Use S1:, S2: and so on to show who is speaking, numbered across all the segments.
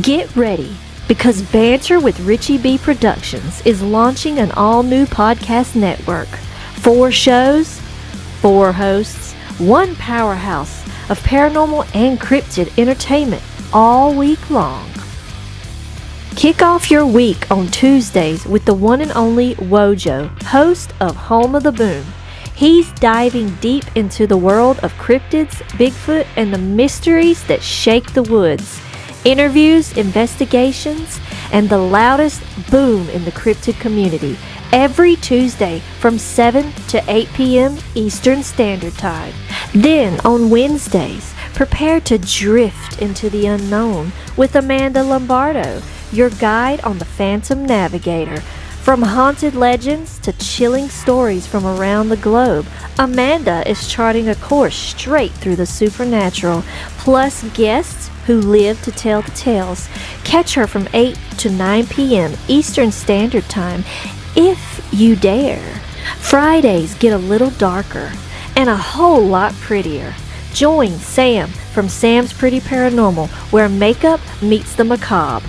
S1: Get ready, because Banter with RichiebB Productions is launching an all-new podcast network. 4 shows, 4 hosts, 1 powerhouse of paranormal and cryptid entertainment all week long. Kick off your week on Tuesdays with the one and only Wojo, host of Home of the Boom. He's diving deep into the world of cryptids, Bigfoot, and the mysteries that shake the woods. Interviews, investigations, and the loudest boom in the cryptid community every Tuesday from 7 to 8 p.m. Eastern Standard Time. Then on Wednesdays, prepare to drift into the unknown with Amanda Lombardo, your guide on the Phantom Navigator. From haunted legends to chilling stories from around the globe, Amanda is charting a course straight through the supernatural, plus guests who live to tell the tales. Catch her from 8 to 9 p.m. Eastern Standard Time, if you dare. Fridays get a little darker and a whole lot prettier. Join Sam from Sam's Pretty Paranormal, where makeup meets the macabre.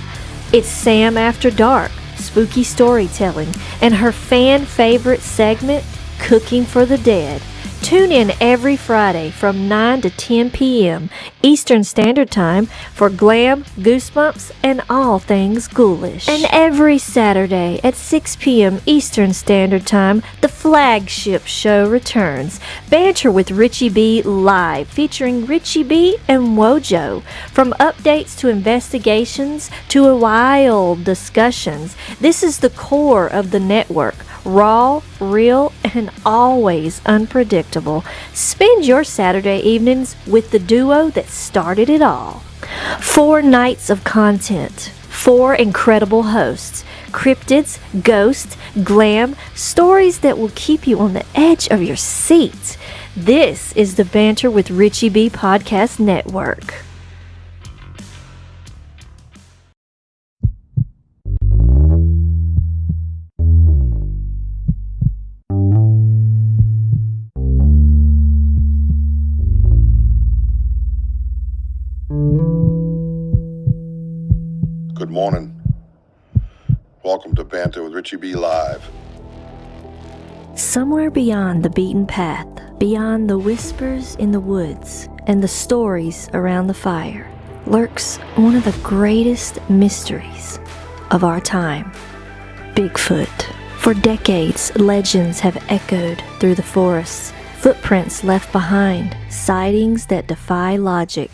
S1: It's Sam After Dark, spooky storytelling, and her fan favorite segment, Cooking for the Dead. Tune in every Friday from 9 to 10 p.m. Eastern Standard Time for glam, goosebumps, and all things ghoulish. And every Saturday at 6 p.m. Eastern Standard Time, the flagship show returns, Banter with RichieB Live, featuring RichiebB and Wojo. From updates to investigations to wild discussions, this is the core of the network. Raw, real, and always unpredictable. Spend your Saturday evenings with the duo that started it all. 4 nights of content, 4 incredible hosts, cryptids, ghosts, glam, stories that will keep you on the edge of your seat. This is the Banter with RichiebB Podcast Network.
S2: Good morning. Welcome to Banter with RichiebB Live.
S1: Somewhere beyond the beaten path, beyond the whispers in the woods and the stories around the fire, lurks one of the greatest mysteries of our time, Bigfoot. For decades, legends have echoed through the forests, footprints left behind, sightings that defy logic,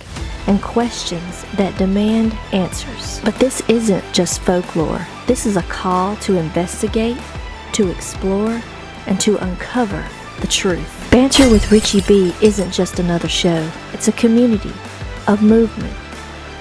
S1: and questions that demand answers. But this isn't just folklore. This is a call to investigate, to explore, and to uncover the truth. Banter with RichiebB isn't just another show. It's a community, a movement,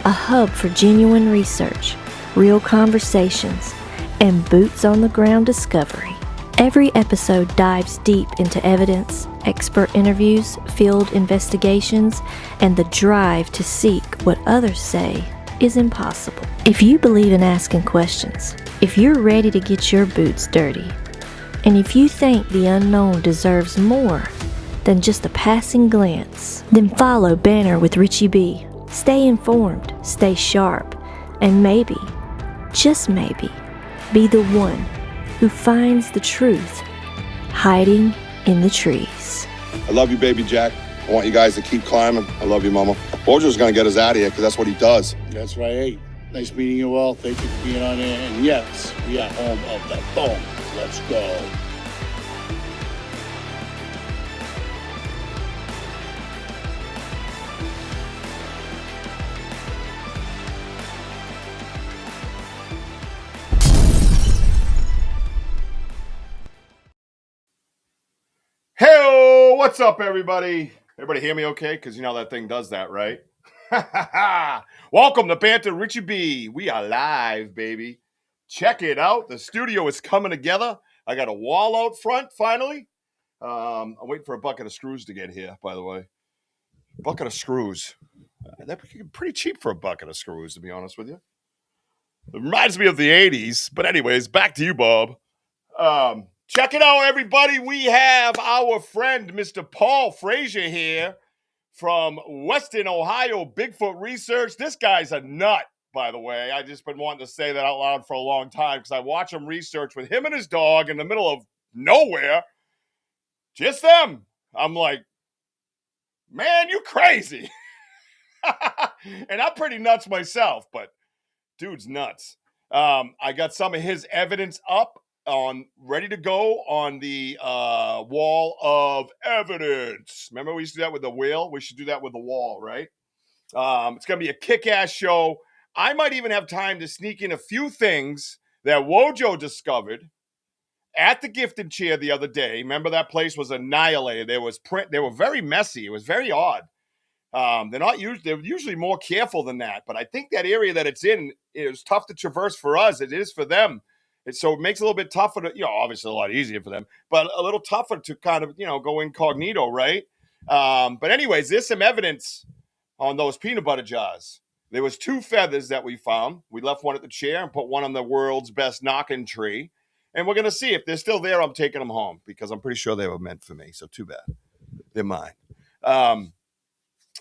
S1: a hub for genuine research, real conversations, and boots-on-the-ground discovery. Every episode dives deep into evidence, expert interviews, field investigations, and the drive to seek what others say is impossible. If you believe in asking questions, if you're ready to get your boots dirty, and if you think the unknown deserves more than just a passing glance, then follow Banter with RichiebB. Stay informed, stay sharp, and maybe, just maybe, be the one who finds the truth hiding in the trees.
S2: I love you, baby Jack. I want you guys to keep climbing. I love you, Mama. Wojo's gonna get us out of here because that's what he does.
S3: That's right. Hey, nice meeting you all. Thank you for being on there. And yes, we are home of the boom. Let's go.
S4: Hey, what's up, everybody? Everybody hear me okay? Because you know that thing does that, right? Welcome to Banter RichiebB. We are live, baby. Check it out. The studio is coming together. I got a wall out front, finally. I'm waiting for a bucket of screws to get here, by the way. Bucket of screws. That's pretty cheap for a bucket of screws, to be honest with you. It reminds me of the 80s. But anyways, back to you, Bob. Check it out, everybody. We have our friend, Mr. Paul Fraizer here from Western Ohio Bigfoot Research. This guy's a nut. by the way. I just been wanting to say that out loud for a long time because I watch him research with him and his dog in the middle of nowhere. Just them. I'm like, man, you crazy. And I'm pretty nuts myself, but dude's nuts. I got some of his evidence up on ready to go on the wall of evidence. Remember we used to do that with the wheel? We should do that with the wall, right? It's going to be a kick-ass show. I might even have time to sneak in a few things that Wojo discovered at the gifted chair the other day. Remember that place was annihilated. There was print. They were very messy. It was very odd. They're usually more careful than that, but I think that area that it's in is tough to traverse for us. It is for them. So it makes it a little bit tougher to, obviously a lot easier for them, but a little tougher to kind of, go incognito, right? But anyways, there's some evidence on those peanut butter jars. There was 2 feathers that we found. We left one at the chair and put one on the world's best knocking tree. And we're going to see if they're still there. I'm taking them home because I'm pretty sure they were meant for me. So too bad. They're mine.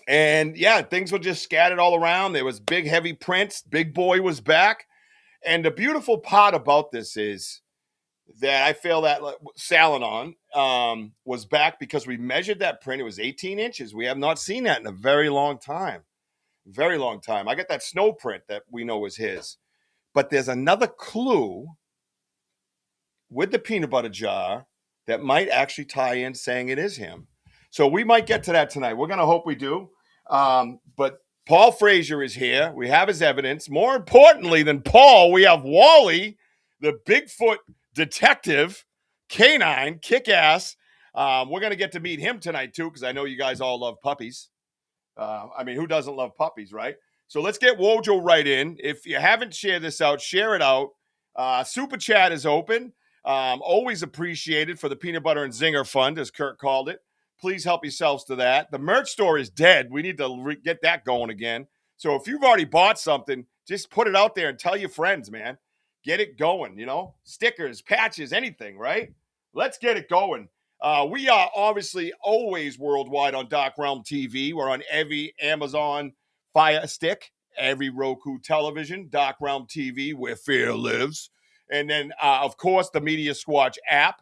S4: And yeah, things were just scattered all around. There was big, heavy prints. Big Boy was back. And the beautiful part about this is that I feel that Salinon was back because we measured that print. It was 18 inches. We have not seen that in a very long time. Very long time. I got that snow print that we know was his. But there's another clue with the peanut butter jar that might actually tie in saying it is him. So we might get to that tonight. We're going to hope we do. But Paul Fraizer is here. We have his evidence. More importantly than Paul, we have Wally, the Bigfoot detective, canine, kick-ass. We're going to get to meet him tonight, too, because I know you guys all love puppies. Who doesn't love puppies, right? So let's get Wojo right in. If you haven't shared this out, share it out. Super Chat is open. Always appreciated for the Peanut Butter and Zinger Fund, as Kurt called it. Please help yourselves to that. The merch store is dead. We need to get that going again. So if you've already bought something, just put it out there and tell your friends, man. Get it going, Stickers, patches, anything, right? Let's get it going. We are obviously always worldwide on Dark Realm TV. We're on every Amazon Fire Stick, every Roku television, Dark Realm TV, where fear lives. And then, of course, the Media Squatch app.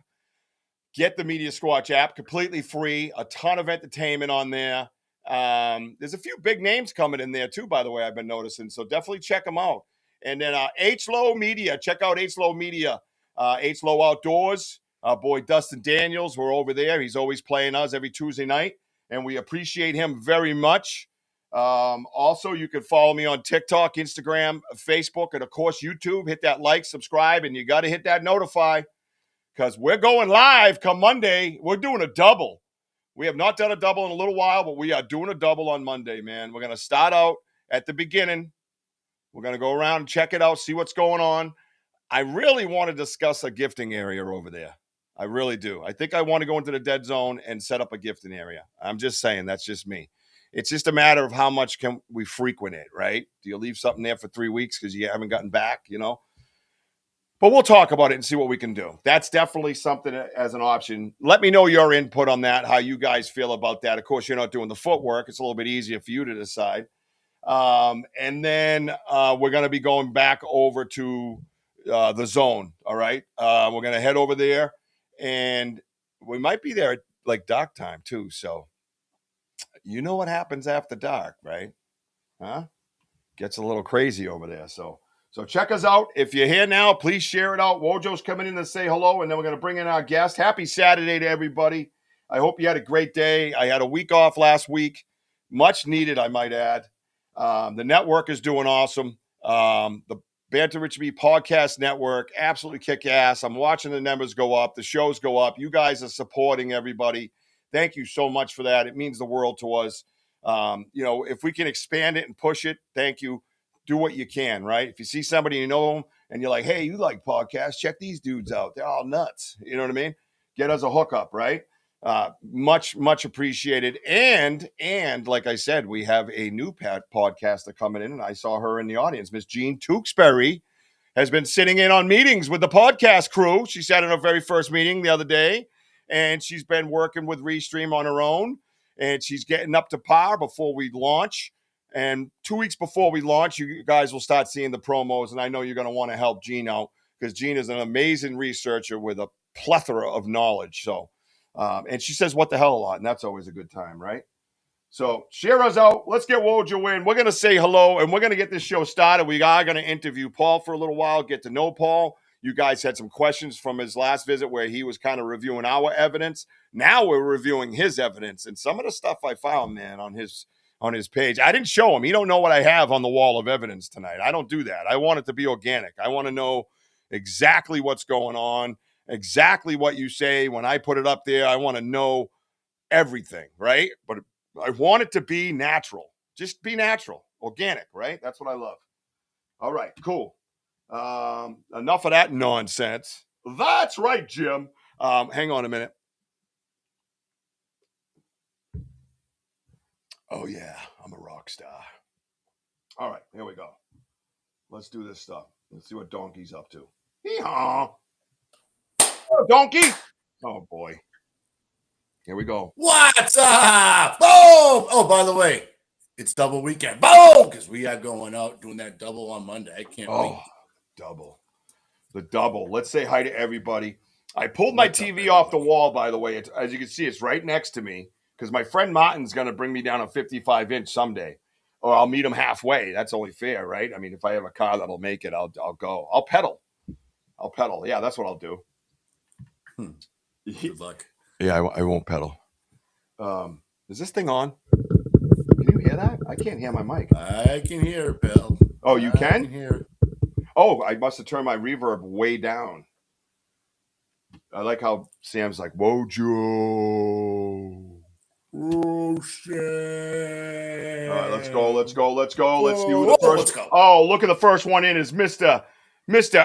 S4: Get the Media Squatch app, completely free. A ton of entertainment on there. There's a few big names coming in there, too, by the way, I've been noticing. So definitely check them out. And then H-Low Media. Check out H-Low Media. H-Low Outdoors. Our boy Dustin Daniels, we're over there. He's always playing us every Tuesday night. And we appreciate him very much. Also, you can follow me on TikTok, Instagram, Facebook, and, of course, YouTube. Hit that like, subscribe, and you got to hit that notify. Because we're going live come Monday. We're doing a double. We have not done a double in a little while, but we are doing a double on Monday, man. We're going to start out at the beginning. We're going to go around and check it out, see what's going on. I really want to discuss a gifting area over there. I really do. I think I want to go into the dead zone and set up a gifting area. I'm just saying, that's just me. It's just a matter of how much can we frequent it, right? Do you leave something there for 3 weeks because you haven't gotten back, But we'll talk about it and see what we can do. That's definitely something as an option. Let me know your input on that, how you guys feel about that. Of course, you're not doing the footwork. It's a little bit easier for you to decide. And then we're going to be going back over to the zone, all right? We're going to head over there, and we might be there at, like, dark time, too. So you know what happens after dark, right? Huh? Gets a little crazy over there, So check us out. If you're here now, please share it out. Wojo's coming in to say hello, and then we're going to bring in our guest. Happy Saturday to everybody. I hope you had a great day. I had a week off last week. Much needed, I might add. The network is doing awesome. The BanterWithRichieB podcast network, absolutely kick ass. I'm watching the numbers go up. The shows go up. You guys are supporting everybody. Thank you so much for that. It means the world to us. If we can expand it and push it, thank you. Do what you can, right? If you see somebody you know them and you're like, hey, you like podcasts, check these dudes out. They're all nuts. You know what I mean? Get us a hookup, right? Much, much appreciated. And like I said, we have a new podcaster coming in, and I saw her in the audience. Miss Jean Tewksbury has been sitting in on meetings with the podcast crew. She sat in her very first meeting the other day, and she's been working with Restream on her own, and she's getting up to par before we launch. And 2 weeks before we launch, you guys will start seeing the promos. And I know you're going to want to help Gene out because Gene is an amazing researcher with a plethora of knowledge. So, and she says, what the hell a lot. And that's always a good time, right? So share us out. Let's get Wojo in. We're going to say hello and we're going to get this show started. We are going to interview Paul for a little while, get to know Paul. You guys had some questions from his last visit where he was kind of reviewing our evidence. Now we're reviewing his evidence and some of the stuff I found, man, on his page. I didn't show him. He don't know what I have on the wall of evidence tonight. I don't do that. I want it to be organic. I want to know exactly what's going on, exactly what you say. When I put it up there, I want to know everything, right? But I want it to be natural. Just be natural, organic, right? That's what I love. All right, cool. Enough of that nonsense. That's right, Jim. Hang on a minute. Oh, yeah, I'm a rock star. All right, here we go. Let's do this stuff. Let's see what Donkey's up to. Hee-haw. Oh, Donkey. Oh, boy. Here we go.
S3: What's up? Boom! Oh, by the way, it's double weekend. Boom! Because we are going out doing that double on Monday. I can't wait.
S4: Double. The double. Let's say hi to everybody. I pulled my TV off the wall, by the way. As you can see, it's right next to me because my friend Martin's going to bring me down a 55-inch someday. Or I'll meet him halfway. That's only fair, right? I mean, if I have a car that'll make it, I'll go. I'll pedal. Yeah, that's what I'll do.
S3: Good luck.
S4: Yeah, I won't pedal. Is this thing on? Can you hear that? I can't hear my mic.
S3: I can hear it, Bill.
S4: Oh, you can?
S3: I can hear it.
S4: Oh, I must have turned my reverb way down. I like how Sam's like, Wojo.
S3: Oh, shit.
S4: All right, let's go. Let's see who the first.
S3: Let's go.
S4: Oh, look at the first one in is Mr.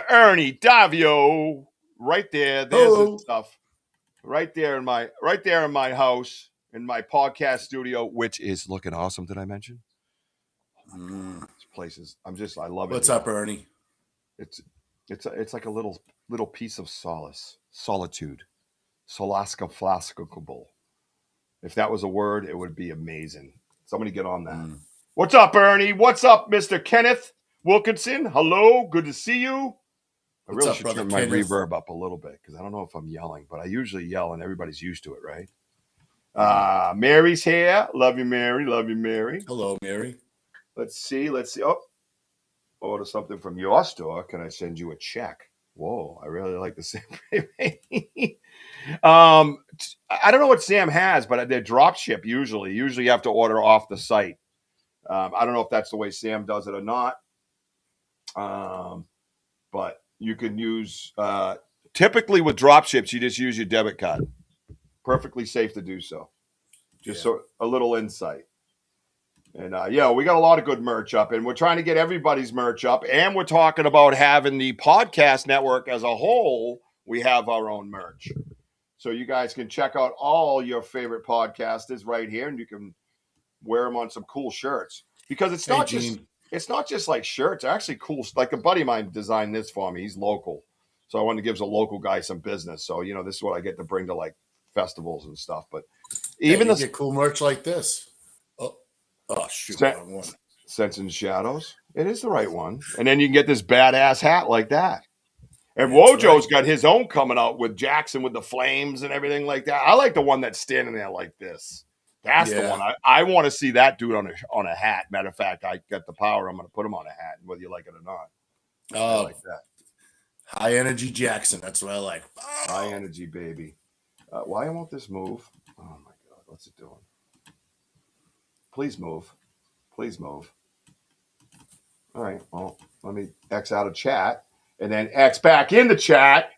S4: Ernie Davio. Right there. There's the stuff. Right there in my house, in my podcast studio, which is looking awesome. Did I mention? This place is. I love it.
S3: What's up, Ernie?
S4: It's like a little piece of solitude, Solaskable. If that was a word, it would be amazing. Somebody get on that. What's up, Ernie? What's up, Mr. Kenneth Wilkinson? Hello, good to see you. I really should turn my reverb up a little bit because I don't know if I'm yelling, but I usually yell and everybody's used to it, right? Mary's here. Love you, Mary.
S3: Hello, Mary.
S4: Let's see. Oh, order something from your store. Can I send you a check? Whoa, I really like the Sam. I don't know what Sam has, but they're drop ship usually. Usually you have to order off the site. I don't know if that's the way Sam does it or not. But you can use, typically with drop ships, you just use your debit card. Perfectly safe to do so. So a little insight. And we got a lot of good merch up, and we're trying to get everybody's merch up. And we're talking about having the podcast network as a whole. We have our own merch. So you guys can check out all your favorite podcasters right here, and you can wear them on some cool shirts. Because it's not just like shirts. They're actually cool. Like a buddy of mine designed this for me. He's local. So I wanted to give a local guy some business. So, this is what I get to bring to like festivals and stuff. But even
S3: get cool merch like this. Oh shoot.
S4: Sense and Shadows. It is the right one. And then you can get this badass hat like that. And Wojo's got his own coming out with Jackson with the flames and everything like that. I like the one that's standing there like this. That's the one. I want to see that dude on a hat. Matter of fact, I got the power. I'm going to put him on a hat, whether you like it or not. I like that.
S3: High energy Jackson. That's what I like.
S4: High energy, baby. Why won't this move? Oh my God. What's it doing? Please move. All right. Well, let me X out of chat and then X back in the chat.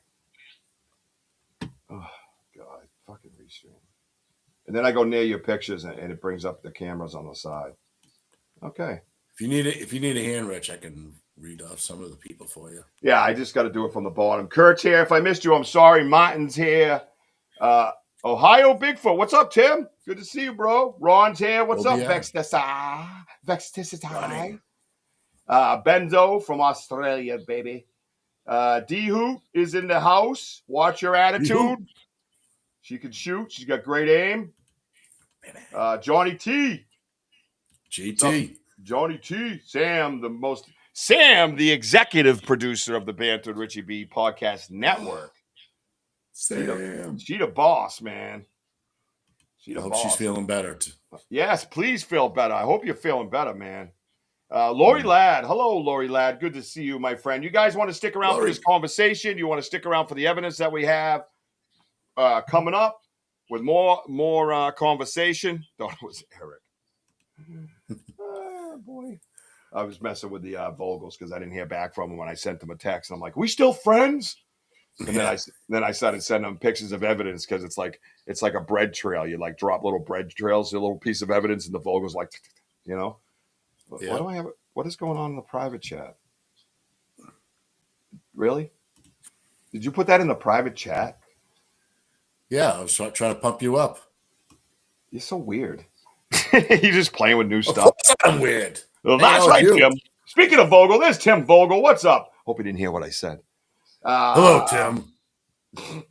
S4: Oh God. Fucking restream. And then I go near your pictures and it brings up the cameras on the side. Okay.
S3: If you need a hand, Rich, I can read off some of the people for you.
S4: Yeah, I just got to do it from the bottom. Kurt's here. If I missed you, I'm sorry. Martin's here. Ohio Bigfoot. What's up, Tim? Good to see you, bro. Ron's here. What's up, Vextisai? Benzo from Australia, baby. D-Hoot is in the house. Watch your attitude. She can shoot. She's got great aim. Johnny T.
S3: GT.
S4: Johnny T. Sam, the executive producer of the Banter with RichieB podcast network.
S3: Sam.
S4: She the boss, man. She the
S3: I hope
S4: boss.
S3: she's feeling better.
S4: Yes, please feel better. I hope you're feeling better, man. Lori Ladd. Hello, Lori Ladd. Good to see you, my friend. You guys want to stick around for this conversation? You want to stick around for the evidence that we have coming up with more conversation? Thought it was Eric. Boy. I was messing with the Vogels because I didn't hear back from them when I sent them a text. I'm like, we still friends? And then I started sending them pictures of evidence because it's like a bread trail. You like drop little bread trails, a little piece of evidence, and the Vogels like, you know. Yeah. Why do I have? What is going on in the private chat? Really? Did you put that in the private chat?
S3: Yeah, I was trying to pump you up.
S4: You're so weird. You're just playing with new stuff.
S3: Of course I'm weird.
S4: Well, that's right, Tim. Speaking of Vogel, there's Tim Vogel. What's up? Hope you didn't hear what I said.
S3: Hello, Tim.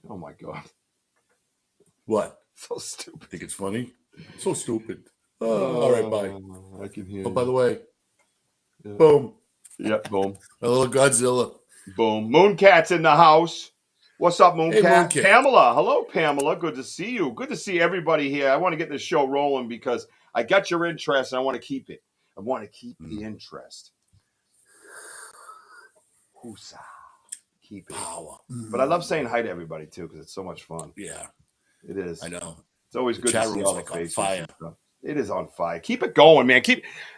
S4: Oh my God.
S3: What?
S4: So stupid.
S3: Think it's funny? So stupid. All right, bye.
S4: I can hear.
S3: Oh, by the way, boom.
S4: Yep, boom.
S3: A little Godzilla.
S4: Boom. Mooncat's in the house. What's up, Mooncat?
S3: Hey, Mooncat.
S4: Pamela. Hello, Pamela. Good to see you. Good to see everybody here. I want to get this show rolling because I got your interest and I want to keep it. I want to keep the interest. Hoosa. Keep it.
S3: Power.
S4: But I love saying hi to everybody too because it's so much fun.
S3: Yeah.
S4: It is.
S3: I know.
S4: It's always good to see all the faces.
S3: On fire.
S4: It is on fire. Keep it going, man.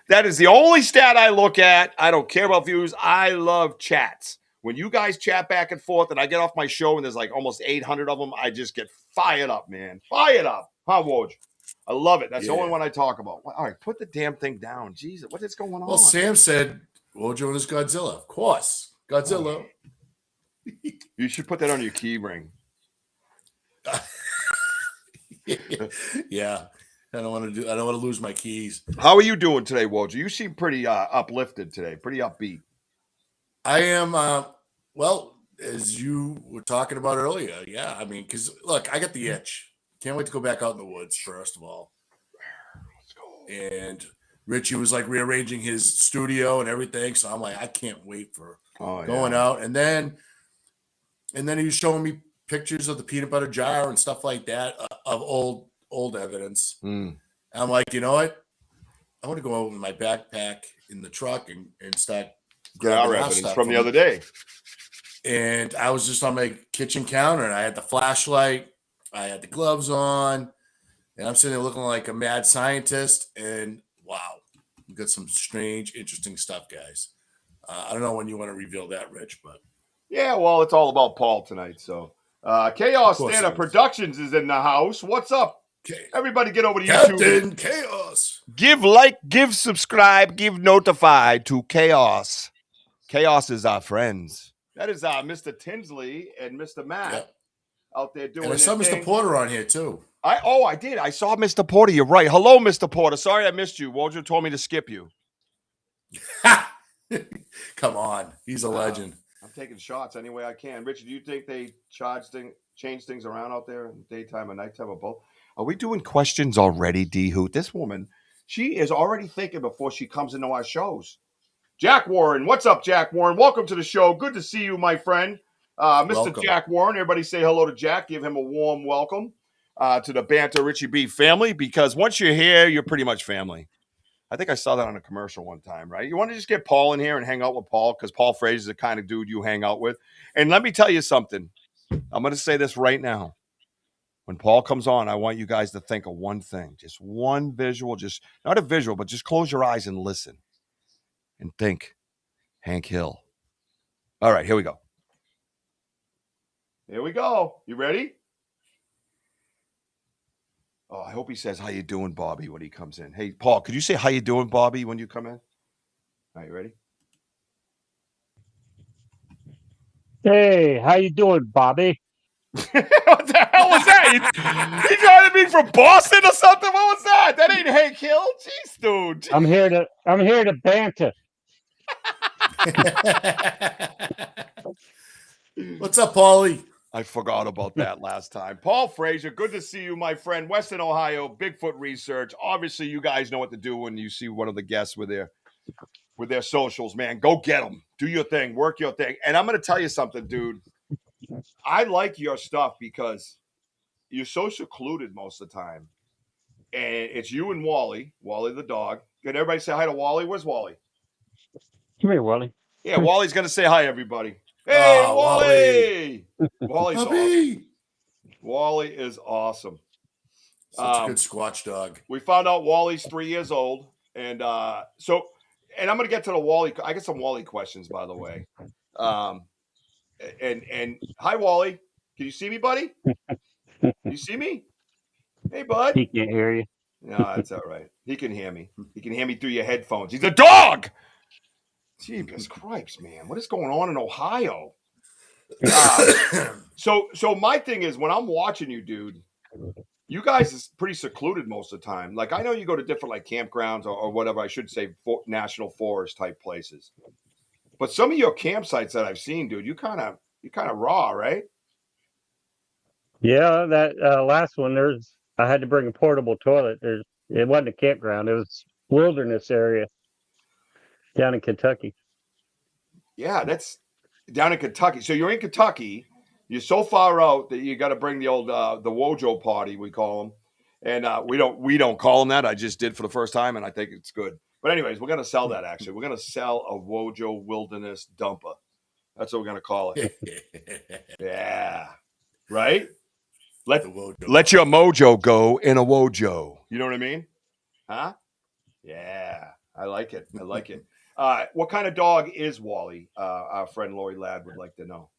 S4: That is the only stat I look at. I don't care about views. I love chats. When you guys chat back and forth and I get off my show and there's like almost 800 of them, I just get fired up, man. Fired up. Huh, Woj? I love it. That's the only one I talk about. All right, put the damn thing down. Jesus, what is going on?
S3: Well, Sam said, Wojo is Godzilla. Of course. Godzilla.
S4: You should put that on your key ring.
S3: Yeah. I don't want to lose my keys.
S4: How are you doing today, Wojo? You seem pretty uplifted today, pretty upbeat.
S3: I am, well, as you were talking about earlier. Yeah. I mean, because look, I got the itch. Can't wait to go back out in the woods, first of all.
S4: Let's go.
S3: And Richie was like rearranging his studio and everything. So I'm like, I can't wait for going out. And then he was showing me pictures of the peanut butter jar and stuff like that of old evidence. I'm like, you know what? I want to go over my backpack in the truck and start
S4: get our evidence from the other day.
S3: And I was just on my kitchen counter and I had the flashlight, I had the gloves on, and I'm sitting there looking like a mad scientist. And wow, we got some strange, interesting stuff, guys. I don't know when you want to reveal that, Rich, but
S4: yeah, well, it's all about Paul tonight. So Chaos Stand-Up Productions is in the house. What's up? Everybody get over to YouTube.
S3: Captain Chaos.
S4: Give like, give subscribe, give notify to Chaos. Chaos is our friends. That is Mr. Tinsley and Mr. Matt out there doing.
S3: And I saw Mr. Porter on here too.
S4: I did. I saw Mr. Porter. You're right. Hello, Mr. Porter. Sorry I missed you. Wojo told me to skip you.
S3: Come on, he's a legend.
S4: I'm taking shots any way I can. Richard, do you think they change things around out there in daytime and nighttime or both? Are we doing questions already, D-Hoot? This woman, she is already thinking before she comes into our shows. Jack Warren. What's up, Jack Warren? Welcome to the show. Good to see you, my friend. Mr. Welcome. Jack Warren. Everybody say hello to Jack. Give him a warm welcome to the Banter RichieB family, because once you're here, you're pretty much family. I think I saw that on a commercial one time, right? You want to just get Paul in here and hang out with Paul, because Paul Fraizer is the kind of dude you hang out with. And let me tell you something. I'm going to say this right now. When Paul comes on, I want you guys to think of one thing, just one visual, just not a visual, but just close your eyes and listen and think Hank Hill. All right, here we go. Here we go. You ready? Oh, I hope he says, how you doing, Bobby, when he comes in. Hey, Paul, could you say, how you doing, Bobby, when you come in? All right, you ready?
S5: Hey, how you doing, Bobby?
S4: What the hell was that? You trying to be from Boston or something? What was that? That ain't Hank Hill. Jeez, dude. Jeez.
S5: I'm here to banter.
S3: What's up, Paulie?
S4: I forgot about that last time. Paul Fraizer, good to see you, my friend. Western Ohio, Bigfoot Research. Obviously, you guys know what to do when you see one of the guests with their with their socials, man. Go get them. Do your thing. Work your thing. And I'm going to tell you something, dude. I like your stuff because you're so secluded most of the time. And it's you and Wally the dog. Can everybody say hi to Wally? Where's Wally?
S5: Come here, Wally.
S4: Yeah, Wally's going to say hi, everybody. Hey, Wally! Wally's awesome. Wally is awesome.
S3: Such a good Squatch dog.
S4: We found out Wally's 3 years old. And I'm going to get to the Wally. I get some Wally questions, by the way. And hi, Wally. Can you see me, buddy? You see me? Hey, bud.
S5: He can't hear you.
S4: No, that's all right. He can hear me. He can hear me through your headphones. He's a dog. Jesus Christ, man. What is going on in Ohio? So my thing is, when I'm watching you, dude, you guys is pretty secluded most of the time. Like, I know you go to different like campgrounds or whatever, I should say, national forest type places. But some of your campsites that I've seen, dude, you kind of raw, right?
S5: Yeah, that last one, I had to bring a portable toilet. It wasn't a campground. It was wilderness area down in Kentucky.
S4: Yeah, that's down in Kentucky. So you're in Kentucky. You're so far out that you got to bring the old the Wojo party, we call them, and we don't call them that. I just did for the first time, and I think it's good. But anyways, we're gonna sell that. Actually, we're gonna sell a Wojo wilderness dumper. That's what we're gonna call it. Yeah, right. Let your mojo go in a Wojo. You know what I mean? Huh? Yeah, I like it. I like it. What kind of dog is Wally? Our friend Lori Ladd would like to know.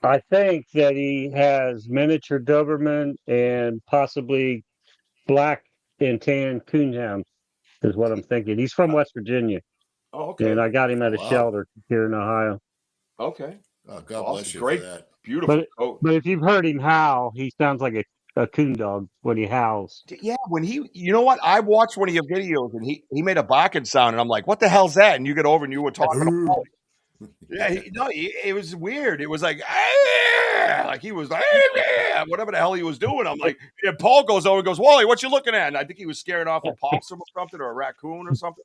S5: I think that he has miniature Doberman and possibly black and tan coonhound is what I'm thinking. He's from West Virginia.
S4: Oh, okay.
S5: And I got him at a shelter here in Ohio.
S4: Okay.
S3: Oh, God
S4: awesome.
S3: bless you
S4: Great.
S3: for that.
S4: Beautiful.
S5: But if you've heard him howl, he sounds like a coon dog when he howls.
S4: Yeah, when you know what? I watched one of your videos and he made a barking sound and I'm like, what the hell's that? And you get over and you were talking about yeah, it was weird. It was like, he was like, whatever the hell he was doing. I'm like, and Paul goes over and goes, Wally, what you looking at? And I think he was scaring off a possum or something, or a raccoon or something.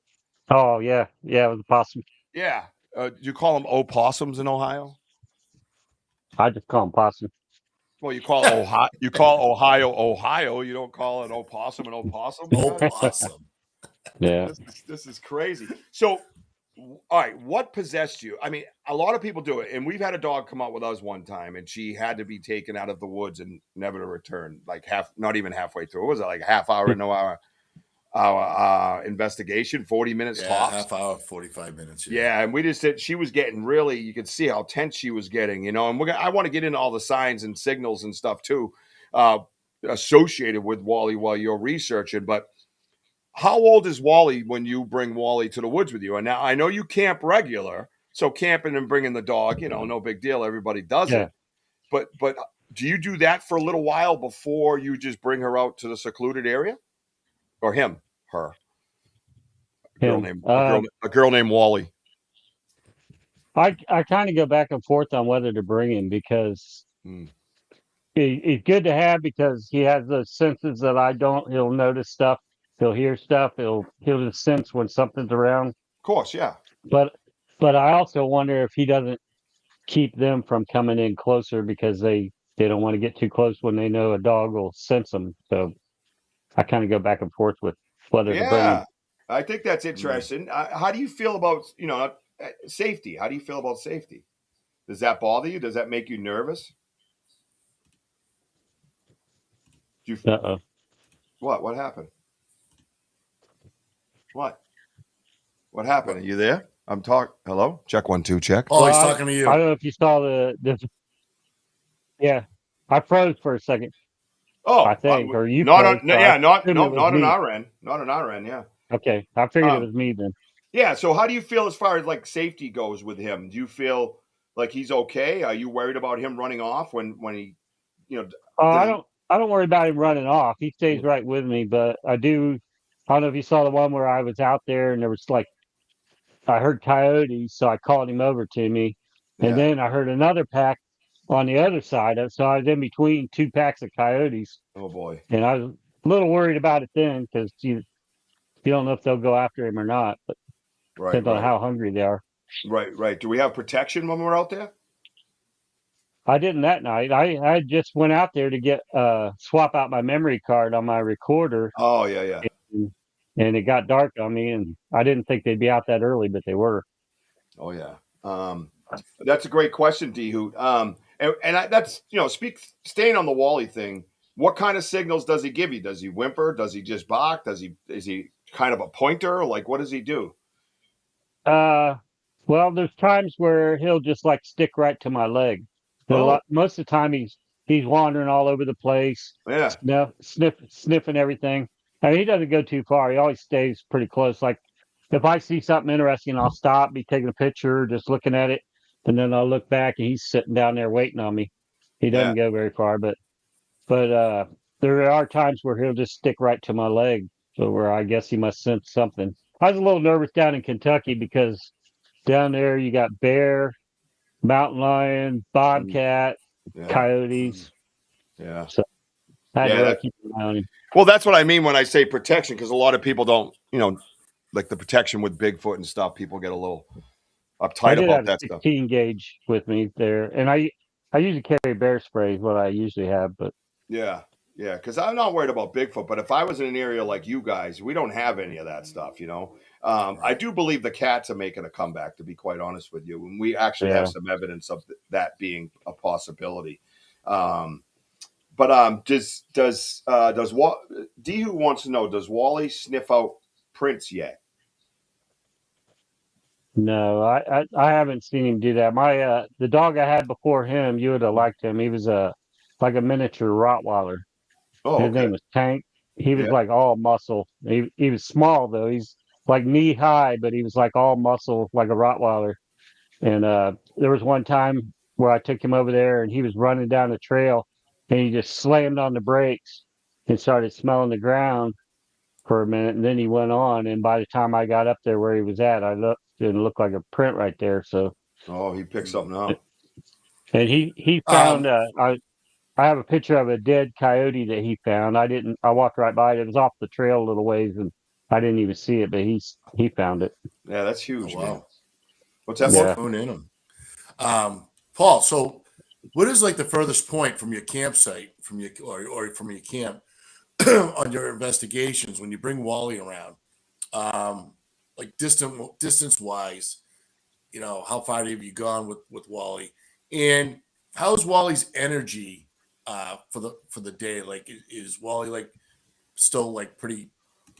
S5: Oh, yeah. Yeah, it was a possum.
S4: Yeah. Do you call them opossums in Ohio?
S5: I just call them possum.
S4: Well, you call Ohio. You call Ohio. You don't call it opossum an opossum.
S3: Opossum.
S5: Yeah.
S4: This is crazy. So, all right, what possessed you? I mean, a lot of people do it, and we've had a dog come out with us one time, and she had to be taken out of the woods and never to return. Like not even halfway through. What was it, like a half hour? No hour. Our investigation, 40 minutes tops.
S3: Half hour, 45 minutes.
S4: Yeah, and we just said she was getting really, you could see how tense she was getting, and I want to get into all the signs and signals and stuff too, associated with Wally while you're researching. But how old is Wally when you bring Wally to the woods with you? And now I know you camp regular, so camping and bringing the dog, no big deal. Everybody does it. But do you do that for a little while before you just bring her out to the secluded area? Or him, her. A girl named Wally.
S5: I kind of go back and forth on whether to bring him because he's good to have because he has those senses that I don't. He'll notice stuff. He'll hear stuff. He'll just sense when something's around.
S4: Of course, yeah.
S5: But I also wonder if he doesn't keep them from coming in closer because they don't want to get too close when they know a dog will sense them. So I kind of go back and forth with whether to bring him.
S4: I think that's interesting. How do you feel about safety? How do you feel about safety? Does that bother you? Does that make you nervous? What happened? What happened? Are you there? I'm talking. Hello? Check 1 2 check.
S3: Oh, he's talking to you.
S5: I don't know if you saw the yeah. I froze for a second.
S4: Oh,
S5: I think, or you?
S4: Not on our end. Not on our end. Yeah.
S5: Okay, I figured it was me then.
S4: Yeah. So, how do you feel as far as like safety goes with him? Do you feel like he's okay? Are you worried about him running off when he,
S5: I don't worry about him running off. He stays right with me, but I don't know if you saw the one where I was out there and there was I heard coyotes, so I called him over to me, and then I heard another pack on the other side of, so I was in between 2 packs of coyotes.
S4: Oh boy!
S5: And I was a little worried about it then because you don't know if they'll go after him or not. But
S4: Right.
S5: Depends on how hungry they are.
S4: Right. Do we have protection when we're out there?
S5: I didn't that night. I just went out there to get swap out my memory card on my recorder.
S4: Oh, yeah.
S5: And it got dark on me, and I didn't think they'd be out that early, but they were.
S4: Oh, yeah. That's a great question, D-Hoot. That's, staying on the Wally thing, what kind of signals does he give you? Does he whimper? Does he just bark? Is he kind of a pointer? Like, what does he do?
S5: Well, there's times where he'll just like stick right to my leg. Most of the time he's wandering all over the place, sniffing everything. I mean, he doesn't go too far. He always stays pretty close. Like if I see something interesting, I'll stop, be taking a picture, just looking at it, and then I'll look back and he's sitting down there waiting on me. He doesn't go very far, but there are times where he'll just stick right to my leg. So where I guess he must sense something. I was a little nervous down in Kentucky because down there you got bear, mountain lion, bobcat, coyotes.
S4: Yeah.
S5: So I had to really keep an eye on him.
S4: Well, that's what I mean when I say protection, because a lot of people don't, like the protection with Bigfoot and stuff, people get a little uptight about that stuff.
S5: 16 gauge with me there, and I usually carry bear spray is what I usually have, but
S4: yeah, because I'm not worried about Bigfoot, but if I was in an area like you guys, we don't have any of that stuff, I do believe the cats are making a comeback, to be quite honest with you, and we actually have some evidence of that being a possibility. But does D-Who wants to know, does Wally sniff out prints yet?
S5: No, I haven't seen him do that. My the dog I had before him, you would have liked him. He was like a miniature Rottweiler. His name was Tank. He was like all muscle. He was small though. He's like knee high, but he was like all muscle, like a Rottweiler. And there was one time where I took him over there, and he was running down the trail, and he just slammed on the brakes and started smelling the ground for a minute, and then he went on. And by the time I got up there where he was at, I looked and it looked like a print right there. So,
S4: he picked something up.
S5: And he found I have a picture of a dead coyote that he found. I walked right by it. It was off the trail a little ways, and I didn't even see it, but he found it.
S4: Yeah, that's huge, man. What's
S3: that? Yeah. In him. Paul, so what is like the furthest point from your campsite, from your or from your camp on your investigations when you bring Wally around? Like distance wise, how far have you gone with Wally, and how's Wally's energy for the day? Like, is Wally like still like pretty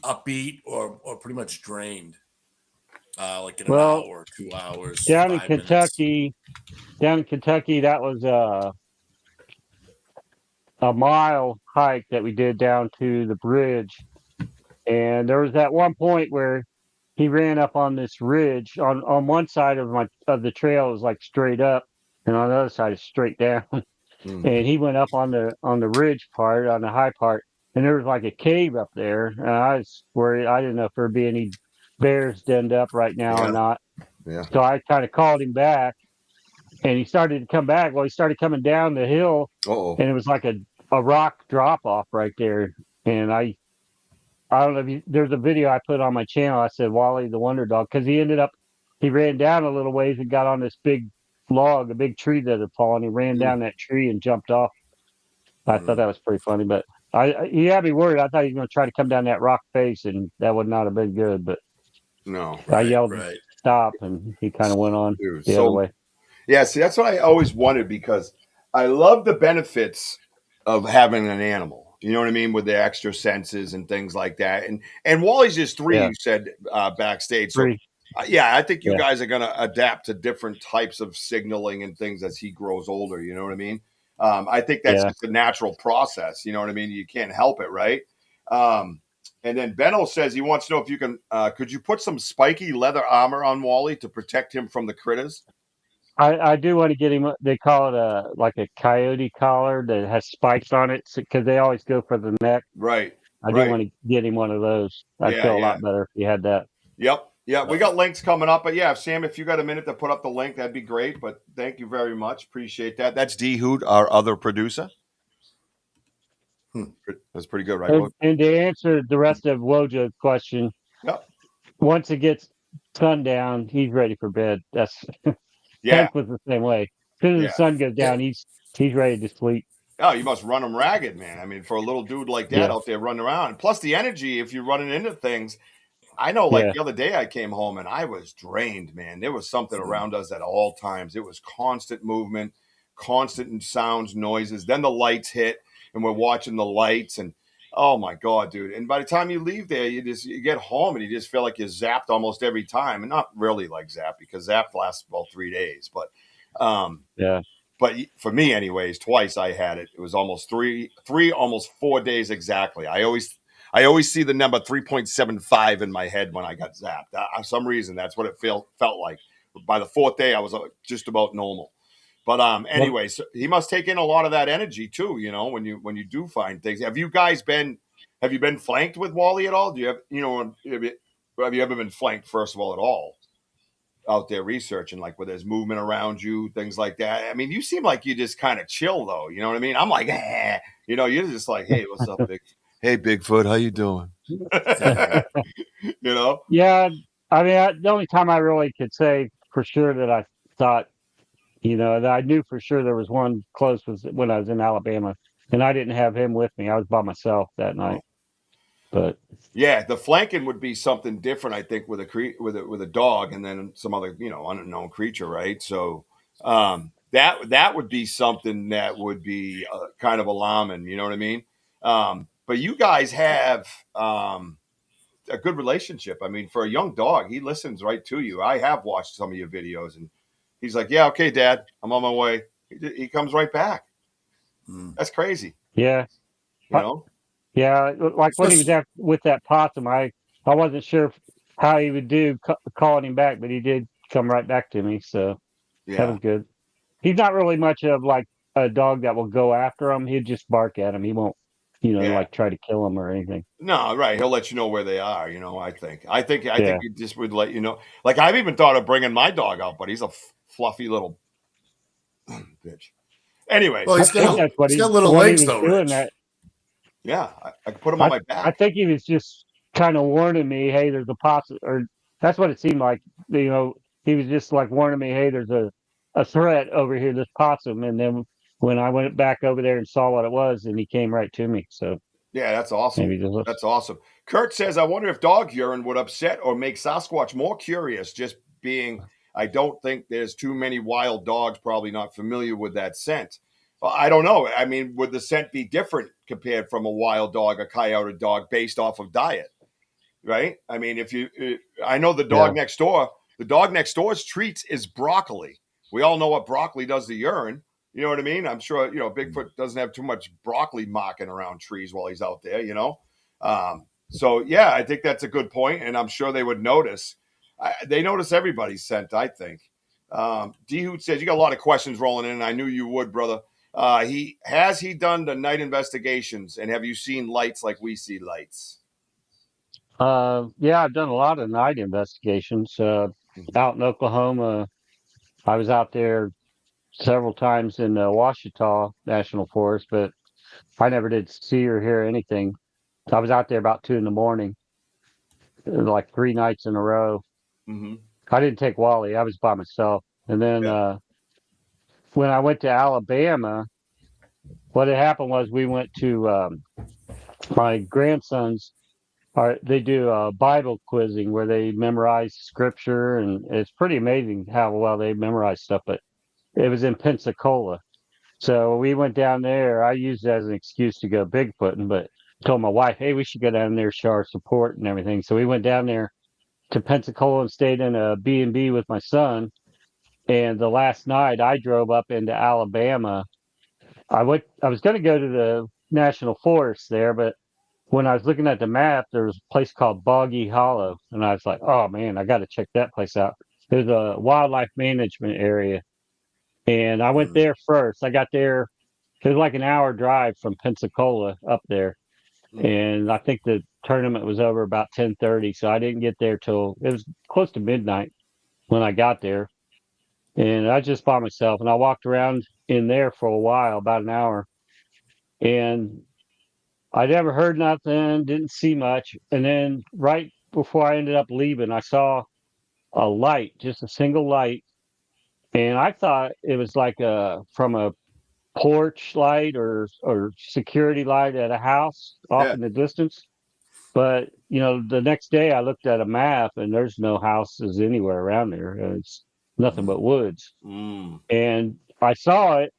S3: upbeat or pretty much drained? Like in an hour, 2 hours.
S5: Down in Kentucky, that was a mile hike that we did down to the bridge, and there was that one point where he ran up on this ridge. On one side of the trail is like straight up, and on the other side is straight down. And he went up on the ridge part, on the high part, and there was like a cave up there. And I was worried. I didn't know if there'd be any bears denned up right now or not.
S4: Yeah.
S5: So I kind of called him back, and he started to come back. Well, he started coming down the hill, and it was like a rock drop off right there. And I don't know if there's a video I put on my channel. I said Wally the Wonder Dog, because he ran down a little ways and got on this big log, a big tree that had fallen. He ran down that tree and jumped off. I thought that was pretty funny, but he had me worried. I thought he was going to try to come down that rock face, and that would not have been good. But
S4: no,
S5: I yelled stop, and he kind of went on the other way.
S4: Yeah, see, that's what I always wanted, because I love the benefits of having an animal. You know what I mean? With the extra senses and things like that. And Wally's just 3, you said backstage. So,
S5: 3.
S4: I think you guys are going to adapt to different types of signaling and things as he grows older. You know what I mean? I think that's just a natural process. You know what I mean? You can't help it, right? And then Benno says he wants to know if you can, could you put some spiky leather armor on Wally to protect him from the critters?
S5: I do want to get him. They call it like a coyote collar that has spikes on it, because they always go for the neck.
S4: Right.
S5: I do want to get him one of those. I'd feel a lot better if he had that.
S4: Yep. Yeah, we got links coming up. But yeah, Sam, if you got a minute to put up the link, that'd be great. But thank you very much. Appreciate that. That's D-Hoot, our other producer. That's pretty good, right?
S5: And to answer the rest of Woja's question, once it gets sundown, he's ready for bed. That's
S4: Yeah,
S5: Hank was the same way. As soon as
S4: yeah.
S5: the sun goes down, he's ready to sleep.
S4: Oh, you must run them ragged, man. I mean, for a little dude like that
S5: Yeah,
S4: out there running around, and plus the energy if you're running into things. I know, like
S5: yeah.
S4: the other day, I came home and I was drained, man. There was something around us at all times. It was constant movement, constant sounds, noises. Then the lights hit, and we're watching the lights, and oh my god, dude! And by the time you leave there, you get home and you just feel like you're zapped almost every time, and not really like zapped because zapped lasts about 3 days, but
S5: Yeah.
S4: but for me, anyways, twice I had it. It was almost almost 4 days exactly. I always see the number 3.75 in my head when I got zapped. For some reason, that's what it felt like. By the fourth day, I was just about normal. But anyway, so he must take in a lot of that energy too. You know, when you do find things. Have you been flanked with Wally at all? Do you have you ever been flanked first of all at all? Out there researching, like where there's movement around you, things like that. I mean, you seem like you just kind of chill though. You know what I mean? I'm like, you're just like, hey, what's up, Hey, Bigfoot, how you doing? you know?
S5: Yeah. I mean, the only time I really could say for sure that I thought, that I knew for sure there was one close was when I was in Alabama, and I didn't have him with me. I was by myself that night. But
S4: yeah, the flanking would be something different, I think, with a dog, and then some other unknown creature, right? So that would be something that would be kind of alarming. You know what I mean? But you guys have a good relationship. I mean, for a young dog, he listens right to you. I have watched some of your videos, and he's like, "Yeah, okay, Dad, I'm on my way." He comes right back. That's crazy.
S5: yeah,
S4: You know?
S5: yeah. Like when he was with that possum, I wasn't sure how he would do calling him back, but he did come right back to me. So that
S4: Yeah.
S5: was good. He's not really much of like a dog that will go after him. He'd just bark at him. He won't,
S4: Yeah.
S5: like try to kill him or anything.
S4: No, right. He'll let you know where they are. I think
S5: Yeah.
S4: he just would let you know. Like I've even thought of bringing my dog out, but he's a fluffy little bitch. Anyway,
S3: Well, he's got little
S5: what he
S3: legs
S5: was
S3: though,
S5: doing
S3: Rich.
S5: that.
S4: yeah, I could put him on my
S5: I
S4: back.
S5: think he was just kind of warning me, hey, there's a possum, or that's what it seemed like. He was just like warning me, hey, there's a threat over here, this possum. And then when I went back over there and saw what it was, and he came right to me. So
S4: Yeah, that's awesome.
S5: maybe just
S4: That's awesome. Kurt says, I wonder if dog urine would upset or make Sasquatch more curious, just being, I don't think there's too many wild dogs probably not familiar with that scent. Well, I don't know. I mean, would the scent be different compared from a wild dog, a coyote dog, based off of diet? Right? I mean, I know the dog next door's treats is broccoli. We all know what broccoli does to urine. You know what I mean? I'm sure, Bigfoot doesn't have too much broccoli mocking around trees while he's out there, So, yeah, I think that's a good point, and I'm sure they would notice. They notice everybody's scent, I think. D-Hoot says, you got a lot of questions rolling in, and I knew you would, brother. He done the night investigations, and have you seen lights like we see lights?
S5: Yeah, I've done a lot of night investigations out in Oklahoma. I was out there several times in Ouachita National Forest, but I never did see or hear anything. I was out there about 2 a.m, like 3 nights in a row.
S4: Mm-hmm.
S5: I didn't take Wally. I was by myself. And then
S4: Yeah.
S5: when I went to Alabama, what had happened was we went to my grandson's. They do Bible quizzing where they memorize scripture, and it's pretty amazing how well they memorize stuff. But it was in Pensacola, so we went down there. I used it as an excuse to go Bigfooting, but told my wife, "Hey, we should go down there, show our support and everything." So we went down there to Pensacola and stayed in a B&B with my son. And the last night I drove up into Alabama. I was going to go to the national forest there, but when I was looking at the map, there was a place called Boggy Hollow, and I was like, "Oh man, I got to check that place out." There's a wildlife management area, and I went there first. I got there; it was like an hour drive from Pensacola up there, and I think the tournament was over about 10:30, so I didn't get there till it was close to midnight when I got there, and I just by myself, and I walked around in there for a while, about an hour, and I never heard nothing, didn't see much. And then right before I ended up leaving, I saw a light, just a single light, and I thought it was like from a porch light or security light at a house off
S4: Yeah.
S5: in the distance. But the next day I looked at a map and there's no houses anywhere around there. It's nothing but woods.
S4: Mm.
S5: And I saw it.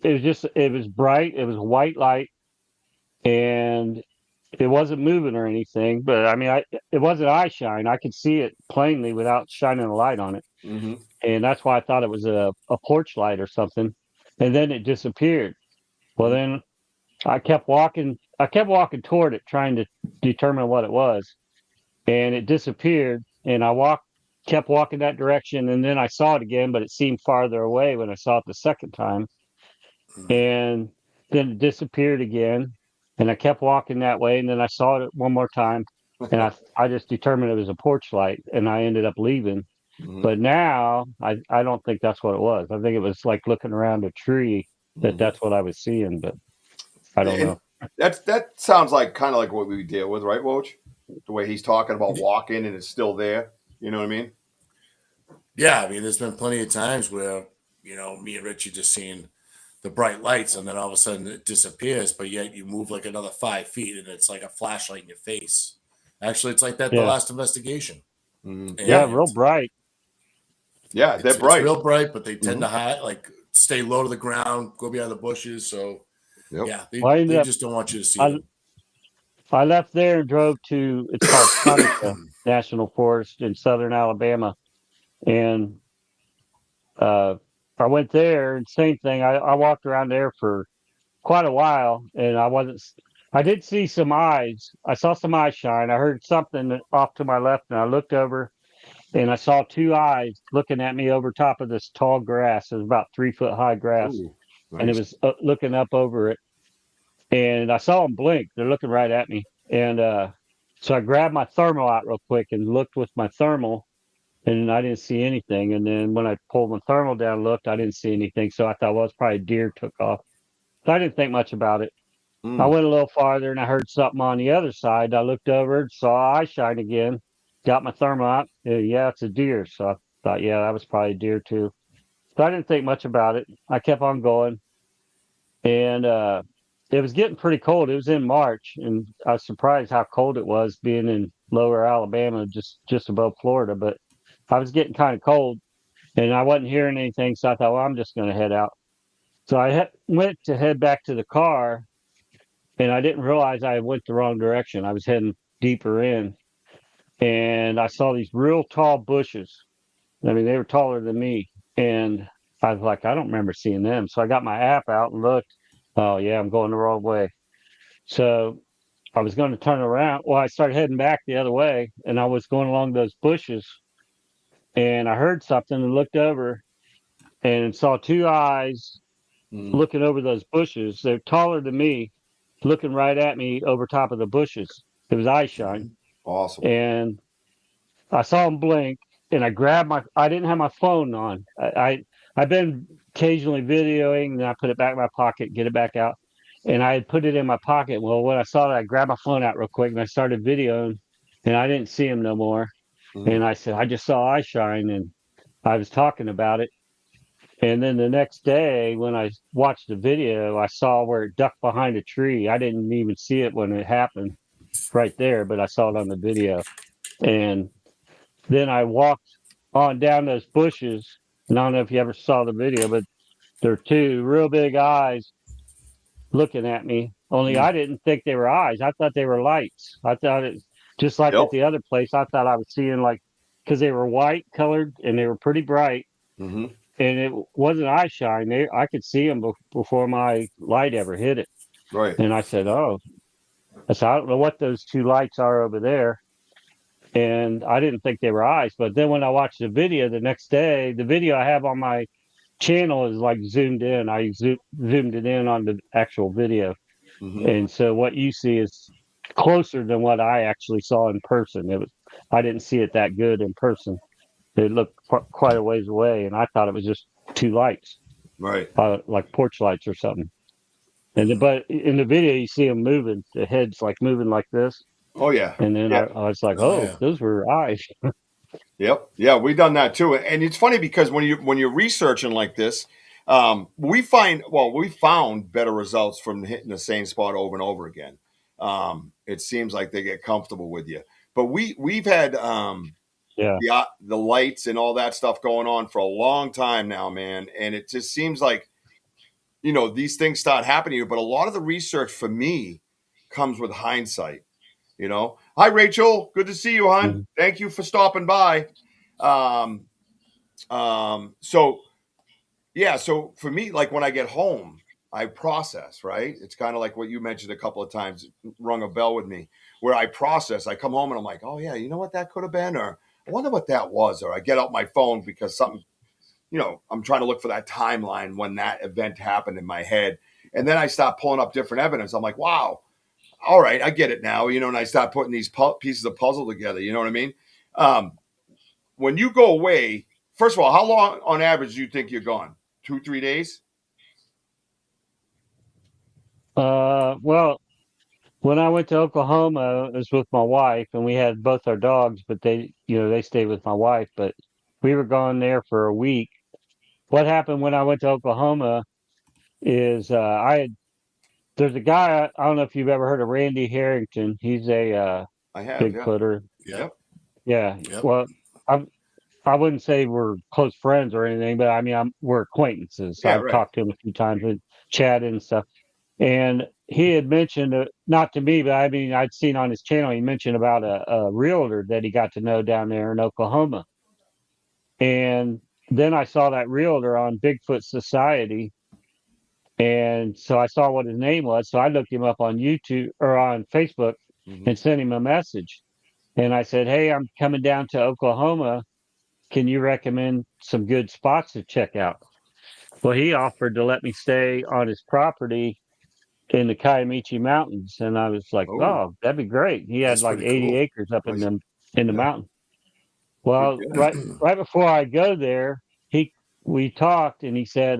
S5: It was bright. It was a white light, and it wasn't moving or anything. But I mean, it wasn't eye shine. I could see it plainly without shining a light on it.
S4: Mm-hmm.
S5: And that's why I thought it was a porch light or something. And then it disappeared. Well, then I kept walking. I kept walking toward it, trying to determine what it was, and it disappeared. And kept walking that direction, and then I saw it again, but it seemed farther away when I saw it the second time. And then it disappeared again, and I kept walking that way, and then I saw it one more time, and I just determined it was a porch light, and I ended up leaving.
S4: Mm-hmm.
S5: But now I don't think that's what it was. I think it was like looking around a tree that's what I was seeing, but I don't know.
S4: That sounds like kind of like what we deal with, right, Woj? The way he's talking about walking and it's still there. You know what I mean?
S3: Yeah, I mean, there's been plenty of times where, me and Richie just seeing the bright lights and then all of a sudden it disappears, but yet you move like another 5 feet and it's like a flashlight in your face. Actually, it's like that the last investigation.
S4: Mm-hmm.
S5: Yeah, real bright.
S4: Yeah, they're bright.
S3: It's real bright, but they tend to hide, stay low to the ground, go behind the bushes. So, yeah, they just don't want you to see them.
S5: I left there and drove to, it's called Seneca National Forest in southern Alabama. And I went there and same thing. I walked around there for quite a while and I did see some eyes. I saw some eyes shine. I heard something off to my left and I looked over and I saw two eyes looking at me over top of this tall grass. It was about 3 foot high grass.
S4: Ooh, nice.
S5: And it was looking up over it. And I saw them blink. They're looking right at me. And so I grabbed my thermal out real quick and looked with my thermal, and I didn't see anything. And then when I pulled my thermal down and looked, I didn't see anything. So I thought, well, it's probably a deer took off. So I didn't think much about it. I went a little farther and I heard something on the other side. I looked over and saw eye shine again. Got my thermal out. Yeah, it's a deer. So I thought, yeah, that was probably a deer too. So I didn't think much about it. I kept on going. And it was getting pretty cold. It was in March, and I was surprised how cold it was being in lower Alabama, just above Florida. But I was getting kind of cold, and I wasn't hearing anything, so I thought, well, I'm just going to head out. So I went to head back to the car, and I didn't realize I went the wrong direction. I was heading deeper in, and I saw these real tall bushes. I mean, they were taller than me, and I was like, I don't remember seeing them. So I got my app out and looked. Oh, yeah, I'm going the wrong way. So I was going to turn around. Well, I started heading back the other way, and I was going along those bushes, and I heard something and looked over and saw two eyes looking over those bushes. They're taller than me, looking right at me over top of the bushes. It was eye shine.
S4: Awesome.
S5: And I saw them blink, and I didn't have my phone on. I've been occasionally videoing, and I put it back in my pocket, get it back out. And I had put it in my pocket. Well, when I saw that, I grabbed my phone out real quick and I started videoing, and I didn't see him no more. And I said, I just saw eye shine, and I was talking about it. And then the next day, when I watched the video, I saw where it ducked behind a tree. I didn't even see it when it happened right there, but I saw it on the video. And then I walked on down those bushes, and I don't know if you ever saw the video, but there are two real big eyes looking at me. Only I didn't think they were eyes. I thought they were lights. I thought it just like at the other place. I thought I was seeing because they were white colored and they were pretty bright, and it wasn't eye shine. I could see them before my light ever hit it.
S4: Right.
S5: And I said, I don't know what those two lights are over there. And I didn't think they were eyes. But then when I watched the video the next day, the video I have on my channel is zoomed in. I zoomed it in on the actual video. And so what you see is closer than what I actually saw in person. I didn't see it that good in person. It looked quite a ways away, and I thought it was just two lights,
S4: right,
S5: like porch lights or something. But in the video, you see them moving. The head's moving like this.
S4: Oh yeah.
S5: And then I was like, those were eyes.
S4: Yep. Yeah, we've done that too. And it's funny because when you're researching like this, we found better results from hitting the same spot over and over again. It seems like they get comfortable with you. But we've had the lights and all that stuff going on for a long time now, man. And it just seems like, these things start happening to you. But a lot of the research for me comes with hindsight. Hi, Rachel. Good to see you, hon.
S5: Mm-hmm.
S4: Thank you for stopping by. So for me, like when I get home, I process, right? It's kind of like what you mentioned a couple of times, rung a bell with me, where I process. I come home and I'm like, oh yeah, you know what that could have been? Or I wonder what that was. Or I get out my phone because something, I'm trying to look for that timeline when that event happened in my head. And then I start pulling up different evidence. I'm like, wow, all right, I get it now, and I start putting these pieces of puzzle together. You know what I mean? When you go away, first of all, how long on average do you think you're gone? 2-3 days?
S5: Well, when I went to Oklahoma, it was with my wife, and we had both our dogs, but they stayed with my wife. But we were gone there for a week. What happened when I went to Oklahoma is there's a guy, I don't know if you've ever heard of Randy Harrington. He's a
S4: I have,
S5: Bigfooter.
S3: Yep.
S5: Yeah.
S3: Yep.
S5: Well, I wouldn't say we're close friends or anything, but I mean, we're acquaintances.
S4: Yeah,
S5: I've
S4: right.
S5: talked to him a few times and chatted and stuff. And he had mentioned, not to me, but I mean, I'd seen on his channel, he mentioned about a realtor that he got to know down there in Oklahoma. And then I saw that realtor on Bigfoot Society. And so I saw what his name was. So I looked him up on YouTube or on Facebook and sent him a message. And I said, hey, I'm coming down to Oklahoma. Can you recommend some good spots to check out? Well, he offered to let me stay on his property in the Kiamichi Mountains, and I was like, "Oh, that'd be great." He had
S3: That's
S5: like
S3: pretty
S5: 80
S3: cool.
S5: acres up in the
S4: Yeah.
S5: mountain. Well, right before I go there, we talked, and he said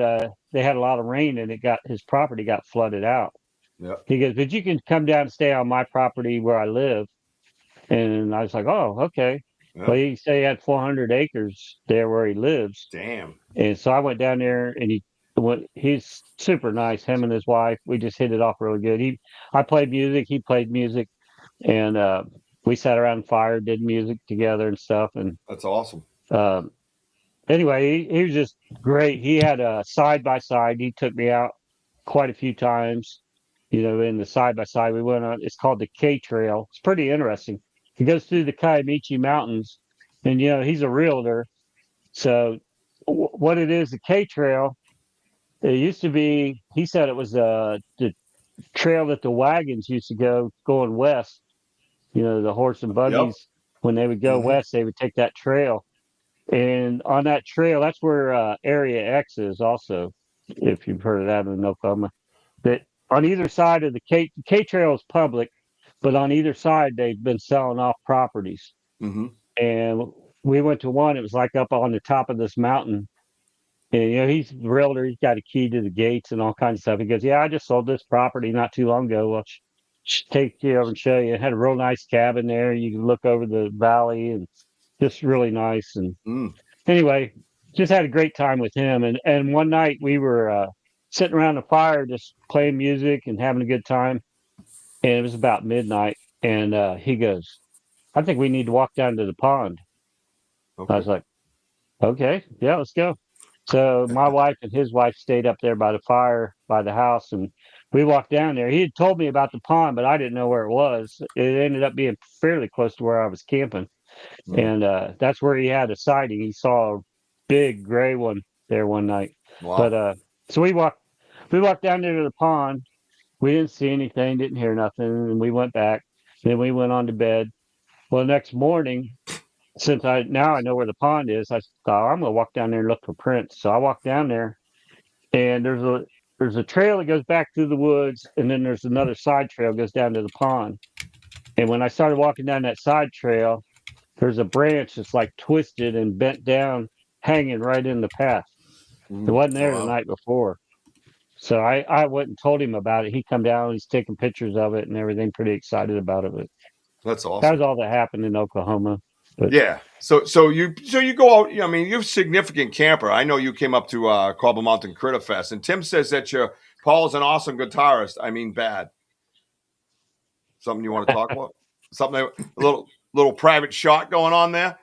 S5: they had a lot of rain, and his property got flooded out.
S4: Yeah.
S5: He goes, "But you can come down and stay on my property where I live." And I was like, "Oh, okay." Well, he said he had 400 acres there where he lives.
S4: Damn.
S5: And so I went down there, and he's super nice. Him and his wife, we just hit it off really good. I played music, he played music, and we sat around the fire, did music together and stuff. And
S4: That's awesome.
S5: Anyway, he was just great. He had a side by side. He took me out quite a few times. In the side by side we went on. It's called the K Trail. It's pretty interesting. He goes through the Kiamichi Mountains, and he's a realtor. So what it is, the K Trail, it used to be, he said it was the trail that the wagons used to go going west. The horse and buggies, when they would go west, they would take that trail. And on that trail, that's where Area X is also, if you've heard of that in Oklahoma. That on either side of the K Trail is public, but on either side, they've been selling off properties. And we went to one, it was like up on the top of this mountain. And he's a realtor. He's got a key to the gates and all kinds of stuff. He goes, "Yeah, I just sold this property not too long ago. Well, take you over and show you." It had a real nice cabin there. You can look over the valley and just really nice. And anyway, just had a great time with him. And one night we were sitting around the fire, just playing music and having a good time. And it was about midnight. And he goes, "I think we need to walk down to the pond." I was like, "Okay, yeah, let's go." So my wife and his wife stayed up there by the fire by the house, and we walked down there. He had told me about the pond, but I didn't know where it was. It ended up being fairly close to where I was camping, and that's where he had a sighting. He saw a big gray one there one night.
S4: Wow.
S5: But so we walked down there to the pond. We didn't see anything, didn't hear nothing, and we went back. Then we went on to bed. Well, the next morning, since I know where the pond is, I thought, I'm gonna walk down there and look for prints. So I walked down there, and there's a trail that goes back through the woods, and then there's another side trail that goes down to the pond. And when I started walking down that side trail, there's a branch that's like twisted and bent down, hanging right in the path. It wasn't there the night before. So I went and told him about it. He come down, he's taking pictures of it and everything, pretty excited about it. But
S4: that's awesome.
S5: that was all that happened in Oklahoma. But
S4: yeah. So you go out. I mean, you're a significant camper. I know you came up to Cobble Mountain Critter Fest, and Tim says that Paul's an awesome guitarist. I mean, bad. Something you want to talk about? Something a little private shot going on there,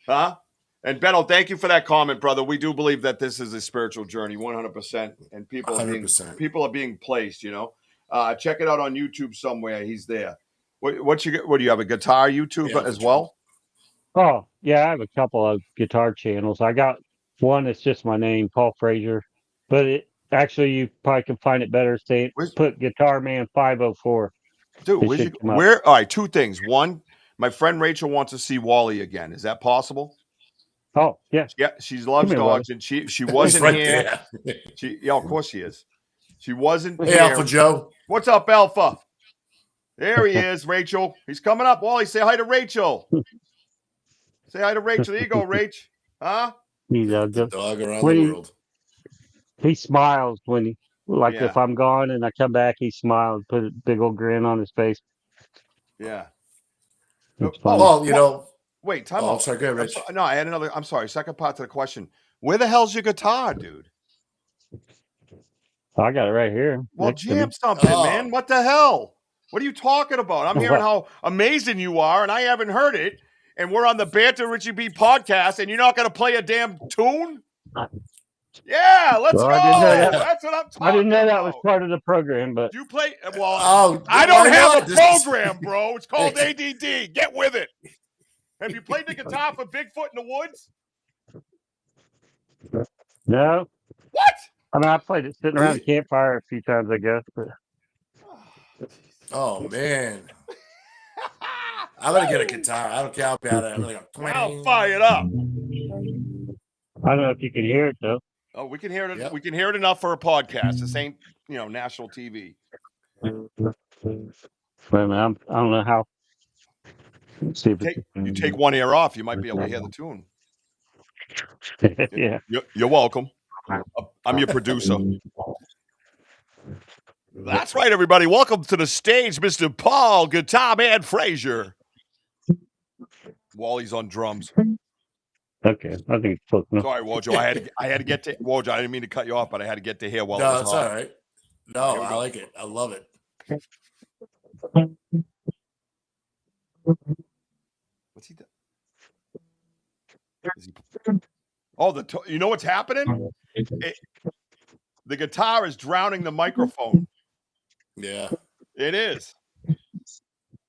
S4: huh? And Benno, thank you for that comment, brother. We do believe that this is a spiritual journey, 100%, and people are being placed. Check it out on YouTube somewhere. He's there. What do you have, a guitar YouTube as well?
S5: Oh yeah, I have a couple of guitar channels. I got one that's just my name, Paul Fraizer, but actually you probably can find it better. Put Guitar Man 504.
S4: Dude, where? All right, two things. One, my friend Rachel wants to see Wally again. Is that possible?
S5: Oh yeah,
S4: she loves dogs, and she wasn't
S3: right
S4: here. Of course she is. She wasn't
S3: Hey,
S4: here.
S3: Alpha Joe.
S4: What's up, Alpha? There he is, Rachel. He's coming up. Wally, say hi to Rachel. Say hi to Rachel. There you go, Rach. Huh?
S5: He's
S3: the dog around the world.
S5: He smiles when if I'm gone and I come back, he smiles, put a big old grin on his face.
S4: Yeah.
S3: Well,
S4: wait, time out.
S3: Sorry, go ahead, Rich.
S4: No, I had another. I'm sorry. Second part to the question. Where the hell's your guitar, dude?
S5: I got it right here.
S4: Well, jam something, man. What the hell? What are you talking about? I'm hearing how amazing you are, and I haven't heard it. And we're on the BanterWithRichieB podcast, and you're not going to play a damn tune? Yeah, let's go. That's what I'm talking about.
S5: I didn't know that was part of the program, but
S4: you play. Well, I don't have a program, bro. It's called ADD. Get with it. Have you played the guitar for Bigfoot in the woods?
S5: No.
S4: What?
S5: I mean, I played it sitting around the campfire a few times, I guess. But...
S3: Oh man. I'm gonna get a guitar. I don't care how bad I am.
S4: I'll fire it up.
S5: I don't know if you can hear it though.
S4: Oh, we can hear it. Yep. We can hear it enough for a podcast. This ain't, national TV.
S5: Wait a minute, I don't know how. Let's see if
S4: you take one ear off, you might be able to hear the tune.
S5: Yeah.
S4: You're welcome. I'm your producer. That's right, everybody. Welcome to the stage, Mr. Paul Guitar Man Fraizer. Wally's on drums.
S5: Okay, I think it's close enough.
S4: Sorry, Wojo. I had to get to Wojo. I didn't mean to cut you off, but I had to get to hear while
S3: no,
S4: it was
S3: it's
S4: hot.
S3: all right. No, I like it. I love it.
S4: What's he doing? Oh, you know what's happening? The guitar is drowning the microphone.
S3: Yeah,
S4: it is.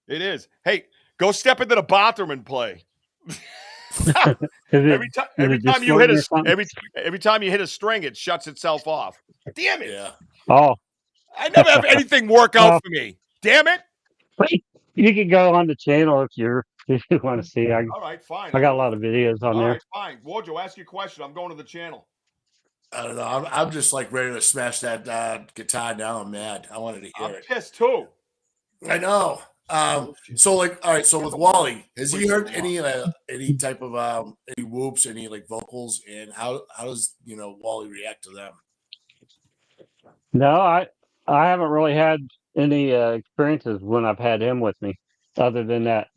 S4: It is. Hey, go step into the bathroom and play. every time you hit a string, it shuts itself off. Damn it!
S3: Yeah.
S5: Oh,
S4: I never have anything work out for me. Damn it!
S5: You can go on the channel if you want to see.
S4: All right, fine.
S5: I got a lot of videos on there.
S4: All right, fine. Wojo, ask your question. I'm going to the channel.
S3: I don't know. I'm just ready to smash that guitar down. I'm mad. I wanted to hear it.
S4: I'm pissed too.
S3: I know. So all right. So with Wally, has he heard any type of any whoops, any vocals, and how does Wally react to them?
S5: No, I haven't really had any experiences when I've had him with me, other than that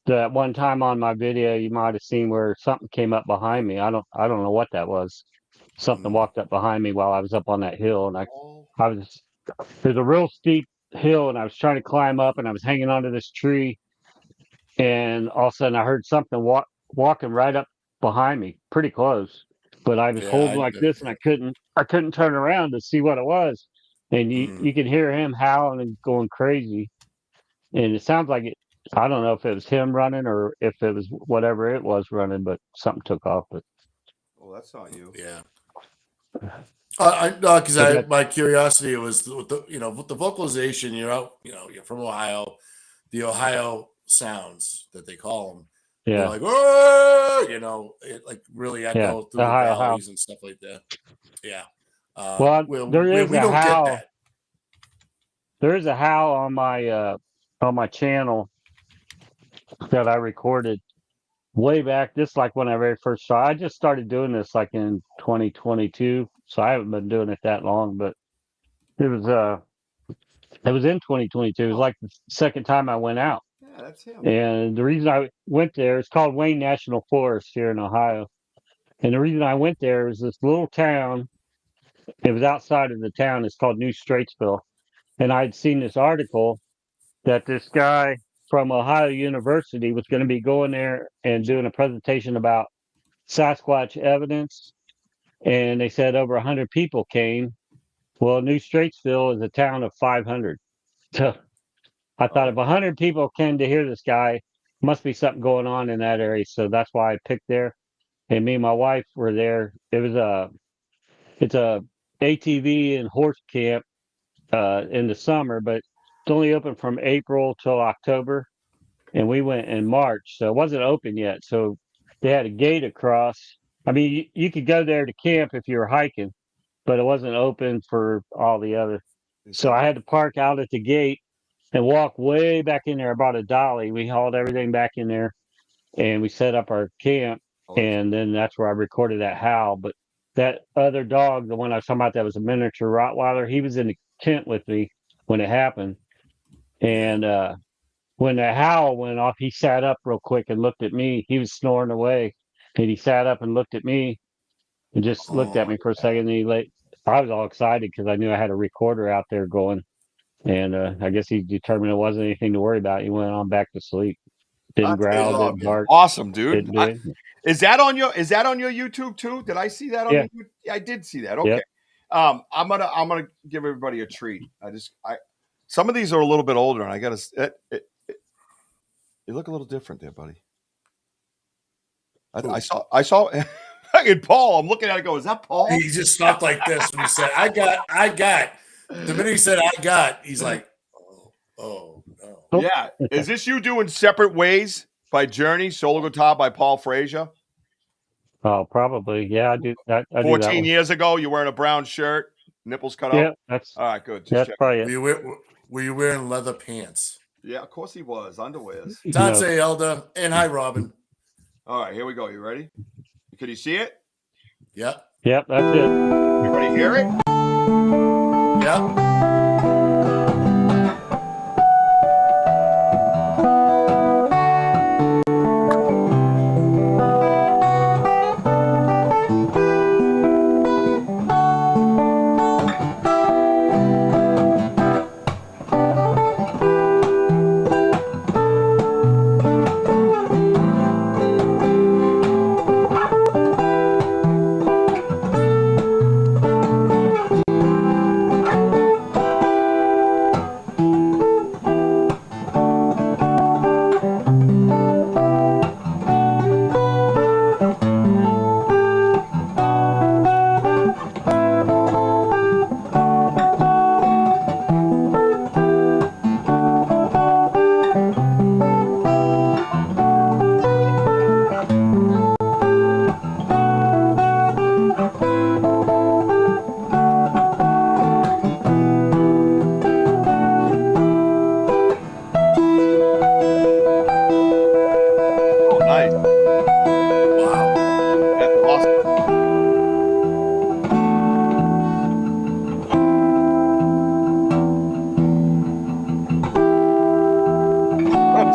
S5: one time on my video you might have seen where something came up behind me. I don't know what that was. Something walked up behind me while I was up on that hill, and there's a real steep hill, and I was trying to climb up, and I was hanging onto this tree, and all of a sudden I heard something walking right up behind me, pretty close, but I was holding this, and I couldn't turn around to see what it was, and you could hear him howling and going crazy, and it sounds like it. I don't know if it was him running or if it was whatever it was running, but something took off. But
S4: that's not you.
S3: Yeah. Because my curiosity was with the vocalization. You're out, you're from Ohio, the Ohio sounds that they call them.
S5: Yeah,
S3: it really echo through the valleys and stuff like that. Yeah.
S5: Well, we don't get that. There is a howl on my channel that I recorded way back. This when I very first started. I just started doing this in 2022, so I haven't been doing it that long. But it was in 2022. It was the second time I went out.
S4: that's him.
S5: And the reason I went there, it's called Wayne National Forest here in Ohio. And the reason I went there was this little town. It was outside of the town. It's called New Straitsville. And I'd seen this article that this guy from Ohio University was going to be going there and doing a presentation about Sasquatch evidence. And they said over 100 people came. Well, New Straitsville is a town of 500. So I thought if 100 people came to hear this guy, must be something going on in that area. So that's why I picked there. And me and my wife were there. It's a ATV and horse camp in the summer, but it's only open from April till October. And we went in March, so it wasn't open yet. So they had a gate across. I mean, you could go there to camp if you were hiking, but it wasn't open for all the other. So I had to park out at the gate and walk way back in there. I brought a dolly. We hauled everything back in there and we set up our camp. And then that's where I recorded that howl. But that other dog, the one I was talking about, that was a miniature Rottweiler, he was in the tent with me when it happened. And when the howl went off, he sat up real quick and looked at me. He was snoring away. And he sat up and looked at me and just looked at me for a second. And I was all excited because I knew I had a recorder out there going. And I guess he determined it wasn't anything to worry about. He went on back to sleep. Didn't growl, didn't bark.
S4: Awesome, dude. Is that on your YouTube too? Did I see that on YouTube? Yeah, I did see that. Okay. Yep. I'm gonna give everybody a treat. Some of these are a little bit older, and I gotta. You look a little different there, buddy. I saw. Fucking Paul. I'm looking at it. Go, is that Paul?
S3: He just stopped like this when he said, "I got." The minute he said, "I got," he's like, "Oh no."
S4: Yeah. Is this you doing Separate Ways by Journey, Solo Guitar by Paul Fraizer?
S5: Oh, probably. Yeah, I do that.
S4: 14 years ago, you're wearing a brown shirt, nipples cut off.
S5: Yeah, that's
S4: all right. Good.
S5: That's probably it.
S3: Were you wearing leather pants?
S4: Yeah, of course he was. Underwears.
S3: Dante Elda and hi, Robin.
S4: All right, here we go. You ready? Can you see it?
S3: Yep.
S5: Yep, that's it.
S4: You ready to hear it?
S3: Yep.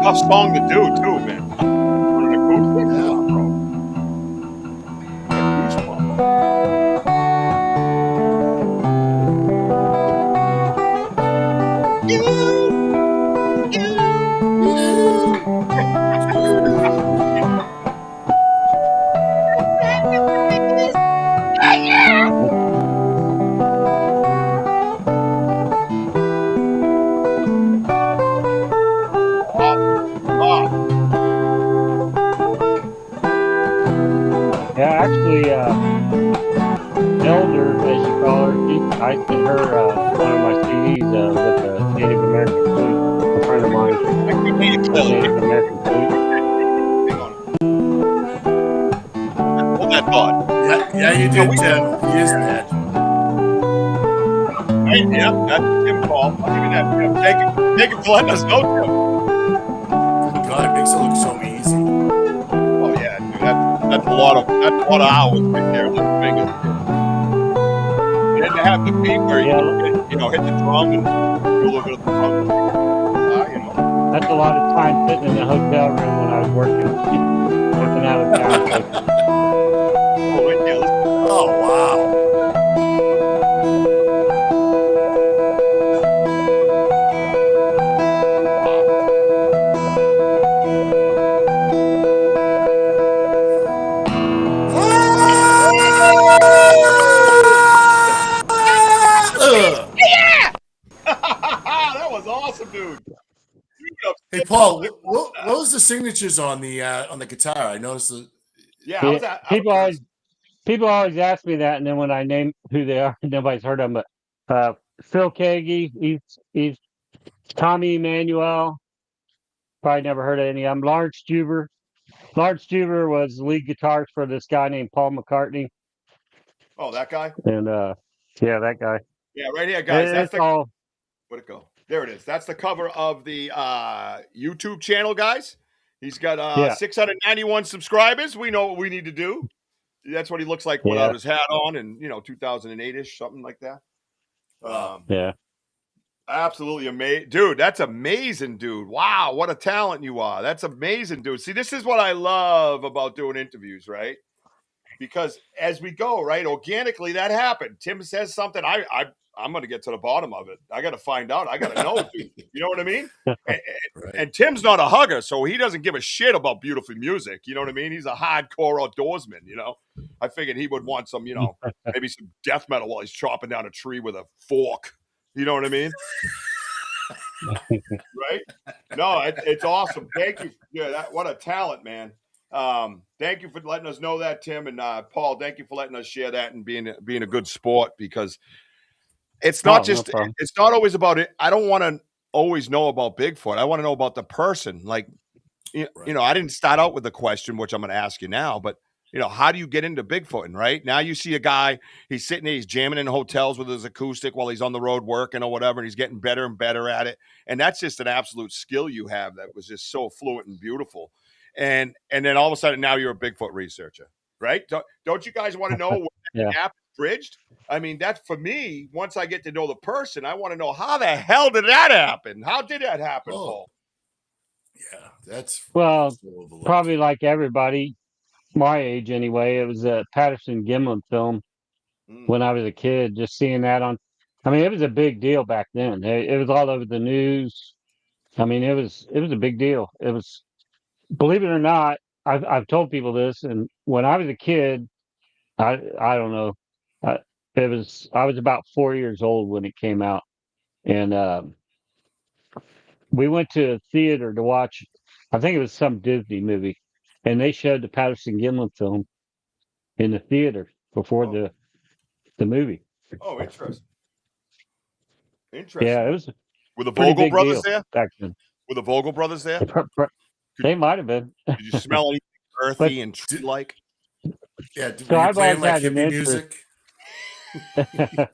S4: Tough song to do too, man.
S5: Elder, as you call her, I sent her one of my CDs with a Native American flute. A friend of mine, Native American flute.
S4: Hold that thought.
S3: Yeah, you did, Tim. He is that.
S4: Hey, yeah, that's Tim Paul. I'll give you that, Tim. Thank you for letting us know, Tim.
S3: God, it makes it look so easy.
S4: Oh yeah, dude, that's a lot of hours right there. Let's make it. You had to have the beat where you hit the drum and do a little bit of the drum. You know.
S5: That's a lot of time sitting in a hotel room when I was working out of town places.
S4: Oh, right there.
S3: Oh wow.
S4: That was awesome, dude.
S3: Hey Paul, what was the signatures on the guitar? I noticed the.
S4: Yeah, I was
S5: People always ask me that, and then when I name who they are, nobody's heard of them. But Phil Kagi, he's Tommy Emmanuel. Probably never heard of any of them. Lawrence Juber. Lawrence Juber was the lead guitarist for this guy named Paul McCartney.
S4: Oh, that guy?
S5: And yeah, that guy.
S4: Yeah, right here, guys. That's the
S5: all.
S4: Where'd it go? There it is. That's the cover of the YouTube channel, guys. He's got 691 subscribers. We know what we need to do. That's what he looks like without his hat on, and 2008-ish, something like that.
S5: Yeah.
S4: Absolutely amazing. Dude, that's amazing, dude. Wow, what a talent you are. That's amazing, dude. See, this is what I love about doing interviews, right? Because as we go, right, organically that happened. Tim says something, I'm going to get to the bottom of it. I got to find out. I got to know, dude. You know what I mean? And Tim's not a hugger, so he doesn't give a shit about beautiful music. You know what I mean? He's a hardcore outdoorsman, I figured he would want some, maybe some death metal while he's chopping down a tree with a fork. You know what I mean? Right? No, it's awesome. Thank you. Yeah, what a talent, man. Thank you for letting us know that, Tim, and Paul. Thank you for letting us share that and being a good sport, because it's not it's not always about it. I don't want to always know about Bigfoot. I want to know about the person. Like, I didn't start out with the question, which I'm going to ask you now, but how do you get into Bigfooting, right? Now you see a guy, he's sitting there, he's jamming in hotels with his acoustic while he's on the road working or whatever, and he's getting better and better at it. And that's just an absolute skill you have that was just so fluent and beautiful. And then all of a sudden now you're a Bigfoot researcher, right? Don't you guys want to know what that gap is bridged? I mean, that's for me, once I get to know the person, I want to know how the hell did that happen? How did that happen, Paul?
S3: Yeah, that's
S5: probably like everybody. My age anyway, it was a Patterson Gimlin film when I was a kid, just seeing that it was a big deal back then. It was all over the news. I mean, it was a big deal. It was, believe it or not, I've told people this, and when I was a kid, I don't know, I was about 4 years old when it came out, and we went to a theater to watch, I think it was some Disney movie, and they showed the Patterson Gimlin film in the theater before the movie.
S4: Oh, interesting. Interesting.
S5: Yeah, it was.
S4: Were the Vogel brothers there
S5: back then?
S4: Were the Vogel brothers there?
S5: They might have been.
S4: Did you smell anything earthy and tree-like?
S3: Yeah. Did
S5: so
S3: you play like hippie music?
S5: I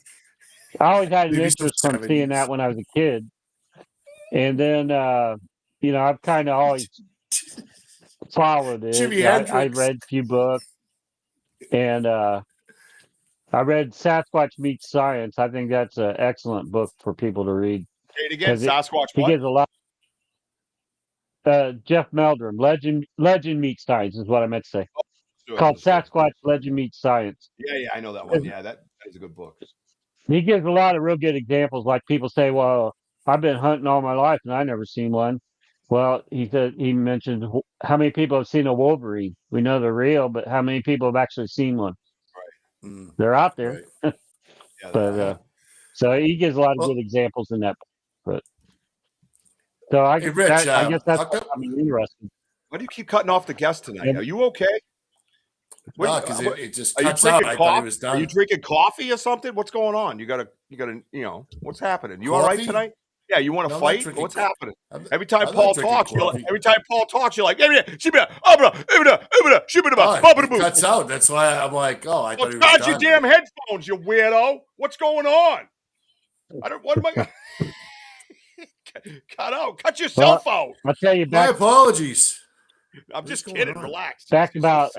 S5: always had an interest from seeing that when I was a kid, and then I've kind of always followed it. I read a few books, and I read Sasquatch Meets Science. I think that's an excellent book for people to read.
S4: Say it again, Sasquatch.
S5: He gives a lot. Jeff Meldrum, Legend Meets Science is what I meant to say. Called Sasquatch Legend Meets Science.
S4: Yeah, I know that one. Yeah, that is a good book.
S5: He gives a lot of real good examples. Like people say, "Well, I've been hunting all my life and I never seen one." Well, he mentioned how many people have seen a wolverine. We know they're real, but how many people have actually seen one?
S4: Right.
S5: They're out there.
S4: Right.
S5: But so he gives a lot of good examples in that book. But so I guess that's what got me interested.
S4: Why do you keep cutting off the guest tonight? Are you okay?
S3: No, because it just
S4: are you
S3: cuts out. I thought it was done.
S4: Are you drinking coffee or something? What's going on? You gotta, what's happening? You all right tonight? Yeah, you want to fight? What's happening? Every time Paul talks, you're like,
S3: it cuts out. That's why I'm like, I thought he was done.
S4: Your damn headphones, you weirdo. What's going on? What am I? Cut out. Cut yourself out.
S5: I'll tell you
S3: My apologies.
S4: I'm just kidding. Relax.
S5: Back about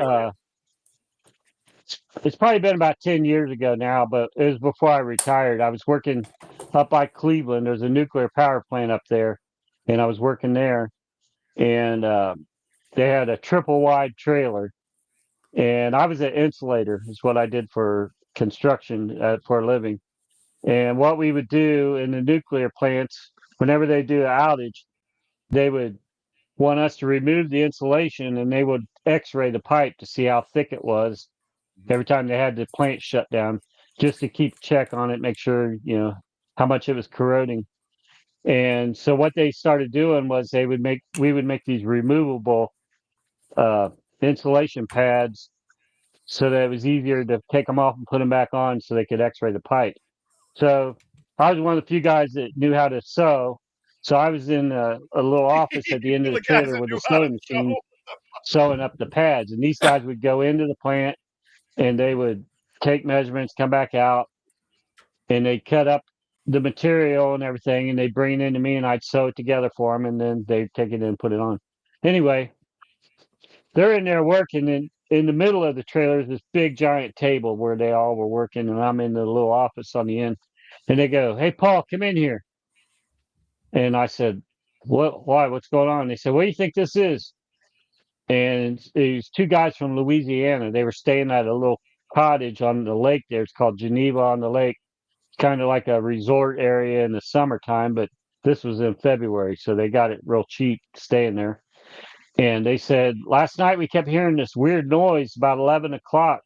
S5: it's probably been about 10 years ago now, but it was before I retired. I was working up by Cleveland. There's a nuclear power plant up there, and I was working there, and they had a triple wide trailer, and I was an insulator, is what I did for construction for a living. And what we would do in the nuclear plants, whenever they do an outage, they would want us to remove the insulation, and they would X-ray the pipe to see how thick it was every time they had the plant shut down, just to keep check on it, make sure how much it was corroding. And so what they started doing was we would make these removable uh, insulation pads so that it was easier to take them off and put them back on so they could X-ray the pipe. So I was one of the few guys that knew how to sew. So I was in a little office at the end of the
S4: guys
S5: trailer
S4: that
S5: with a
S4: knew how to
S5: sewing machine,
S4: sew.
S5: sewing up the pads. And these guys would go into the plant and they would take measurements, come back out, and they'd cut up the material and everything, and they'd bring it into me, and I'd sew it together for them, and then they'd take it in and put it on. Anyway, they're in there working, and in the middle of the trailer is this big giant table where they all were working, and I'm in the little office on the end. And they go, "Hey, Paul, come in here." And I said, "What? Why? What's going on?" And they said, "What do you think this is?" And these two guys from Louisiana. They were staying at a little cottage on the lake there. It's called Geneva on the Lake. It's kind of like a resort area in the summertime, but this was in February, so they got it real cheap staying there. And they said, "Last night we kept hearing this weird noise about 11 o'clock,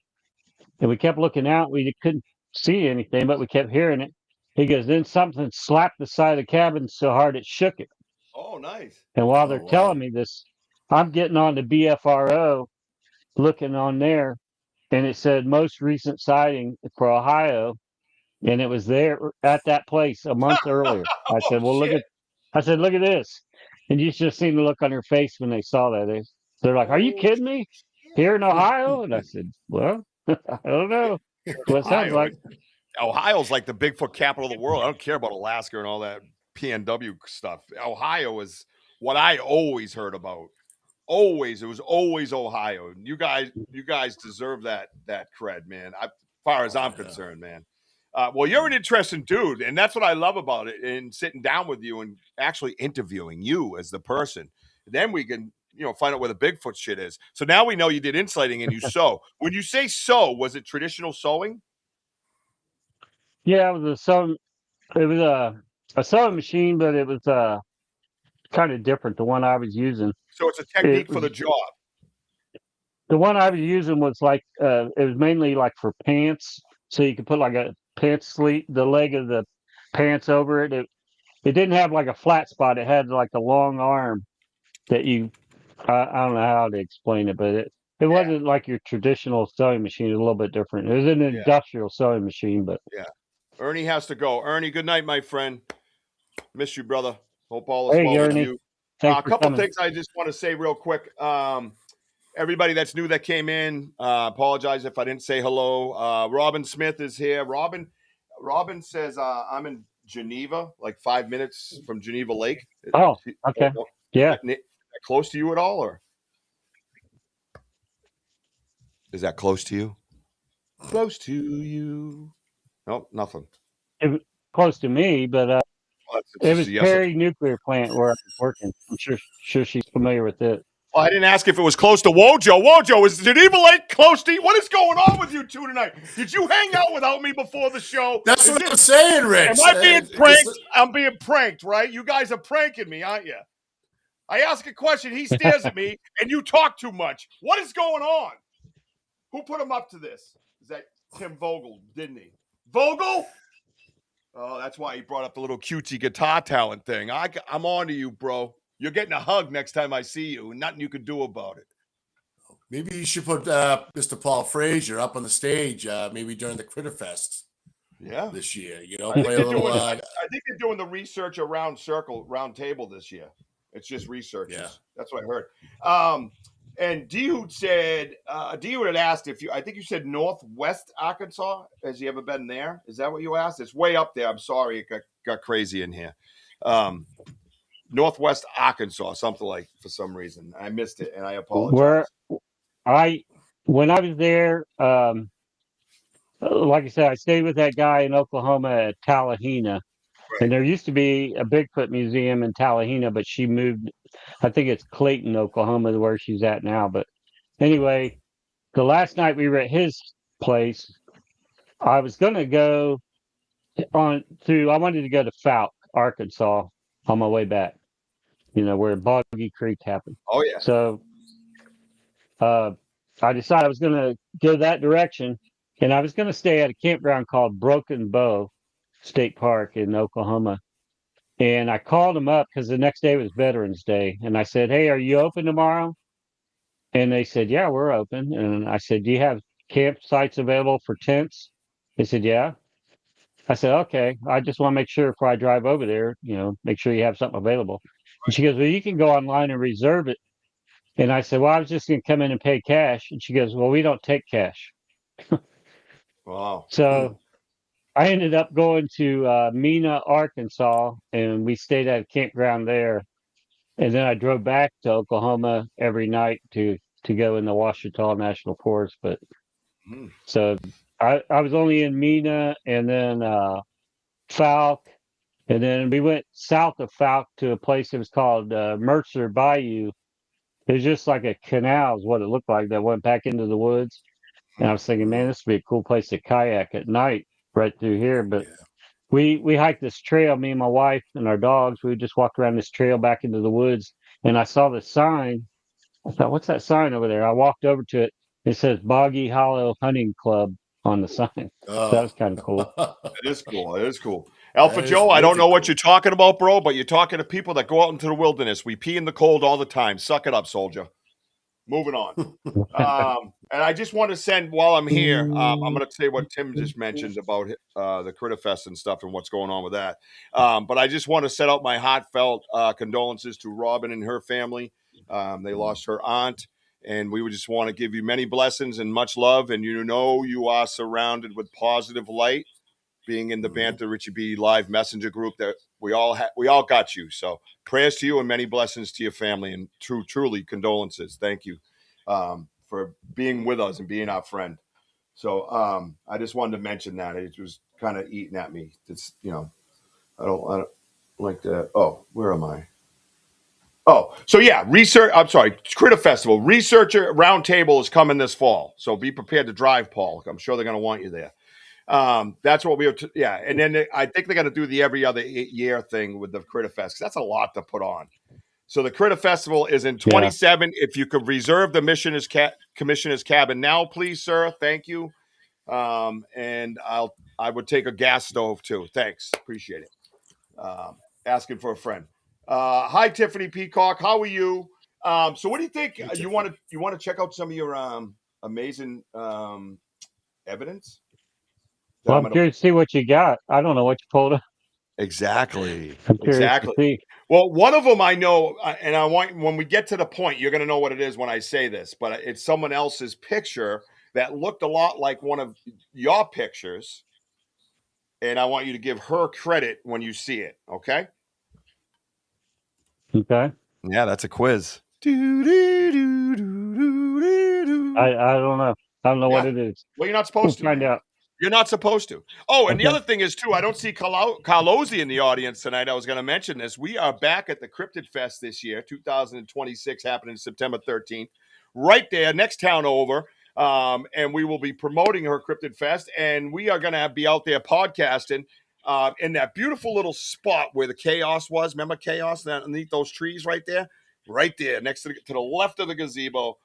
S5: and we kept looking out. We couldn't see anything, but we kept hearing it." He goes, "Then something slapped the side of the cabin so hard it shook it."
S4: Oh, nice.
S5: And while
S3: Oh,
S5: they're
S3: wow.
S5: telling me this, I'm getting on the BFRO, looking on there, and it said most recent sighting for Ohio, and it was there at that place a month earlier. I
S4: Oh,
S5: said, "Well,
S4: shit.
S5: look at this," and you just seen the look on their face when they saw that. They're like, "Are you
S4: Oh,
S5: kidding me? Here in Ohio?" And I said, "Well, I don't know. That's what it sounds
S4: Ohio.
S5: like."
S4: Ohio's like the Bigfoot capital of the world. I don't care about Alaska and all that PNW stuff. Ohio is what I always heard about. Always, it was always Ohio. You guys deserve that cred, man. As far as I'm concerned, man. Well, you're an interesting dude, and that's what I love about it. And sitting down with you and actually interviewing you as the person, then we can find out where the Bigfoot shit is. So now we know you did insulating and you sew. When you say sew, was it traditional sewing?
S5: Yeah, it was a sewing machine, but it was kind of different. The one I was using,
S4: So it's a
S5: it
S4: technique for
S5: was
S4: the job.
S5: the one I was using was like it was mainly like for pants, so you could put like a pants sleeve, the leg of the pants over it. It didn't have like a flat spot. It had like a long arm that I don't know how to explain it, but it wasn't like your traditional sewing machine. It was a little bit different. It was an industrial sewing machine, but
S4: Yeah. Ernie has to go. Ernie, good night, my friend. Miss you, brother. Hope all is
S5: hey,
S4: well with
S5: Ernie,
S4: you.
S5: thanks
S4: A
S5: for
S4: couple
S5: coming.
S4: things I just want to say real quick. Everybody that's new that came in, apologize if I didn't say hello. Robin Smith is here. Robin says I'm in Geneva, like 5 minutes from Geneva Lake.
S5: Oh, okay, yeah.
S4: Is that close to you at all, or is that close to you? Close to you? Nope, nothing.
S5: It was close to me, but it was
S4: Yes.
S5: Perry Nuclear Plant where I was working. I'm sure she's familiar with it.
S4: Well, I didn't ask if it was close to Wojo. Wojo, is Geneva Lake close to you? What is going on with you two tonight? Did you hang out without me before the show?
S3: That's what I'm saying, Rich.
S4: Am I being pranked? I'm being pranked, right? You guys are pranking me, aren't you? I ask a question, he stares at me, and you talk too much. What is going on? Who put him up to this? Is that Tim Vogel, didn't he? Vogel? Oh, that's why he brought up the little cutesy guitar talent thing. I'm on to you, bro. You're getting a hug next time I see you, and nothing you can do about it.
S3: Maybe you should put Mr. Paul Fraizer up on the stage, maybe during the Critter Fest.
S4: Yeah,
S3: this year,
S4: play a little. I think they're doing the research around round table this year. It's just researchers. Yeah. That's what I heard. And Dew had asked if you. I think you said Northwest Arkansas. Has he ever been there? Is that what you asked? It's way up there. I'm sorry, it got crazy in here. Northwest Arkansas, something like, for some reason I missed it, and I apologize.
S5: When I was there, like I said, I stayed with that guy in Oklahoma at Tallahena, And there used to be a Bigfoot museum in Tallahena, but she moved. I think it's Clayton, Oklahoma, where she's at now. But anyway, the last night we were at his place, I was going to go I wanted to go to Fouke, Arkansas on my way back, where Boggy Creek happened.
S4: Oh, yeah.
S5: So I decided I was going to go that direction, and I was going to stay at a campground called Broken Bow State Park in Oklahoma. And I called them up because the next day was Veterans Day. And I said, "Hey, are you open tomorrow?" And they said, "Yeah, we're open." And I said, "Do you have campsites available for tents?" They said, "Yeah." I said, "Okay, I just want to make sure before I drive over there, make sure you have something available." And she goes, "Well, you can go online and reserve it." And I said, "Well, I was just going to come in and pay cash." And she goes, "Well, we don't take cash."
S4: Wow.
S5: So I ended up going to Mena, Arkansas, and we stayed at a campground there. And then I drove back to Oklahoma every night to go in the Ouachita National Forest. But so I was only in Mena and then Fouke, and then we went south of Fouke to a place that was called Mercer Bayou. It was just like a canal, is what it looked like, that went back into the woods. And I was thinking, man, this would be a cool place to kayak at night right through here. But we hiked this trail, me and my wife and our dogs. We just walked around this trail back into the woods, and I saw the sign. I thought, what's that sign over there? I walked over to it. It says Boggy Hollow Hunting Club on the sign.
S3: Oh.
S5: That was kind of cool.
S4: It is cool. It is cool. Alpha Joe, I don't know what you're talking about, bro, but you're talking to people that go out into the wilderness. We pee in the cold all the time. Suck it up, soldier. Moving on. And I just want to send, while I'm here, I'm going to say what Tim just mentioned about the Critter Fest and stuff and what's going on with that. But I just want to set out my heartfelt condolences to Robin and her family. They lost her aunt. And we would just want to give you many blessings and much love. And you are surrounded with positive light, being in the BanterWithRichieB live messenger group that we all got you. So prayers to you and many blessings to your family, and truly condolences. Thank you for being with us and being our friend. So I just wanted to mention that. It was kind of eating at me. It's, I don't like that. Oh, where am I? Oh, so yeah, Critter Festival. Researcher Roundtable is coming this fall. So be prepared to drive, Paul. I'm sure they're going to want you there. That's what we were. And then I think they're going to do the every other year thing with the Critter Fest. That's a lot to put on. So the Critter Festival is in 27. Yeah. If you could reserve the commissioner's cabin now, please, sir. Thank you. And I would take a gas stove too. Thanks, appreciate it. Asking for a friend. Hi, Tiffany Peacock. How are you? So what do you think? You want to check out some of your amazing evidence?
S5: Well, I'm curious to see what you got. I don't know what you pulled up.
S4: Exactly.
S5: I'm curious to see.
S4: Well, one of them I know, and I want, when we get to the point, you're going to know what it is when I say this, but it's someone else's picture that looked a lot like one of your pictures, and I want you to give her credit when you see it, okay?
S5: Okay.
S4: Yeah, that's a quiz.
S5: I don't know. I don't know what it is.
S4: Well, you're not supposed to
S5: find out.
S4: You're not supposed to. Oh, and the other thing is, too, I don't see Carlozzi in the audience tonight. I was going to mention this. We are back at the Cryptid Fest this year, 2026, happening September 13th, right there, next town over. And we will be promoting her Cryptid Fest, and we are going to be out there podcasting in that beautiful little spot where the Chaos was. Remember Chaos underneath those trees right there? Right there, next to the left of the gazebo.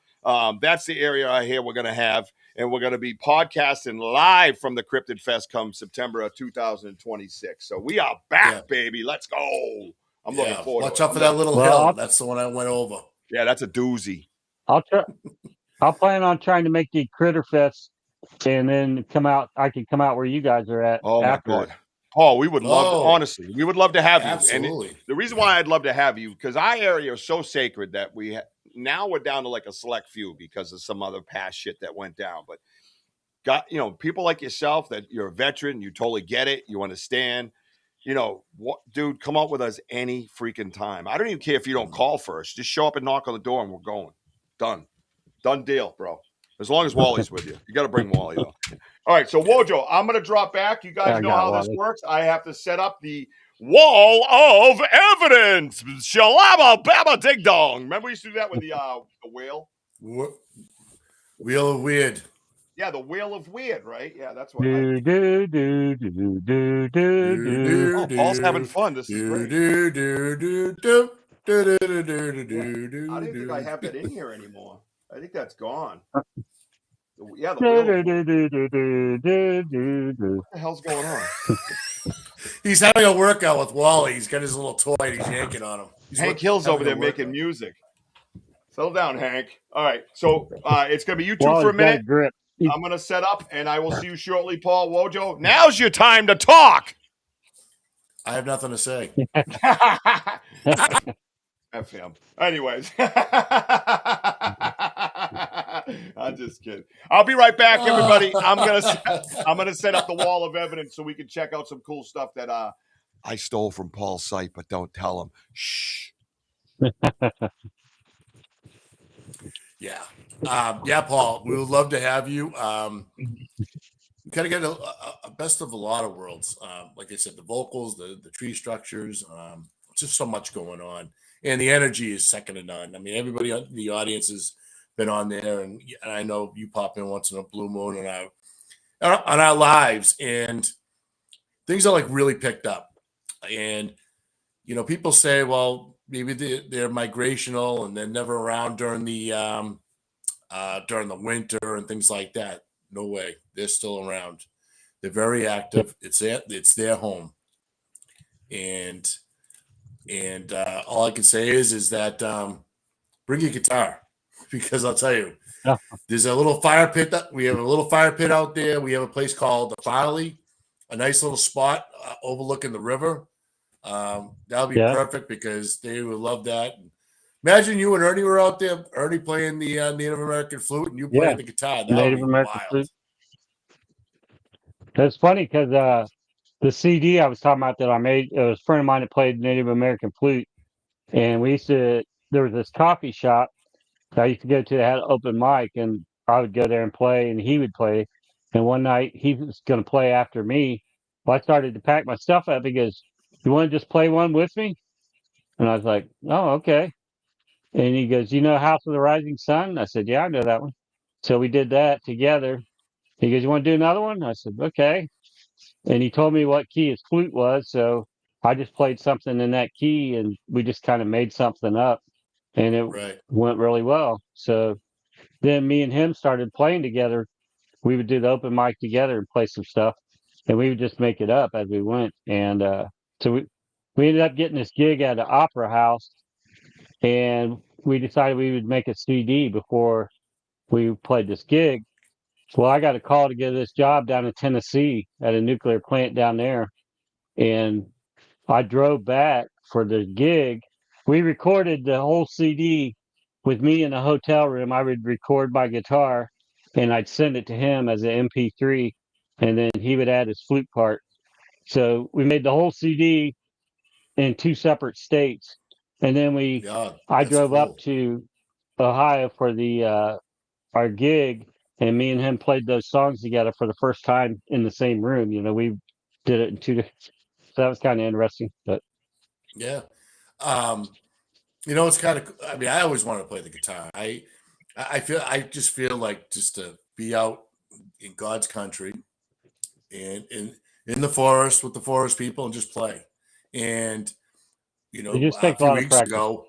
S4: That's the area I hear we're going to have. And we're going to be podcasting live from the Cryptid Fest come September of 2026. So we are back, baby. Let's go. I'm looking forward to it.
S3: Watch out for that little hill. That's the one I went over.
S4: Yeah, that's a doozy.
S5: I'll plan on trying to make the Critter Fest and then come out. I can come out where you guys are at.
S4: Oh, my God. Paul, we would love to, honestly, we would love to have you.
S3: Absolutely.
S4: And the reason why I'd love to have you, because our area is so sacred that now we're down to like a select few because of some other past shit that went down. But people like yourself, that you're a veteran, you totally get it, you understand. Dude, come out with us any freaking time. I don't even care if you don't call first. Just show up and knock on the door and we're going. Done deal, bro. As long as Wally's with you. You got to bring Wally, though. All right, so Wojo, I'm going to drop back. You guys know how this works. I have to set up the Wall of Evidence. Shalaba baba ding dong. Remember we used to do that with the whale?
S3: Wheel of Weird.
S4: Yeah, the Wheel of Weird, right? Yeah, that's what
S5: Do do do do do do do.
S4: Oh, Paul's having fun. This is great. I didn't think I have that in here anymore. I think that's gone. Yeah, the Wheel of Weird. What the hell's going on?
S3: He's having a workout with Wally. He's got his little toy and he's yanking on him.
S4: Hank Hill's over there making music. Settle down, Hank. All right, so it's going to be you two for a minute. I'm going to set up, and I will see you shortly, Paul. Wojo, now's your time to talk.
S3: I have nothing to say.
S4: F him. Anyways. I'm just kidding. I'll be right back, everybody. I'm gonna set up the wall of evidence so we can check out some cool stuff that I stole from Paul's site, but don't tell him. Shh.
S3: Yeah. Yeah, Paul, we would love to have you. You kind of get a best of a lot of worlds. Like I said, the vocals, the tree structures, just so much going on. And the energy is second to none. I mean, everybody in the audience has been on there, and I know you pop in once in a blue moon on our lives, and things are like really picked up. And, you know, people say, well, maybe they're migrational and they're never around during the winter and things like that. No way. They're still around. They're very active. It's their home. And all I can say is that bring your guitar, because I'll tell you, there's a little fire pit. We have a little fire pit out there. We have a place called the Farley, a nice little spot overlooking the river. That'll be perfect because they would love that. Imagine you and Ernie were out there, Ernie playing the Native American flute and you playing the guitar. That Native American wild. Flute.
S5: That's funny because the CD I was talking about that I made, it was a friend of mine that played Native American flute. And there was this coffee shop that I used to go to that had an open mic, and I would go there and play, and he would play. And one night he was going to play after me. Well, I started to pack my stuff up. He goes, "You want to just play one with me?" And I was like, "Oh, okay." And he goes, "You know House of the Rising Sun?" I said, "Yeah, I know that one." So we did that together. He goes, "You want to do another one?" I said, "Okay." And he told me what key his flute was. So I just played something in that key, and we just kind of made something up, and it went really well. So then me and him started playing together. We would do the open mic together and play some stuff, and we would just make it up as we went. And so we ended up getting this gig at the Opera House, and we decided we would make a CD before we played this gig. Well, I got a call to get this job down in Tennessee at a nuclear plant down there, and I drove back for the gig. We recorded the whole CD with me in a hotel room. I would record my guitar, and I'd send it to him as an MP3, and then he would add his flute part. So we made the whole CD in two separate states, and then I drove up to Ohio for our gig, and me and him played those songs together for the first time in the same room. You know, we did it in two different. So that was kind of interesting. But
S3: yeah, you know, it's kind of. I mean, I always wanted to play the guitar. I just feel like just to be out in God's country and in the forest with the forest people and just play. And you know, a few weeks ago,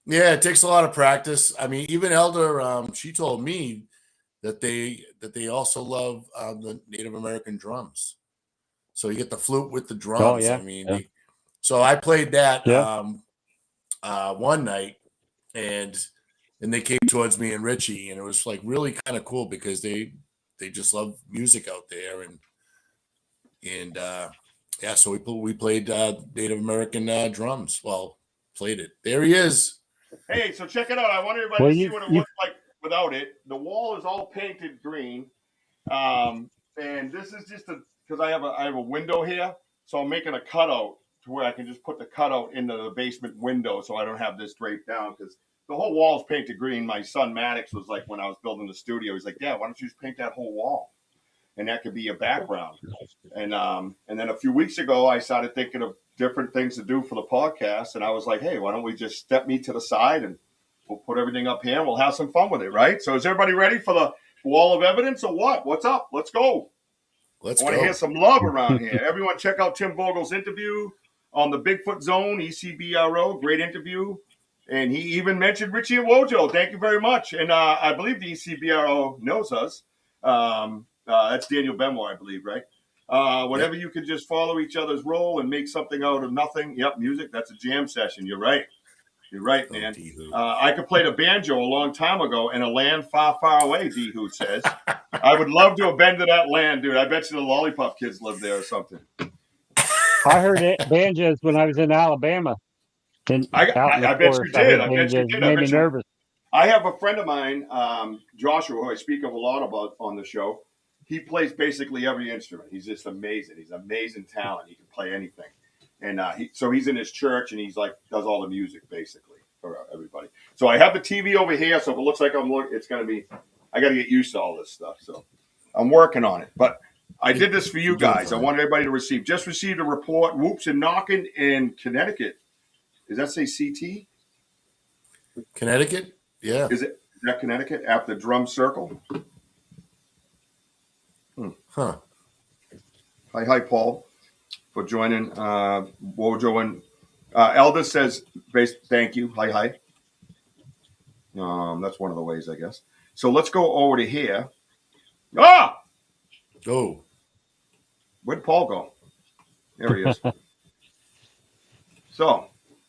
S3: it takes a lot of practice. I mean, even Elder, she told me that they also love the Native American drums. So you get the flute with the drums. Oh, yeah. I mean, so I played that one night, and they came towards me and Richie, and it was like really kind of cool because they just love music out there, and so we played Native American drums. Well, played it. There he is.
S4: Hey, so check it out. I want everybody to see what it looks like without it. The wall is all painted green, and this is just because I have a window here, so I'm making a cutout to where I can just put the cutout into the basement window, so I don't have this draped down because the whole wall is painted green. My son Maddox was like, when I was building the studio, he's like, "Yeah, why don't you just paint that whole wall, and that could be your background?" And then a few weeks ago, I started thinking of different things to do for the podcast. And I was like, hey, why don't we just step me to the side and we'll put everything up here and we'll have some fun with it, right? So is everybody ready for the wall of evidence or what? What's up? Let's go. I want to hear some love around here. Everyone check out Tim Vogel's interview on the Bigfoot Zone, ECBRO. Great interview. And he even mentioned Richie and Wojo. Thank you very much. And I believe the ECBRO knows us. That's Daniel Benmore, I believe, right? Whenever you can just follow each other's role and make something out of nothing. Yep, music, that's a jam session. You're right. You're right, man. I could play the banjo a long time ago in a land far, far away, D-Hoot says. I would love to have been to that land, dude. I bet you the Lollipop Kids live there or something.
S5: I heard banjos when I was in Alabama.
S4: I bet you did. I bet you did.
S5: Made me nervous.
S4: I have a friend of mine, Joshua, who I speak of a lot about on the show. He plays basically every instrument. He's just amazing. He's amazing talent. He can play anything. And so he's in his church and he's like, does all the music basically for everybody. So I have the TV over here. So if it looks like it's going to be, I got to get used to all this stuff. So I'm working on it. But I did this for you guys. I want everybody to just received a report. Whoops and knocking in Connecticut. Does that say CT?
S3: Connecticut? Yeah.
S4: Is that Connecticut after Drum Circle?
S3: Huh.
S4: Hi, Paul, for joining. Wojo and Elda says, thank you. Hi. That's one of the ways, I guess. So let's go over to here.
S3: Go.
S4: Where'd Paul go? There he is. So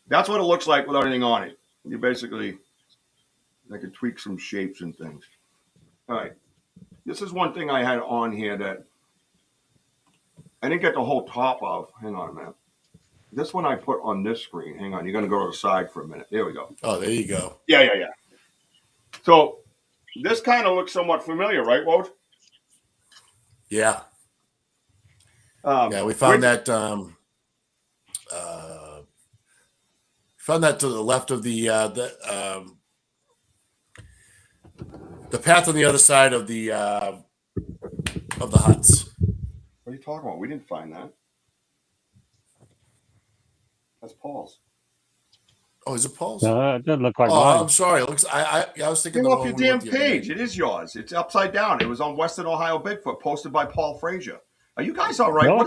S4: that's what it looks like without anything on it. You basically, I can tweak some shapes and things. All right. This is one thing I had on here that I didn't get the whole top of. Hang on a minute. This one I put on this screen. Hang on. You're going to go to the side for a minute. There we go.
S3: Oh, there you go.
S4: Yeah. So this kind of looks somewhat familiar, right, Woj?
S3: Yeah. We found that. Found that to the left of the path on the other side of the huts.
S4: What are you talking about? We didn't find that. That's Paul's.
S3: Oh, is it Paul's?
S5: No, it doesn't look like mine.
S3: I'm sorry. It looks. I was thinking.
S4: Get off your damn page. It is yours. It's upside down. It was on Western Ohio Bigfoot, posted by Paul Fraizer. Are you guys all right?
S5: No.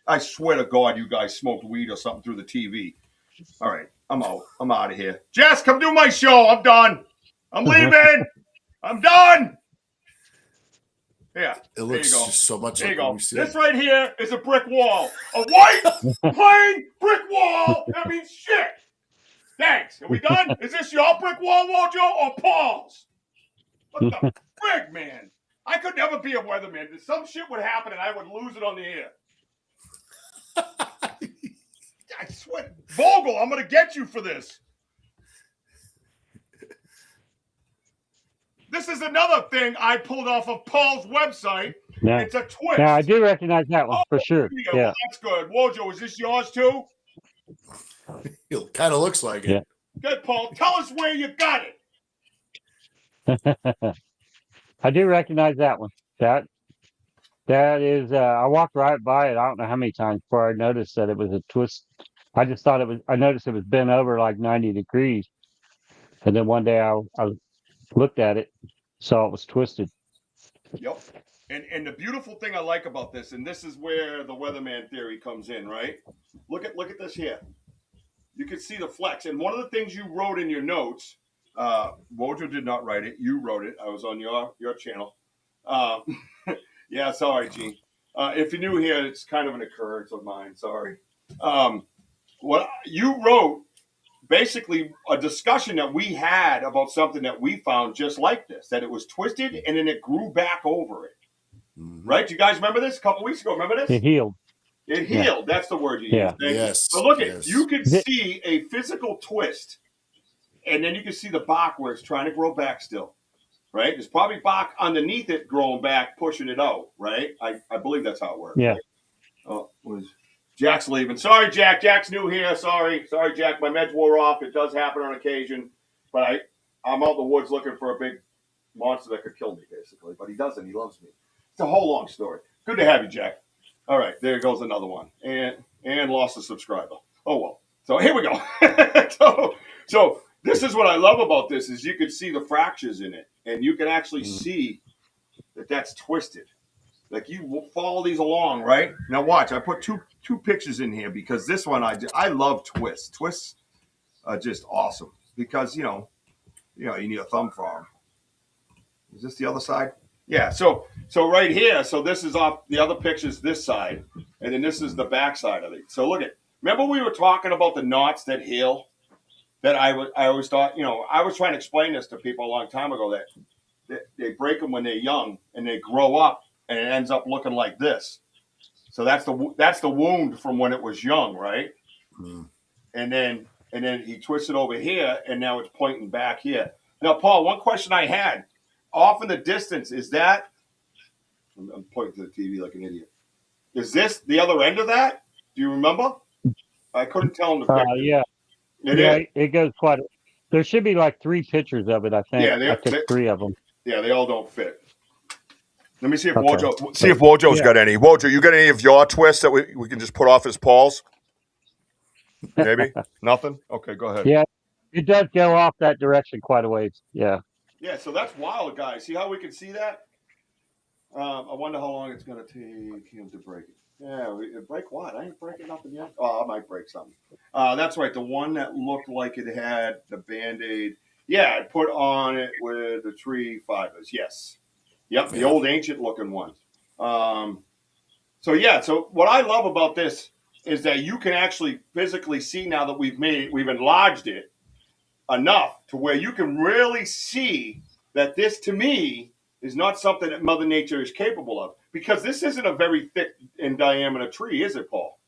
S4: I swear to God, you guys smoked weed or something through the TV. All right, I'm out. I'm out of here. Jess, come do my show. I'm done. I'm leaving. I'm done. Yeah.
S3: It looks
S4: there you go.
S3: just so much.
S4: There
S3: like
S4: you go.
S3: we see.
S4: This right here is a brick wall. A white plain brick wall. That means shit. Thanks. Are we done? Is this your brick wall, Wojo, or Paul's? What the frig, man? I could never be a weatherman. Some shit would happen and I would lose it on the air. I swear. Vogel, I'm going to get you for this. This is another thing I pulled off of Paul's website.
S5: Yeah.
S4: It's a twist.
S5: Yeah, I do recognize that one for sure. Yeah.
S4: Well, that's good. Wojo, is this yours too?
S3: It kind of looks like it.
S5: Yeah.
S4: Good, Paul. Tell us where you got it.
S5: I do recognize that one. That is, I walked right by it. I don't know how many times before I noticed that it was a twist. I just thought I noticed it was bent over like 90 degrees. And then one day I looked at it, saw it was twisted.
S4: Yep. And the beautiful thing I like about this, and this is where the weatherman theory comes in, right? Look at this here. You can see the flex. And one of the things you wrote in your notes, Wojo did not write it. You wrote it. I was on your channel. Yeah, sorry, Gene. If you're new here, it's kind of an occurrence of mine. Sorry. What you wrote, basically a discussion that we had about something that we found just like this, that it was twisted and then it grew back over it. Mm-hmm. Right? You guys remember this a couple weeks ago? Remember this?
S5: It healed.
S4: It healed. Yeah. That's the word you used.
S3: Yes.
S4: So look at you can see a physical twist, and then you can see the bark where it's trying to grow back still. Right? There's probably bark underneath it growing back, pushing it out. Right? I believe that's how it works.
S5: Yeah.
S4: Right? Oh, Jack's leaving. Sorry, Jack. Jack's new here. Sorry, Jack. My meds wore off. It does happen on occasion, but I'm out in the woods looking for a big monster that could kill me, basically. But he doesn't. He loves me. It's a whole long story. Good to have you, Jack. All right, there goes another one, and lost a subscriber. Oh well. So here we go. so this is what I love about this is you can see the fractures in it, and you can actually see that that's twisted. Like you follow these along, right? Now watch. I put two pictures in here because this one I love twists. Twists are just awesome because you need a thumb for them. Is this the other side? Yeah. So right here. So this is off the other pictures this side, and then this is the back side of it. So look at. Remember we were talking about the knots that heal. That I always thought. I was trying to explain this to people a long time ago that they break them when they're young and they grow up and it ends up looking like this. So that's the wound from when it was young, right? Mm. And then he twists it over here, and now it's pointing back here. Now, Paul, one question I had. Off in the distance, is that... I'm pointing to the TV like an idiot. Is this the other end of that? Do you remember? I couldn't tell in the picture.
S5: Yeah. It goes quite... There should be like 3 pictures of it, I think. Yeah, I took 3 of them.
S4: Yeah, they all don't fit. Let me see if Wojo's got any. Wojo, you got any of your twists that we can just put off as Paul's? Maybe? Nothing? Okay, go ahead.
S5: Yeah, it does go off that direction quite a ways. Yeah.
S4: Yeah, so that's wild, guys. See how we can see that? I wonder how long it's going to take him to break it. Yeah, break what? I ain't breaking nothing yet. Oh, I might break something. That's right. The one that looked like it had the Band-Aid. Yeah, I put on it with the tree fibers. Yes. Yep, the old ancient-looking ones. So what I love about this is that you can actually physically see now that we've enlarged it enough to where you can really see that this, to me, is not something that Mother Nature is capable of. Because this isn't a very thick in diameter tree, is it, Paul?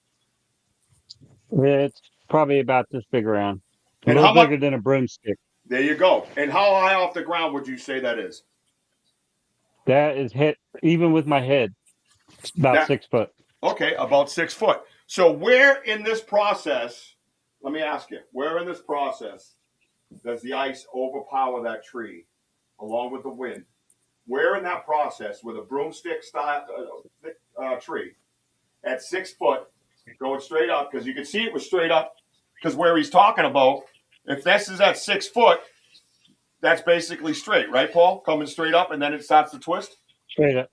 S5: It's probably about this big around. A little bigger than a broomstick.
S4: There you go. And how high off the ground would you say that is?
S5: That is hit, even with my head, about 6 foot.
S4: Okay, about 6 foot. So where in this process, let me ask you, where in this process does the ice overpower that tree along with the wind? Where in that process with a broomstick style tree at 6 foot going straight up, because you can see it was straight up, because where he's talking about, if this is at 6 foot, that's basically straight, right, Paul? Coming straight up, and then it starts to twist?
S5: Straight up.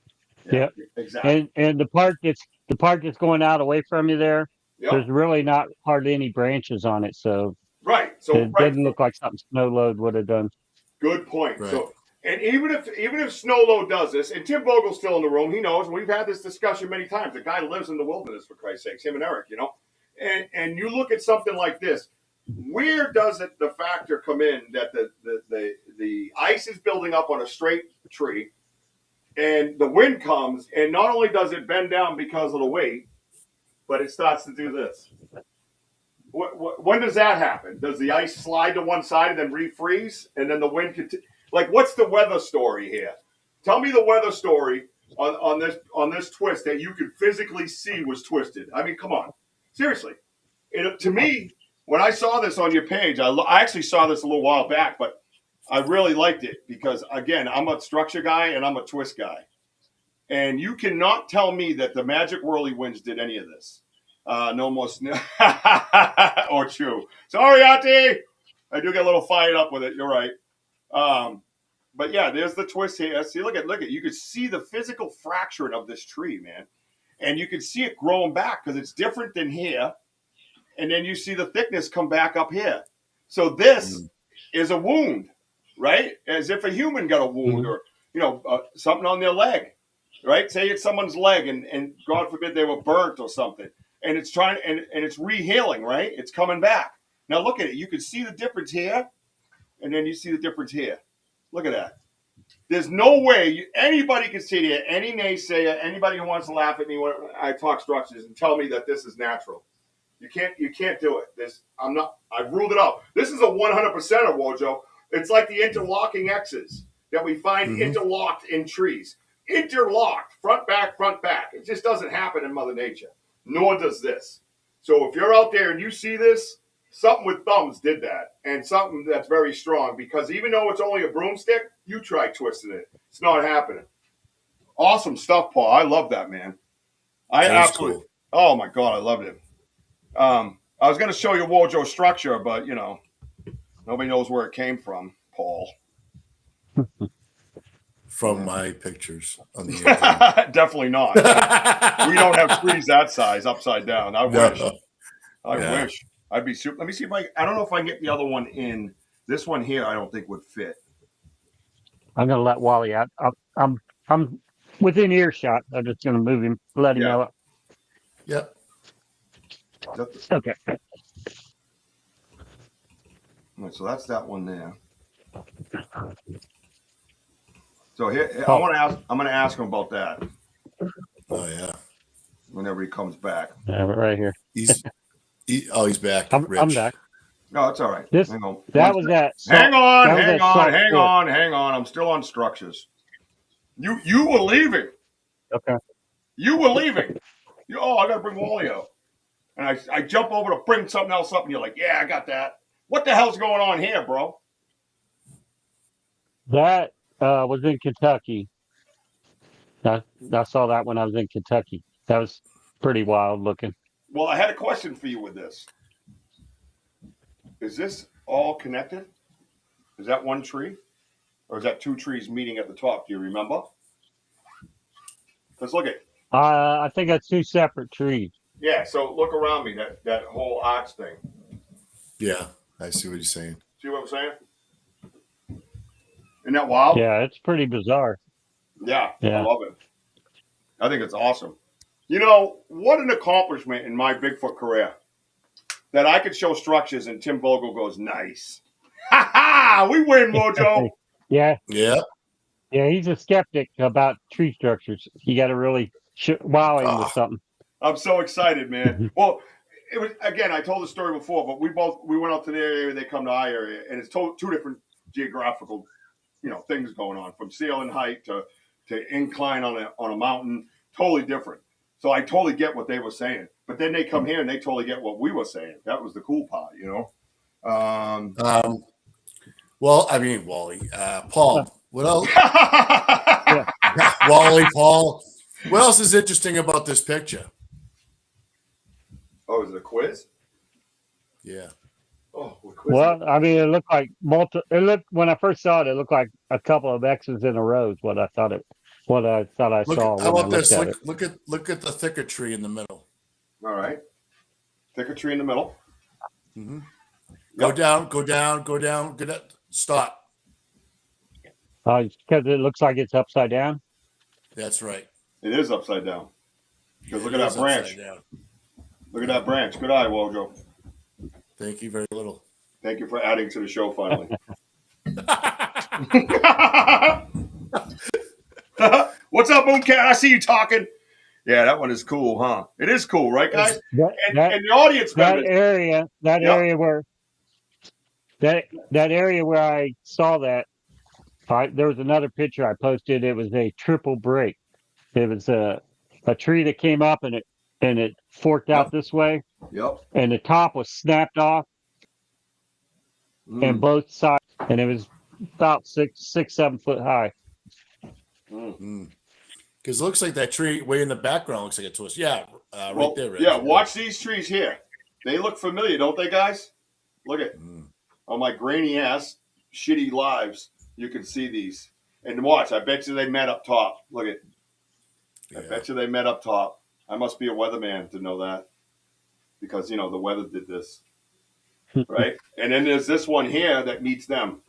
S5: Yeah. Exactly. And the part that's going out away from you there, there's really not hardly any branches on it, so it doesn't look like something Snow Load would have done.
S4: Good point. Right. So, and even if Snow Load does this, and Tim Vogel's still in the room, he knows. We've had this discussion many times. The guy lives in the wilderness, for Christ's sakes, him and Eric, And you look at something like this. Where does the factor come in that the ice is building up on a straight tree, and the wind comes, and not only does it bend down because of the weight, but it starts to do this? When does that happen? Does the ice slide to one side and then refreeze, and then the wind like, what's the weather story here? Tell me the weather story on this twist that you could physically see was twisted. I mean, come on, seriously. To me, when I saw this on your page, I actually saw this a little while back, but I really liked it because, again, I'm a structure guy and I'm a twist guy. And you cannot tell me that the Magic Whirlywinds did any of this. No more or chew. Sorry, Auntie. I do get a little fired up with it. You're right. But yeah, there's the twist here. See, look at. You could see the physical fracturing of this tree, man. And you can see it growing back because it's different than here. And then you see the thickness come back up here. So this is a wound, right? As if a human got a wound or, something on their leg, right? Say it's someone's leg and God forbid they were burnt or something. And it's and it's re-healing, right? It's coming back. Now look at it. You can see the difference here. And then you see the difference here. Look at that. There's no way anybody can sit here, any naysayer, anybody who wants to laugh at me when I talk structures and tell me that this is natural. You can't do it. I've ruled it out. This is a 100%er, Wojo. It's like the interlocking X's that we find interlocked in trees. Interlocked, front, back. It just doesn't happen in Mother Nature. Nor does this. So if you're out there and you see this, something with thumbs did that. And something that's very strong. Because even though it's only a broomstick, you try twisting it. It's not happening. Awesome stuff, Paul. I love that, man. I
S3: That was
S4: absolutely.
S3: cool.
S4: Oh my god, I loved it. I was going to show you wardrobe structure, but you know, nobody knows where it came from, Paul.
S3: From my pictures on the internet.
S4: Definitely not. We don't have trees that size upside down. I wish. I wish. I'd be super. Let me see if I don't know if I can get the other one in. This one here, I don't think would fit.
S5: I'm gonna let Wally out. I'm within earshot. I'm just gonna move him, let him
S4: Yeah.
S5: know it.
S3: Yep.
S5: Okay.
S4: All right, so that's that one there. So here, I'm going to ask him about that
S3: Oh yeah.
S4: whenever he comes back.
S5: Yeah, right here.
S3: He's back.
S5: I'm
S3: Rich.
S5: back.
S4: No, it's all right.
S5: This
S4: hang on.
S5: that was that.
S4: Hang on,
S5: that was
S4: hang
S5: that
S4: on,
S5: salt
S4: hang
S5: pork.
S4: on, hang on. I'm still on structures. You were leaving.
S5: Okay.
S4: You were leaving. I got to bring Wally out. And I jump over to bring something else up, and you're like, yeah, I got that. What the hell's going on here, bro?
S5: That was in Kentucky. I saw that when I was in Kentucky. That was pretty wild looking.
S4: Well, I had a question for you with this. Is this all connected? Is that one tree? Or is that two trees meeting at the top? Do you remember? Let's look at it.
S5: I think that's two separate trees.
S4: Yeah, so look around me, that whole arch thing.
S3: Yeah, I see what you're saying.
S4: See what I'm saying? Isn't that wild?
S5: Yeah, it's pretty bizarre.
S4: Yeah,
S5: Yeah.
S4: I love it. I think it's awesome. You know, what an accomplishment in my Bigfoot career. That I could show structures and Tim Vogel goes, nice. Ha ha! We win, Mojo.
S5: Yeah.
S3: Yeah.
S5: Yeah, he's a skeptic about tree structures. You got to really wow him with something.
S4: I'm so excited, man. Well, it was again. I told the story before, but we went out to their area. They come to our area, and it's two different geographical, things going on from ceiling height to incline on a mountain. Totally different. So I totally get what they were saying. But then they come here and they totally get what we were saying. That was the cool part,
S3: Well, I mean, Wally, Paul. What else?
S5: Yeah.
S3: Wally, Paul. What else is interesting about this picture?
S4: Oh, is it a quiz?
S3: Yeah.
S4: Oh, what quiz?
S5: Well, I mean, it looked like when I first saw it, it looked like a couple of X's in a row. Is what I thought I saw.
S3: How about
S5: when I
S3: this?
S5: looked at it.
S3: Look at the thicker tree in the middle.
S4: All right. Thicker tree in the middle.
S3: Mm-hmm. Go down. Stop.
S5: Because it looks like it's upside down.
S3: That's right.
S4: It is upside down. Because look at that branch. Look at that branch. Good eye, Wojo.
S3: Thank you very little.
S4: Thank you for adding to the show finally. What's up, Mooncat? I see you talking. Yeah, that one is cool, huh? It is cool, right, guys? And the audience members.
S5: That area where I saw that, there was another picture I posted. It was a triple break. It was a tree that came up and it forked out this way.
S4: Yep.
S5: And the top was snapped off. And both sides, and it was about 7 foot high.
S3: Because it looks like that tree way in the background looks like a twist. Yeah, right there.
S4: Yeah, watch these trees here. They look familiar, don't they, guys? Look at on my grainy ass, shitty lives. You can see these. And watch, I bet you they met up top. Look at. I bet you they met up top. I must be a weatherman to know that. Because, the weather did this. Right? And then there's this one here that meets them.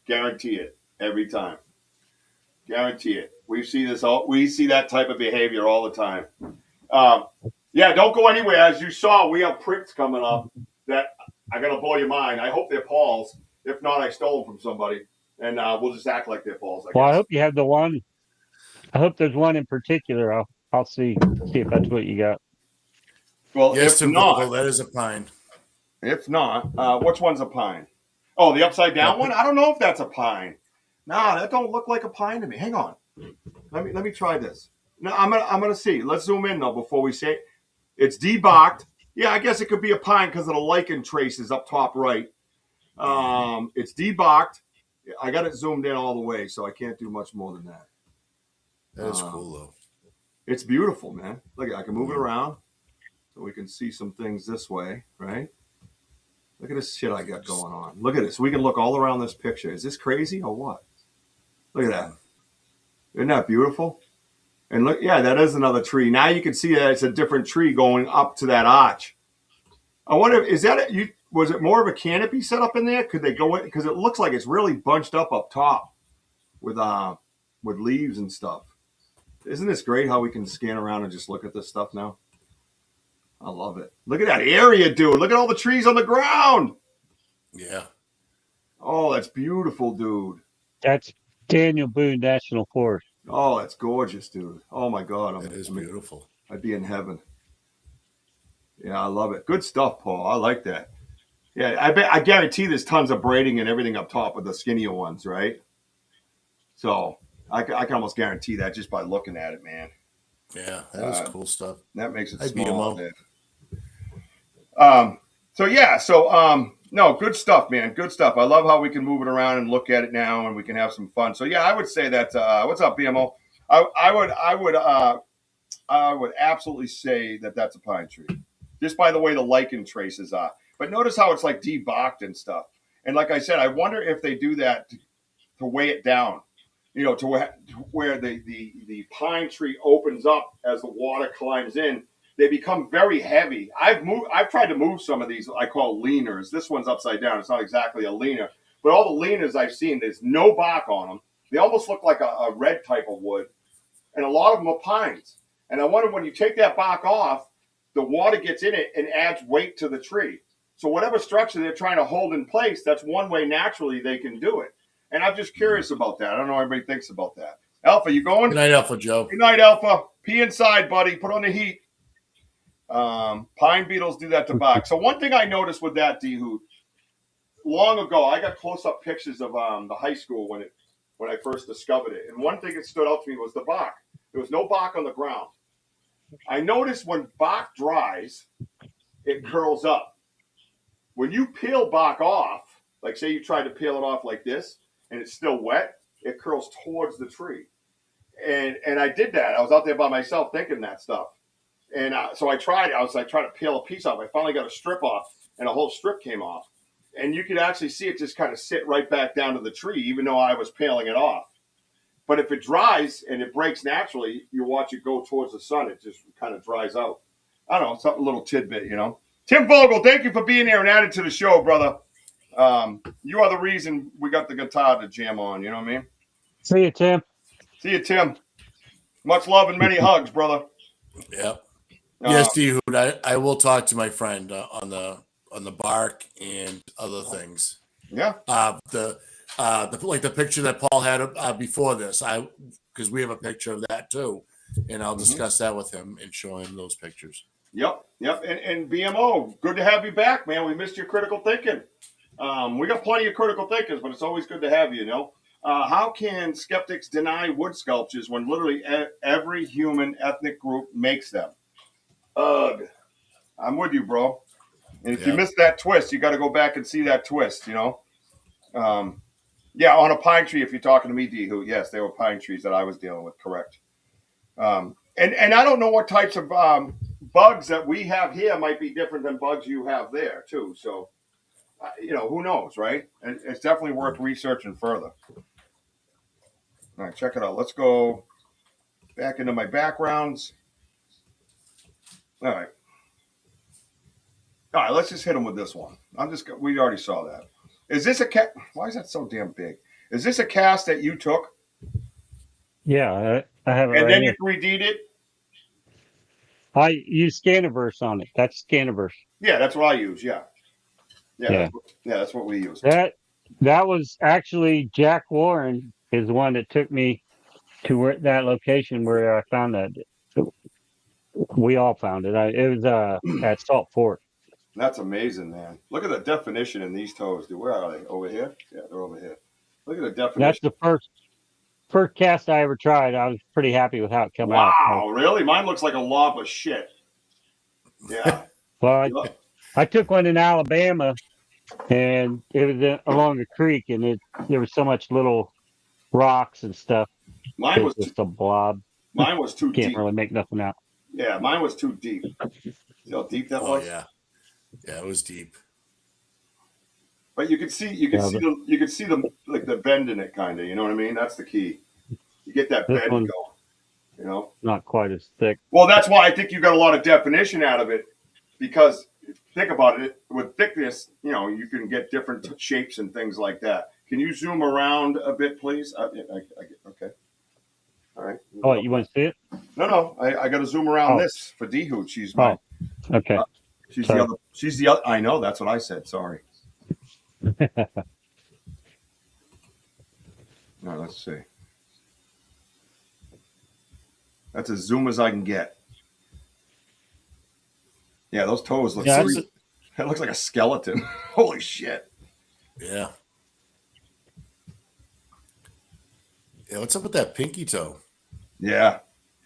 S4: Guarantee it. Every time. Guarantee it. We see that type of behavior all the time. Yeah, don't go anywhere. As you saw, we have prints coming up that are going to blow your mind. I hope they're Paul's. If not, I stole them from somebody. And we'll just act like they're Paul's, I guess.
S5: I hope you have the one. I hope there's one in particular. I'll see if that's what you got.
S4: Well,
S3: yes,
S4: if not,
S3: that is a pine.
S4: If not, which one's a pine? Oh, the upside down one? I don't know if that's a pine. Nah, that don't look like a pine to me. Hang on. Let me try this. No, I'm gonna see. Let's zoom in though before we say it. It's debarked. Yeah, I guess it could be a pine because of the lichen traces up top right. It's debarked. I got it zoomed in all the way, so I can't do much more than that.
S3: That is cool though.
S4: It's beautiful, man. Look, I can move it around so we can see some things this way, right? Look at this shit I got going on. Look at this. We can look all around this picture. Is this crazy or what? Look at that. Isn't that beautiful? And look, yeah, that is another tree. Now you can see that it's a different tree going up to that arch. I wonder, is that was it more of a canopy set up in there? Could they go in? Because it looks like it's really bunched up top with leaves and stuff. Isn't this great how we can scan around and just look at this stuff now? I love it. Look at that area, dude. Look at all the trees on the ground.
S3: Yeah.
S4: Oh, that's beautiful, dude.
S5: That's Daniel Boone National Forest.
S4: Oh, that's gorgeous, dude. Oh my God.
S3: It is beautiful.
S4: I'd be in heaven. Yeah, I love it. Good stuff, Paul. I like that. Yeah, I guarantee there's tons of braiding and everything up top with the skinnier ones, right? So I can almost guarantee that just by looking at it, man.
S3: Yeah, that is cool stuff.
S4: That makes it
S3: I'd beat 'em
S4: small.
S3: up.
S4: No, good stuff, man. Good stuff. I love how we can move it around and look at it now, and we can have some fun. So yeah, I would say that. What's up, BMO? I would absolutely say that that's a pine tree, just by the way the lichen traces are. But notice how it's like debarked and stuff. And like I said, I wonder if they do that to weigh it down. You know, to where the pine tree opens up as the water climbs in. They become very heavy. I've tried to move some of these I call leaners. This one's upside down. It's not exactly a leaner, but all the leaners I've seen, there's no bark on them. They almost look like a red type of wood, and a lot of them are pines. And I wonder when you take that bark off, the water gets in it and adds weight to the tree. So whatever structure they're trying to hold in place, that's one way naturally they can do it. And I'm just curious about that. I don't know what everybody thinks about that. Alpha, you going?
S3: Good night, Alpha Joe.
S4: Good night, Alpha. Pee inside, buddy. Put on the heat. Pine beetles do that to bark. So one thing I noticed with that, D-Hoot, long ago, I got close-up pictures of the high school when I first discovered it. And one thing that stood out to me was the bark. There was no bark on the ground. I noticed when bark dries, it curls up. When you peel bark off, like say you try to peel it off like this, and it's still wet, it curls towards the tree. And I did that. I was out there by myself thinking that stuff. And so I tried. I was like trying to peel a piece off. I finally got a strip off, and a whole strip came off. And you could actually see it just kind of sit right back down to the tree, even though I was peeling it off. But if it dries and it breaks naturally, you watch it go towards the sun. It just kind of dries out. I don't know. It's a little tidbit, you know. Tim Vogel, thank you for being here and adding to the show, brother. You are the reason we got the guitar to jam on. You know what I mean?
S5: See you, Tim.
S4: See you, Tim. Much love and many hugs, brother.
S3: Yep. Yes, D-Hoot, I will talk to my friend on the bark and other things.
S4: Yeah.
S3: The picture that Paul had before this, because we have a picture of that too, and I'll discuss that with him and show him those pictures.
S4: Yep. And BMO, good to have you back, man. We missed your critical thinking. We got plenty of critical thinkers, but it's always good to have you, you know. How can skeptics deny wood sculptures when literally every human ethnic group makes them? Ugh. I'm with you, bro. And if you missed that twist, you got to go back and see that twist, you know. Yeah, on a pine tree, if you're talking to me, D-Hoot, yes, they were pine trees that I was dealing with, correct. And I don't know what types of bugs that we have here might be different than bugs you have there, too. So, you know, who knows, right? And it's definitely worth researching further. All right, check it out. Let's go back into my backgrounds. All right, let's just hit them with this one. We already saw that. Is this a cat? Why is that so damn big? Is this a cast that you took?
S5: Yeah, I have it.
S4: And
S5: right
S4: then
S5: here.
S4: you 3D'd it?
S5: I use Scaniverse on it. That's Scaniverse.
S4: Yeah, that's what I use. Yeah, that's what we use.
S5: That was actually Jack Warren is the one that took me to that location where I found that. We all found it. It was at Salt Fork.
S4: That's amazing, man. Look at the definition in these toes, dude. Where are they? Over here? Yeah, they're over here. Look at the definition.
S5: That's the first cast I ever tried. I was pretty happy with how it came out.
S4: Wow, really? Mine looks like a lob of shit. Yeah.
S5: Well, I took one in Alabama, and it was along a creek, and there was so much little rocks and stuff.
S4: Mine was
S5: just a blob.
S4: Mine was too
S5: Can't
S4: deep.
S5: really make nothing out.
S4: Yeah, mine was too deep. See how deep that was?
S3: Yeah, it was deep.
S4: But you could see the like the bend in it, kind of. You know what I mean? That's the key. You get that bend going. You know,
S5: not quite as thick.
S4: Well, that's why I think you got a lot of definition out of it, because think about it, with thickness, you can get different shapes and things like that. Can you zoom around a bit, please? Okay. All right.
S5: Oh, you want to see it?
S4: No. I got to zoom around this for D-Hoot. She's my.
S5: Okay.
S4: She's the other. She's the other. I know. That's what I said. Sorry. All right. Let's see. That's as zoom as I can get. Yeah, those toes look.
S5: Yeah,
S4: that looks like a skeleton. Holy shit.
S3: Yeah. Yeah. What's up with that pinky toe?
S4: Yeah.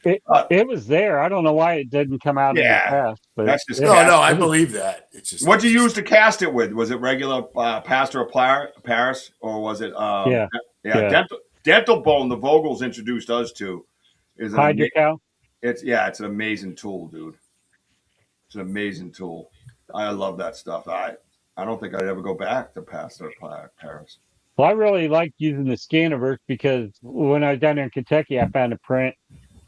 S5: It was there. I don't know why it didn't come out in the past. But
S4: that's just
S3: no. I believe that. It's just.
S4: What'd you use to cast it with? Was it regular plaster of Paris, or was it? Dental bone. The Vogels introduced us to is
S5: Hydrocal.
S4: It's an amazing tool, dude. It's an amazing tool. I love that stuff. I don't think I'd ever go back to plaster of Paris.
S5: Well, I really liked using the Scaniverse because when I was down there in Kentucky, I found a print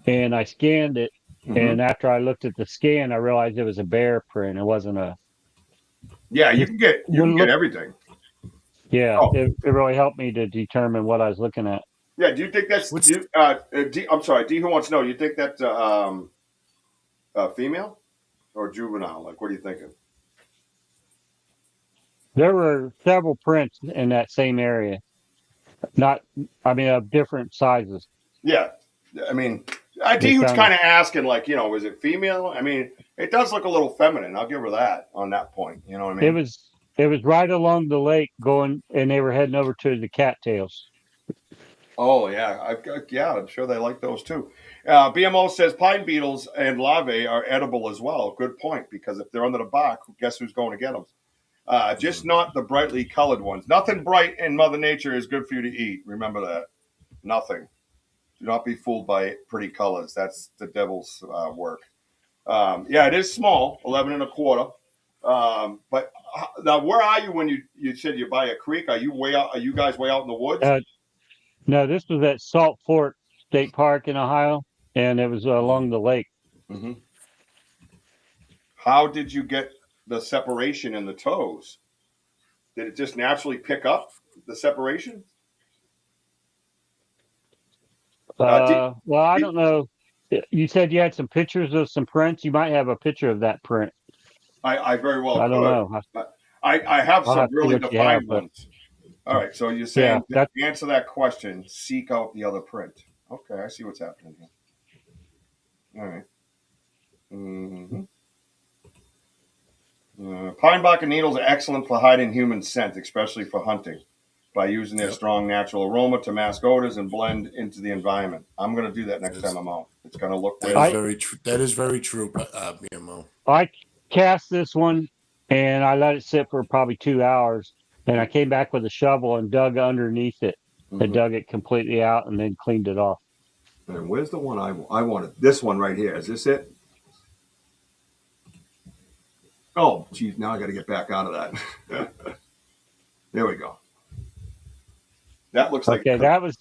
S5: and I scanned it. Mm-hmm. And after I looked at the scan, I realized it was a bear print. It wasn't a.
S4: Yeah, you can get everything.
S5: Yeah, it really helped me to determine what I was looking at.
S4: Yeah, do you think that's? I'm sorry, D. Who wants to know? You think that's female or juvenile? Like, what are you thinking?
S5: There were several prints in that same area. Of different sizes.
S4: Yeah, I mean, D-Hoot's kind of asking, like, is it female? I mean, it does look a little feminine. I'll give her that on that point. You know what I mean?
S5: It was right along the lake going, and they were heading over to the cattails.
S4: Oh yeah, I'm sure they like those too. BMO says pine beetles and larvae are edible as well. Good point, because if they're under the bark, guess who's going to get them? Just not the brightly colored ones. Nothing bright in Mother Nature is good for you to eat. Remember that. Nothing. Do not be fooled by pretty colors. That's the devil's work. It is small, 11 1/4. But now, where are you when you said you're by a creek? Are you guys way out in the woods?
S5: No, this was at Salt Fork State Park in Ohio, and it was along the lake.
S4: Mm-hmm. How did you get the separation in the toes? Did it just naturally pick up the separation?
S5: I don't know. You said you had some pictures of some prints. You might have a picture of that print.
S4: I very well.
S5: I don't know.
S4: I have some really defined ones. All right, so you're saying to answer that question, seek out the other print. Okay, I see what's happening here. All right. Mm-hmm. Pine bark and needles are excellent for hiding human scent, especially for hunting, by using their strong natural aroma to mask odors and blend into the environment. I'm going to do that next time I'm out. It's going to look
S3: that is very true, BMO.
S5: I cast this one, and I let it sit for probably 2 hours. And I came back with a shovel and dug underneath it. Mm-hmm. And dug it completely out and then cleaned it off.
S4: And where's the one I wanted? This one right here. Is this it? Oh, geez. Now I got to get back out of that. There we go. That looks like...
S5: Okay, that was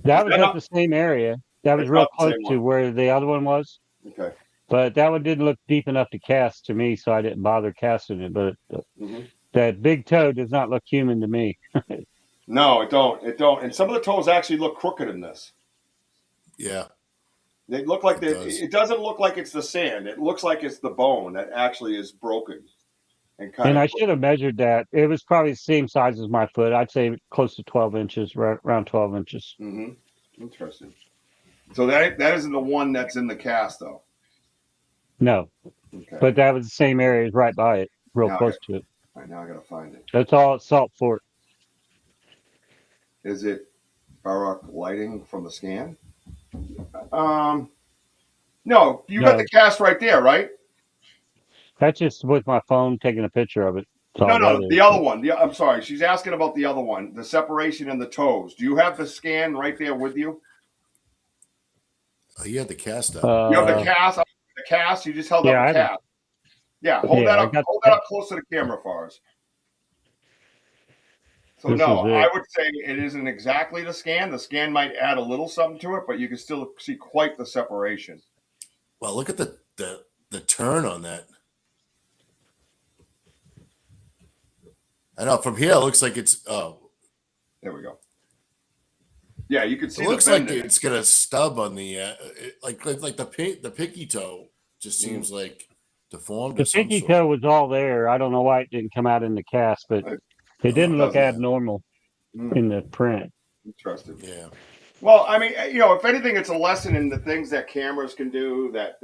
S5: at the same area. That was real close to where the other one was.
S4: Okay.
S5: But that one didn't look deep enough to cast to me, so I didn't bother casting it. But... That big toe does not look human to me.
S4: No, it don't. It don't. And some of the toes actually look crooked in this.
S3: Yeah.
S4: They look like it doesn't look like it's the sand. It looks like it's the bone that actually is broken.
S5: And I should have measured that. It was probably the same size as my foot. I'd say close to 12 inches, right around 12 inches.
S4: Mm-hmm. Interesting. So that isn't the one that's in the cast, though?
S5: No. Okay. But that was the same area, right by it, real close to it.
S4: All right, now I got to find it.
S5: That's all at Salt Fork.
S4: Is it baroque lighting from the scan? No, you got the cast right there, right?
S5: That's just with my phone taking a picture of it.
S4: No, the other one. I'm sorry. She's asking about the other one, the separation in the toes. Do you have the scan right there with you?
S3: Oh, you had the cast up.
S4: You have the cast. The cast. You just held up a cast. Yeah, hold that up close to the camera for us. So no, I would say it isn't exactly the scan. The scan might add a little something to it, but you can still see quite the separation.
S3: Well, look at the turn on that. I know from here it looks like it's
S4: there we go. Yeah, you can see.
S3: It looks like it's got a stub on the like the pinky toe just seems like deformed.
S5: The pinky toe was all there. I don't know why it didn't come out in the cast, but it didn't look abnormal in the print.
S4: Interesting.
S3: Yeah.
S4: Well, I mean, if anything, it's a lesson in the things that cameras can do. That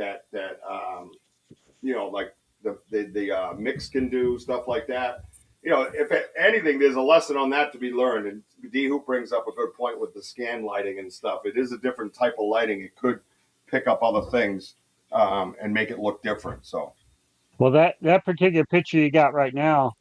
S4: like the mix can do, stuff like that. If anything, there's a lesson on that to be learned. And D Hoop brings up a good point with the scan lighting and stuff. It is a different type of lighting. It could pick up other things and make it look different. So,
S5: well, that particular picture you got right now,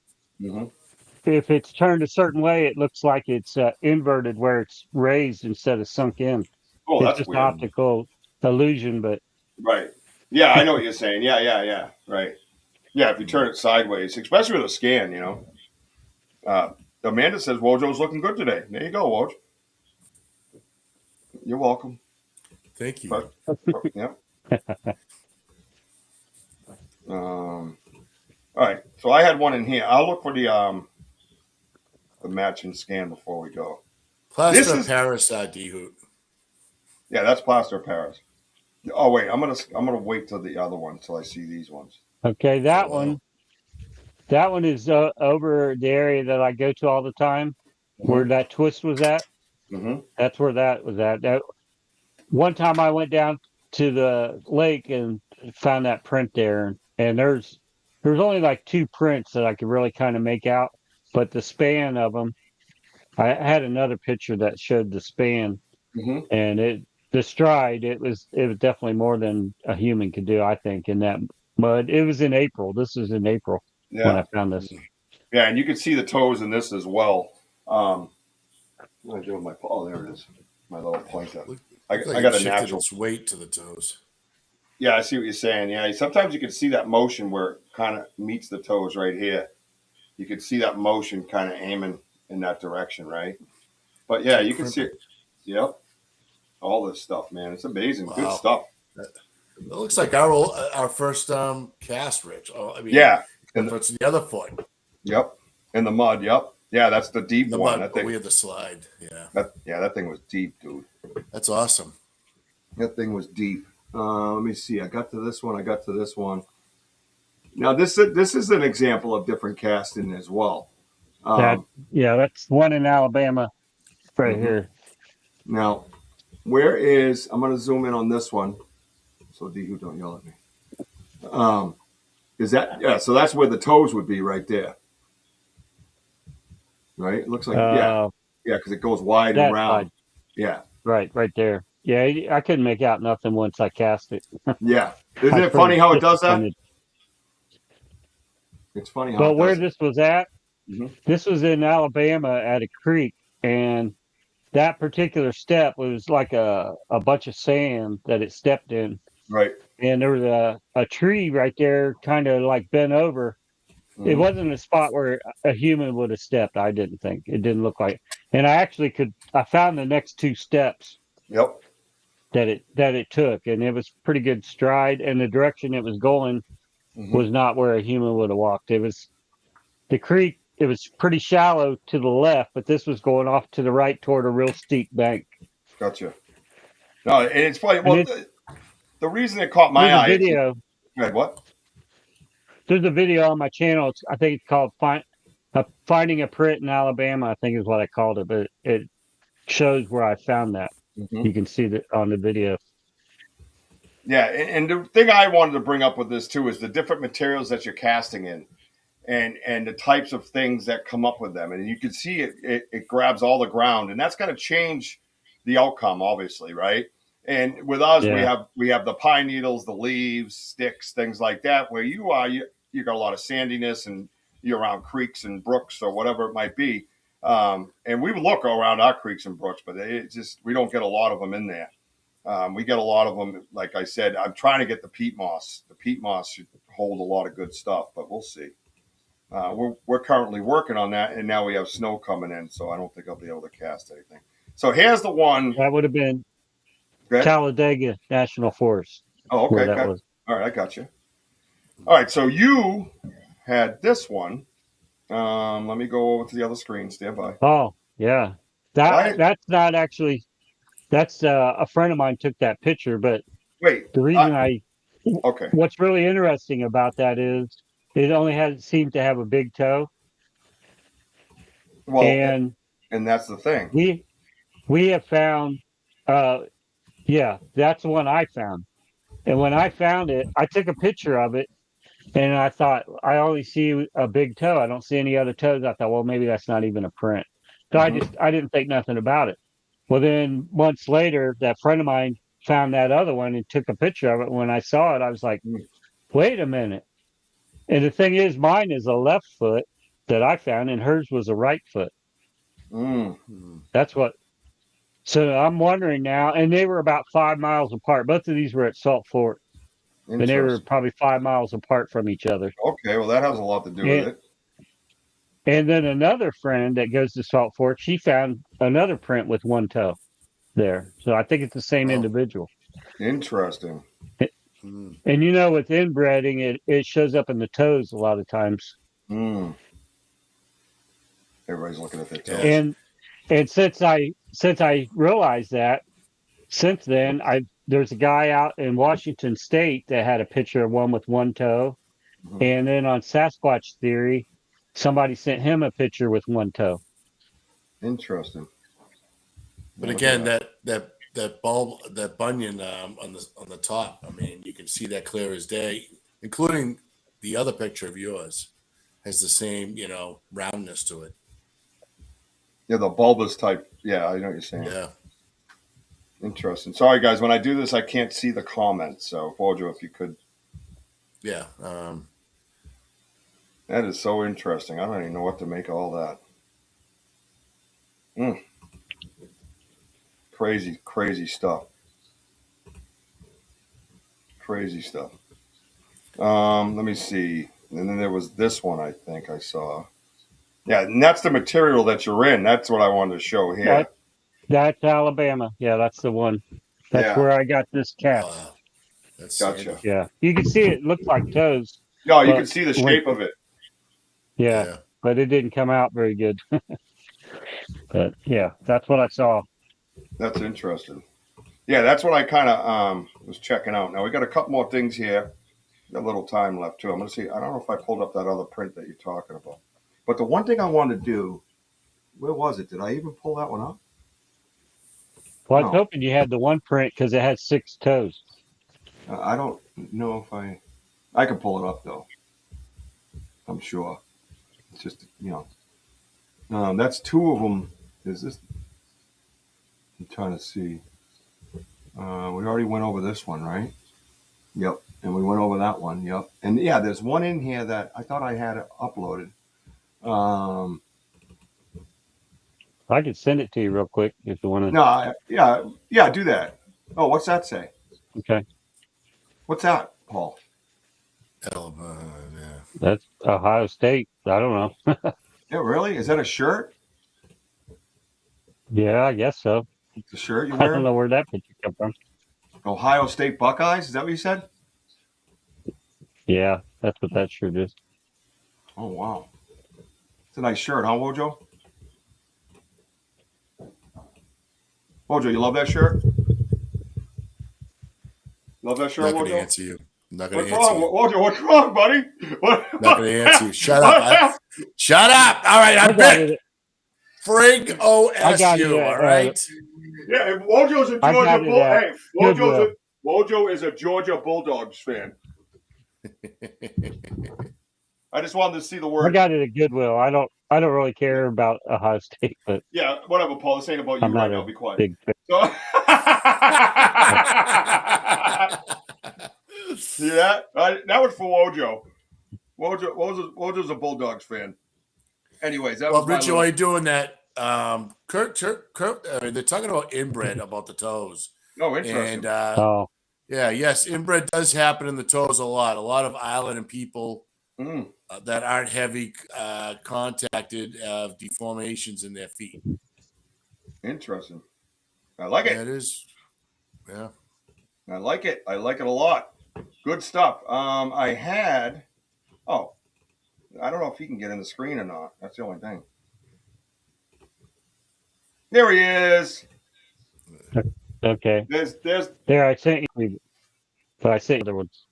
S5: if it's turned a certain way, it looks like it's inverted, where it's raised instead of sunk in.
S4: Oh,
S5: it's
S4: that's
S5: just
S4: weird.
S5: Optical illusion, but
S4: right. Yeah, I know what you're saying. Yeah. Right. Yeah, if you turn it sideways, especially with a scan, Amanda says Wojo's looking good today. There you go, Woj. You're welcome.
S3: Thank you.
S4: Yeah. All right. So I had one in here. I'll look for the matching scan before we go.
S3: Plaster of Paris, D-Hoot.
S4: Yeah, that's plaster of Paris. Oh wait, I'm gonna wait till the other one till I see these ones.
S5: Okay, that one is over the area that I go to all the time, where that twist was at. That's where that was at. One time I went down to the lake and found that print there, and there's only like 2 prints that I could really kind of make out, but the span of them, I had another picture that showed the span, and the stride, it was definitely more than a human could do, I think, in that mud. It was in April. This is in April when I found this.
S4: Yeah, and you can see the toes in this as well. What am I doing with my there it is. My little pointer. I got a natural
S3: its weight to the toes.
S4: Yeah, I see what you're saying. Yeah, sometimes you can see that motion where it kind of meets the toes right here. You can see that motion kind of aiming in that direction, right? But yeah, you can see it. Yep. All this stuff, man. It's amazing. Wow. Good stuff.
S3: It looks like our first cast, Rich. Oh, I mean,
S4: yeah.
S3: And it's the other foot.
S4: Yep. In the mud. Yep. Yeah, that's the deep one.
S3: Mud, but we had the slide. Yeah.
S4: That thing was deep, dude.
S3: That's awesome.
S4: That thing was deep. Let me see. I got to this one. Now this is an example of different casting as well.
S5: That's one in Alabama, right here.
S4: Now, where is? I'm going to zoom in on this one, so D-Who don't yell at me. Is that So that's where the toes would be, right there. Right. It looks like because it goes wide and round.
S5: Wide.
S4: Yeah.
S5: Right there. Yeah, I couldn't make out nothing once I cast it.
S4: Yeah. Isn't it funny how it does that? It's funny how.
S5: But where this was at, this was in Alabama at a creek, and that particular step was like a bunch of sand that it stepped in.
S4: Right.
S5: And there was a tree right there, kind of like bent over. It wasn't a spot where a human would have stepped. I didn't think. It didn't look like. And I actually I found the next 2 steps.
S4: Yep.
S5: That it took, and it was pretty good stride, and the direction it was going was not where a human would have walked. It was the creek. It was pretty shallow to the left, but this was going off to the right toward a real steep bank.
S4: Gotcha. No, and it's funny. Well, the reason it caught my eye.
S5: Video.
S4: What?
S5: There's a video on my channel. I think it's called "Finding a Print in Alabama." I think is what I called it, but it shows where I found that. You can see that on the video.
S4: Yeah, and the thing I wanted to bring up with this too is the different materials that you're casting in, and the types of things that come up with them, and you can see it grabs all the ground, and that's going to change the outcome, obviously, right? And with us, we have the pine needles, the leaves, sticks, things like that. Where you are, you got a lot of sandiness, and you're around creeks and brooks or whatever it might be. And we look around our creeks and brooks, but we don't get a lot of them in there. We get a lot of them. Like I said, I'm trying to get the peat moss. The peat moss should hold a lot of good stuff, but we'll see. We're currently working on that, and now we have snow coming in, so I don't think I'll be able to cast anything. So here's the one.
S5: That would have been Talladega National Forest.
S4: Oh, okay.
S5: That was.
S4: All right, I got you. All right, so you had this one. Let me go over to the other screen. Stand by.
S5: Oh, yeah. That's not actually. That's a friend of mine took that picture, but
S4: wait.
S5: The reason
S4: okay.
S5: What's really interesting about that is it only seemed to have a big toe.
S4: Well, and that's the thing.
S5: We have found, that's the one I found. And when I found it, I took a picture of it, and I thought, I only see a big toe. I don't see any other toes. I thought, well, maybe that's not even a print. So I didn't think nothing about it. Well, then months later, that friend of mine found that other one and took a picture of it. When I saw it, I was like, wait a minute. And the thing is, mine is a left foot that I found, and hers was a right foot. That's what. So I'm wondering now, and they were about 5 miles apart. Both of these were at Salt Fork. And they were probably 5 miles apart from each other.
S4: Okay, well, that has a lot to do with it.
S5: And then another friend that goes to Salt Fork, she found another print with one toe there. So I think it's the same individual.
S4: Interesting.
S5: And with inbreeding, it shows up in the toes a lot of times.
S4: Everybody's looking at their toes.
S5: And since I realized that, since then there's a guy out in Washington State that had a picture of one with one toe, and then on Sasquatch Theory, somebody sent him a picture with one toe.
S4: Interesting.
S3: But again, that bulb, that bunion on the top, I mean, you can see that clear as day, including the other picture of yours has the same, roundness to it.
S4: Yeah, the bulbous type. Yeah, I know what you're saying.
S3: Yeah.
S4: Interesting. Sorry, guys. When I do this, I can't see the comments. So, Bojo, if you could.
S3: Yeah.
S4: That is so interesting. I don't even know what to make of all that. Crazy, crazy stuff. Crazy stuff. Let me see. And then there was this one I think I saw. Yeah, and that's the material that you're in. That's what I wanted to show here.
S5: That's Alabama. Yeah, that's the one. That's where I got this cat.
S4: That's gotcha.
S5: Yeah, you can see it looks like toes.
S4: No, you can see the shape of it.
S5: Yeah, but it didn't come out very good. But yeah, that's what I saw.
S4: That's interesting. Yeah, that's what I kind of was checking out. Now we got a couple more things here. Got a little time left too. I'm gonna see. I don't know if I pulled up that other print that you're talking about. But the one thing I wanted to do, where was it? Did I even pull that one up?
S5: Well, I was hoping you had the one print because it has 6 toes.
S4: I don't know if I can pull it up though. I'm sure. It's just that's 2 of them. Is this? I'm trying to see. We already went over this one, right? Yep. And we went over that one. Yep. And yeah, there's one in here that I thought I had uploaded.
S5: I could send it to you real quick if you want to.
S4: No, yeah, do that. Oh, what's that say?
S5: Okay.
S4: What's that, Paul?
S5: That's Ohio State. I don't know.
S4: Yeah, really? Is that a shirt?
S5: Yeah, I guess so.
S4: It's a shirt you
S5: I
S4: wear?
S5: don't know where that picture come from.
S4: Ohio State Buckeyes? Is that what you said?
S5: Yeah, that's what that shirt is.
S4: Oh, wow. It's a nice shirt, huh, Wojo? Wojo, you love that shirt? Love that shirt,
S3: I'm not
S4: Wojo?
S3: going to answer you. I'm not going to
S4: answer
S3: you.
S4: Wojo, what's wrong, buddy?
S3: Not going to answer you. Shut up. Shut up. All right, I'm Vic. Frig OSU, all right?
S4: Yeah, Wojo's a Georgia Bulldog. Hey, Wojo is a Georgia Bulldogs fan. I just wanted to see the word.
S5: I got it at Goodwill. I don't really care about Ohio State, but
S4: yeah, whatever, Paul. This ain't about you right now. Be quiet.
S5: Big
S4: so... See that? That was for Wojo. Wojo's a Bulldogs fan. Anyways, that was
S3: Richie, while you're doing that, Kurt, they're talking about inbred about the toes.
S4: Oh, interesting.
S3: And yes, inbred does happen in the toes a lot. A lot of island and people that aren't heavy contacted have deformations in their feet.
S4: Interesting. I like it.
S3: Yeah, it is. Yeah.
S4: I like it. I like it a lot. Good stuff. I don't know if he can get in the screen or not. That's the only thing. There he is.
S5: Okay.
S4: There's
S5: There, I sent you, but I sent you other ones.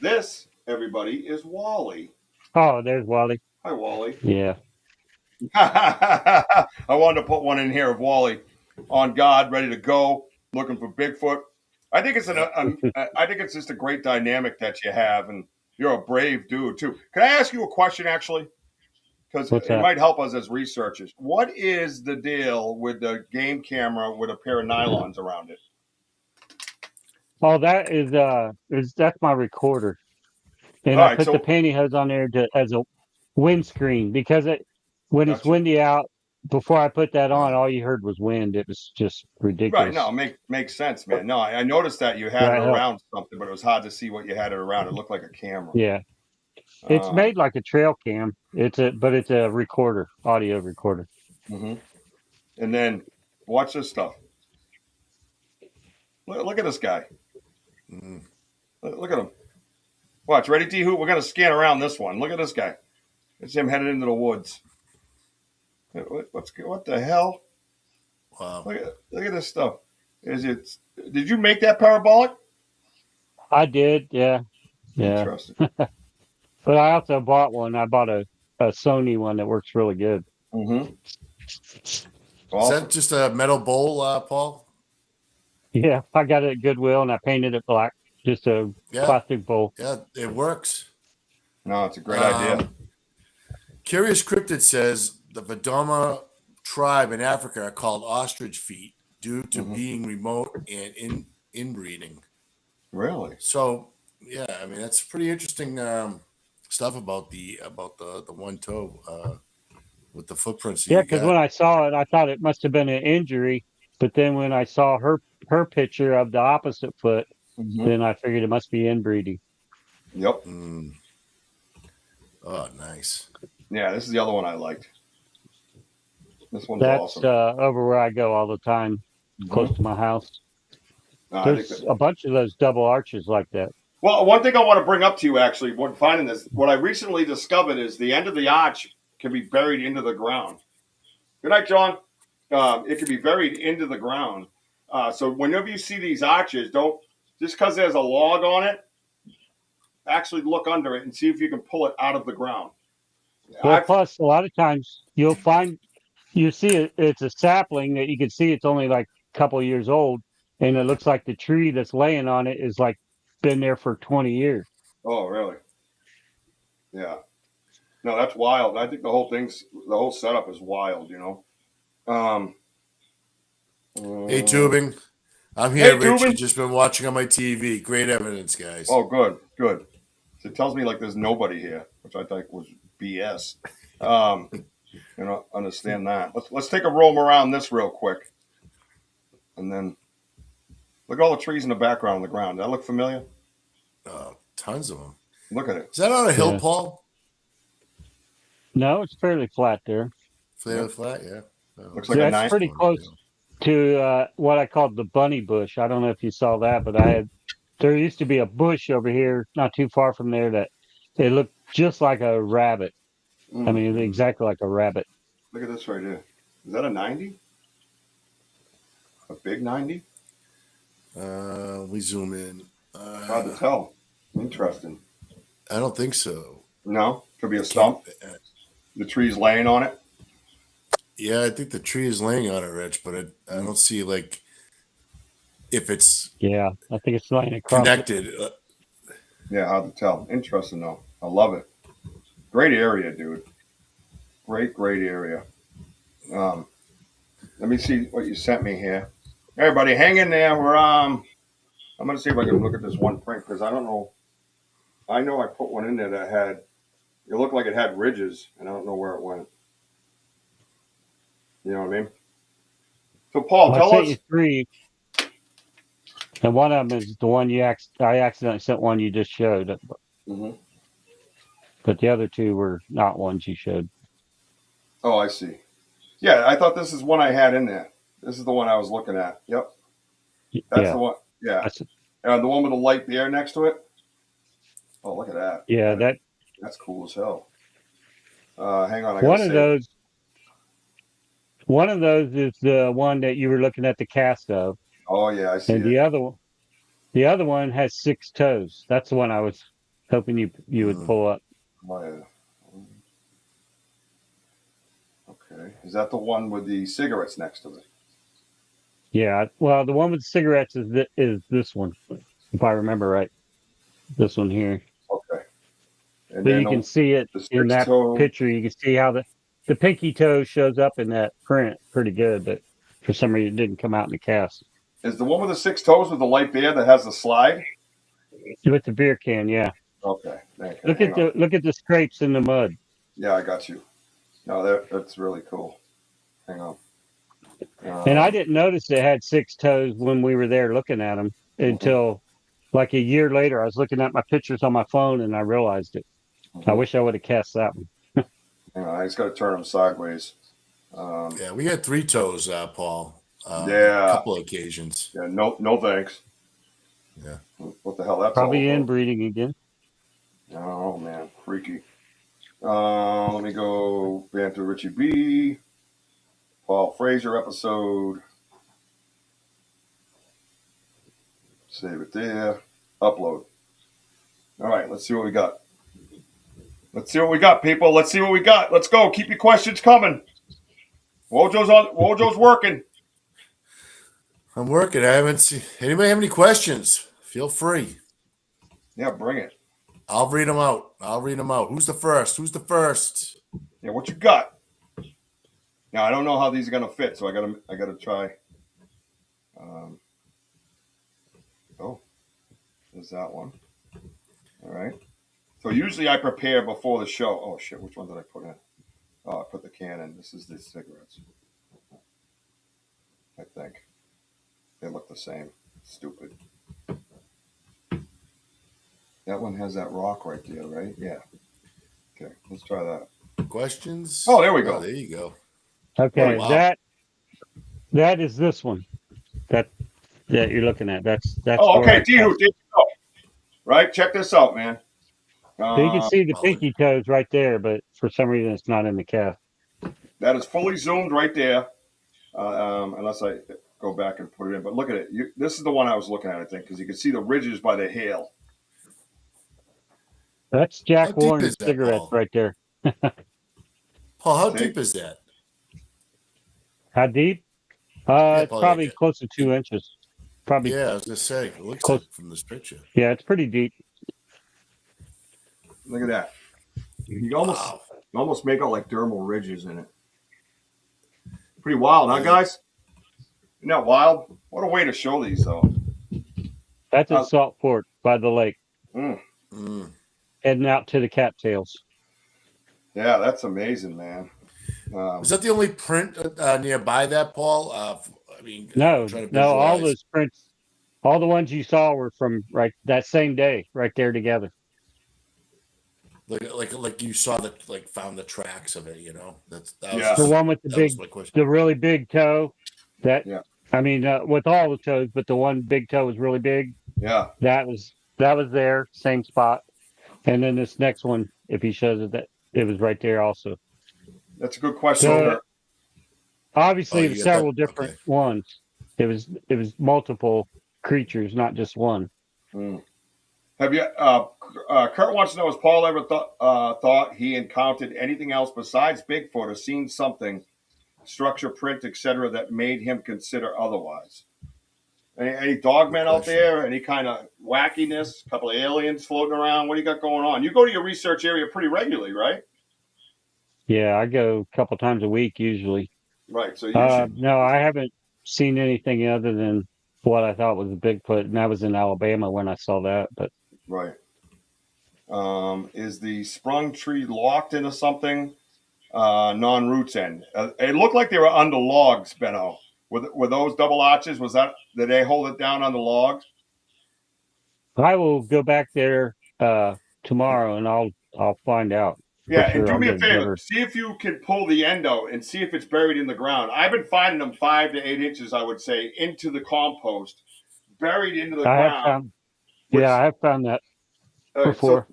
S4: This, everybody, is Wally.
S5: Oh, there's Wally.
S4: Hi, Wally.
S5: Yeah.
S4: I wanted to put one in here of Wally on guard, ready to go, looking for Bigfoot. I think it's I think it's just a great dynamic that you have, and you're a brave dude too. Can I ask you a question, actually? Because it might help us as researchers. What is the deal with the game camera with a pair of nylons around it?
S5: Oh, that is that's my recorder, and I put the pantyhose on there as a windscreen because when it's windy out. Before I put that on, all you heard was wind. It was just ridiculous.
S4: Right? No, makes sense, man. No, I noticed that you had it around something, but it was hard to see what you had it around. It looked like a camera.
S5: Yeah, it's made like a trail cam. But it's a recorder, audio recorder.
S4: Mm-hmm. And then watch this stuff. Look at this guy. Mm-hmm. Look at him. Watch, ready, D-Hoot? We're going to scan around this one. Look at this guy. It's him headed into the woods. What the hell?
S3: Wow.
S4: Look at this stuff. Did you make that parabolic?
S5: I did, yeah.
S4: Interesting.
S5: But I also bought one. I bought a Sony one that works really good.
S4: Mm-hmm.
S3: Awesome. Is that just a metal bowl, Paul?
S5: Yeah, I got it at Goodwill and I painted it black. Just a plastic bowl.
S3: Yeah, it works.
S4: No, it's a great idea.
S3: Curious Cryptid says the Vedoma tribe in Africa are called ostrich feet due to being remote and inbreeding.
S4: Really?
S3: So, yeah, I mean that's pretty interesting stuff about the one toe with the footprints.
S5: Yeah, because when I saw it, I thought it must have been an injury, but then when I saw her picture of the opposite foot, then I figured it must be inbreeding.
S4: Yep.
S3: Oh, nice.
S4: Yeah, this is the other one I liked. This one's
S5: awesome. That's over where I go all the time, close to my house. There's a bunch of those double arches like that.
S4: Well, one thing I want to bring up to you, actually, when finding this, what I recently discovered is the end of the arch can be buried into the ground. Good night, John. It can be buried into the ground. So whenever you see these arches, don't, just because there's a log on it, actually look under it and see if you can pull it out of the ground.
S5: Well, plus, a lot of times you see it's a sapling that you can see it's only like a couple years old, and it looks like the tree that's laying on it is like been there for 20 years.
S4: Oh, really? Yeah. No, that's wild. I think the whole setup is wild, you know.
S3: Hey, Tubing. I'm here, Rich. You've just been watching on my TV. Great evidence, guys.
S4: Oh, good. So it tells me like there's nobody here, which I think was BS. You know, understand that. Let's take a roam around this real quick. And then look at all the trees in the background on the ground. Does that look familiar?
S3: Tons of them.
S4: Look at it.
S3: Is that on a hill, Paul?
S5: No, it's fairly flat there.
S3: Fairly flat, yeah.
S4: Looks like a nice
S5: pretty close to what I called the bunny bush. I don't know if you saw that, but there used to be a bush over here not too far from there that it looked just like a rabbit. I mean, exactly like a rabbit.
S4: Look at this right here. Is that a 90? A big 90?
S3: We zoom in.
S4: Hard to tell. Interesting.
S3: I don't think so.
S4: No? Could be a stump. The tree's laying on it.
S3: Yeah, I think the tree is laying on it, Rich, but I don't see like if it's
S5: I think it's laying across
S3: connected.
S4: Yeah, hard to tell. Interesting though. I love it. Great area, dude. Great area. Let me see what you sent me here. Everybody, hang in there. I'm gonna see if I can look at this one print because I don't know. I know I put one in there that it looked like it had ridges, and I don't know where it went. You know what I mean? So, Paul,
S5: I
S4: tell
S5: sent
S4: us.
S5: you 3, and one of them is the one I accidentally sent one you just showed,
S4: Mm-hmm.
S5: but the other 2 were not ones you showed.
S4: Oh, I see. Yeah, I thought this is one I had in there. This is the one I was looking at. Yep, that's the one. Yeah, and the one with the light bear next to it. Oh, look at that.
S5: Yeah,
S4: that's cool as hell. Hang on, I gotta
S5: one of
S4: save.
S5: those. One of those is the one that you were looking at the cast of,
S4: Oh yeah, I see
S5: and
S4: it.
S5: the other one has 6 toes. That's the one I was hoping you would pull up.
S4: Oh, yeah. Okay, is that the one with the cigarettes next to it?
S5: Yeah, well, the one with cigarettes is this one, if I remember right. This one here.
S4: Okay. And
S5: But
S4: then
S5: you can see it in that picture. You can see how the pinky toe shows up in that print pretty good, but for some reason it didn't come out in the cast.
S4: Is the one with the 6 toes with the light bear that has the slide?
S5: With the beer can, yeah.
S4: Okay.
S5: Look at the scrapes in the mud.
S4: Yeah, I got you. No, that's really cool. Hang on.
S5: And I didn't notice it had 6 toes when we were there looking at them until like a year later. I was looking at my pictures on my phone and I realized it. I wish I would have cast that one.
S4: Hang on, I just got to turn them sideways.
S3: Yeah, we had 3 toes, Paul.
S4: Yeah,
S3: a couple of occasions.
S4: Yeah, no thanks.
S3: Yeah.
S4: What the hell? That's
S5: probably
S4: all
S5: inbreeding again.
S4: Oh man, freaky. Let me go BanterWithRichieB. Paul Fraizer episode. Save it there. Upload. All right, let's see what we got. Let's see what we got, people. Let's see what we got. Let's go. Keep your questions coming. Wojo's working.
S3: I'm working. I haven't seen anybody have any questions. Feel free.
S4: Yeah, bring it.
S3: I'll read them out. Who's the first?
S4: Yeah, what you got? Now I don't know how these are gonna fit, so I gotta try. Oh, there's that one. All right. So usually I prepare before the show. Oh shit, which one did I put in? Oh, I put the can in. This is the cigarettes. I think they look the same. Stupid. That one has that rock right there, right? Yeah. Okay, let's try that.
S3: Questions?
S4: Oh, there we go.
S3: There you go.
S5: Okay,
S3: oh, wow.
S5: that is this one that you're looking at. That's
S4: oh, okay. There you go. Right, check this out, man.
S5: So you can see the pinky toes right there, but for some reason it's not in the cast.
S4: That is fully zoomed right there, unless I go back and put it in. But look at it. This is the one I was looking at, I think, because you can see the ridges by the hail.
S5: That's Jack Warren's cigarettes right there.
S3: Paul, how deep is that?
S5: How deep? It's probably close to 2 inches. Probably.
S3: Yeah, I was gonna say it looks close like from this picture.
S5: Yeah, it's pretty deep.
S4: Look at that. You almost make out like dermal ridges in it. Pretty wild, huh, guys? Isn't that wild? What a way to show these, though.
S5: That's at Saltport by the lake. Heading out to the cattails.
S4: Yeah, that's amazing, man.
S3: Was that the only print nearby that, Paul? I mean,
S5: no, all those prints, all the ones you saw were from right that same day, right there together.
S3: Like you saw found the tracks of it, you know. That
S5: was the one with the really big toe. I mean, with all the toes, but the one big toe was really big.
S4: Yeah,
S5: that was there, same spot. And then this next one, if he shows it, that it was right there also.
S4: That's a good question.
S5: Obviously, it was several different ones. It was multiple creatures, not just one.
S4: Have you? Kurt wants to know: has Paul ever thought he encountered anything else besides Bigfoot, or seen something, structure, print, etc., that made him consider otherwise? Any dogmen out there? Any kind of wackiness? A couple of aliens floating around? What do you got going on? You go to your research area pretty regularly, right?
S5: Yeah, I go a couple times a week usually.
S4: Right. So
S5: no, I haven't seen anything other than what I thought was a Bigfoot, and that was in Alabama when I saw that. But
S4: right. Is the sprung tree locked into something? Non-roots end. It looked like they were under logs, Benno. Were those double arches? Did they hold it down on the logs?
S5: I will go back there tomorrow and I'll find out for
S4: Yeah, and
S5: sure.
S4: do
S5: I'll
S4: me a
S5: get a
S4: favor.
S5: better.
S4: See if you can pull the end out and see if it's buried in the ground. I've been finding them 5 to 8 inches, I would say, into the compost, buried into the ground.
S5: I have found that before.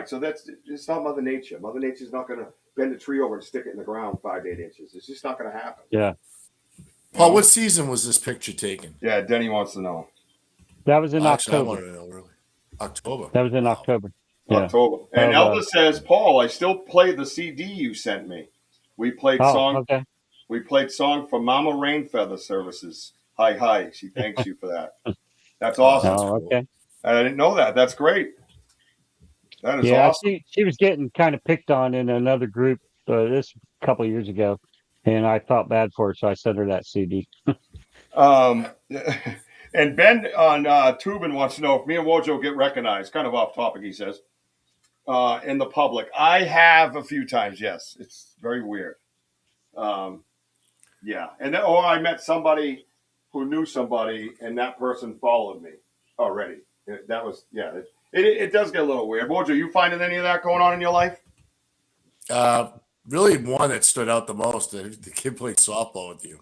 S4: So it's not Mother Nature. Mother Nature's not going to bend a tree over and stick it in the ground 5 to 8 inches. It's just not going to happen.
S5: Yeah.
S3: Paul, what season was this picture taken?
S4: Yeah, Denny wants to know.
S5: That was in
S3: Actually,
S5: October.
S3: I want to know, really. October.
S5: That was in October. Yeah.
S4: October. And Elvis says, Paul, I still play the CD you sent me. We played song.
S5: Okay.
S4: We played song for Mama Rainfeather Services. Hi. She thanks you for that. That's awesome.
S5: Oh, okay.
S4: I didn't know that. That's great. That is awesome.
S5: She was getting kind of picked on in another group this a couple of years ago, and I felt bad for her, so I sent her that CD.
S4: And Ben on Tubin wants to know if me and Wojo get recognized. Kind of off topic, he says. In the public, I have a few times. Yes, it's very weird. Yeah, and then, I met somebody who knew somebody, and that person followed me already. It does get a little weird. Wojo, you finding any of that going on in your life?
S3: Really, one that stood out the most. The kid played softball with you.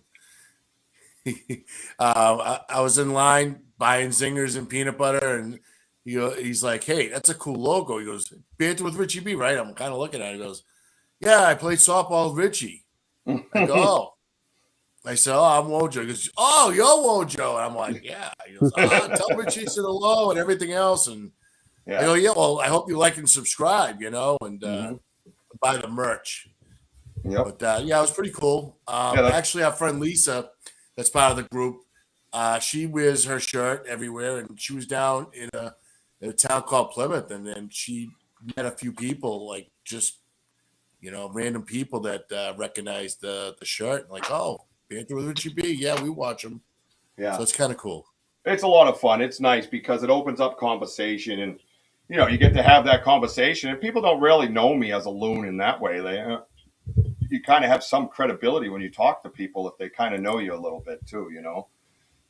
S3: I was in line buying zingers and peanut butter, and he's like, "Hey, that's a cool logo." He goes, "Banter with RichiebB, right?" I'm kind of looking at it. He goes, "Yeah, I played softball with Richie." I go, "Oh." I said, "Oh, I'm Wojo." He goes, "Oh, you're Wojo." And I'm like, "Yeah." He goes, "Tell Richie to hello and everything else." And I go, "Yeah, well, I hope you like and subscribe, and buy the merch."
S4: Yep.
S3: But it was pretty cool. Actually, our friend Lisa, that's part of the group, she wears her shirt everywhere, and she was down in a town called Plymouth, and then she met a few people, like just random people that recognized the shirt, like, "Oh, Banter with RichiebB, yeah, we watch them."
S4: Yeah,
S3: so it's kind of cool.
S4: It's a lot of fun. It's nice because it opens up conversation, and you get to have that conversation. And people don't really know me as a loon in that way. You kind of have some credibility when you talk to people if they kind of know you a little bit too.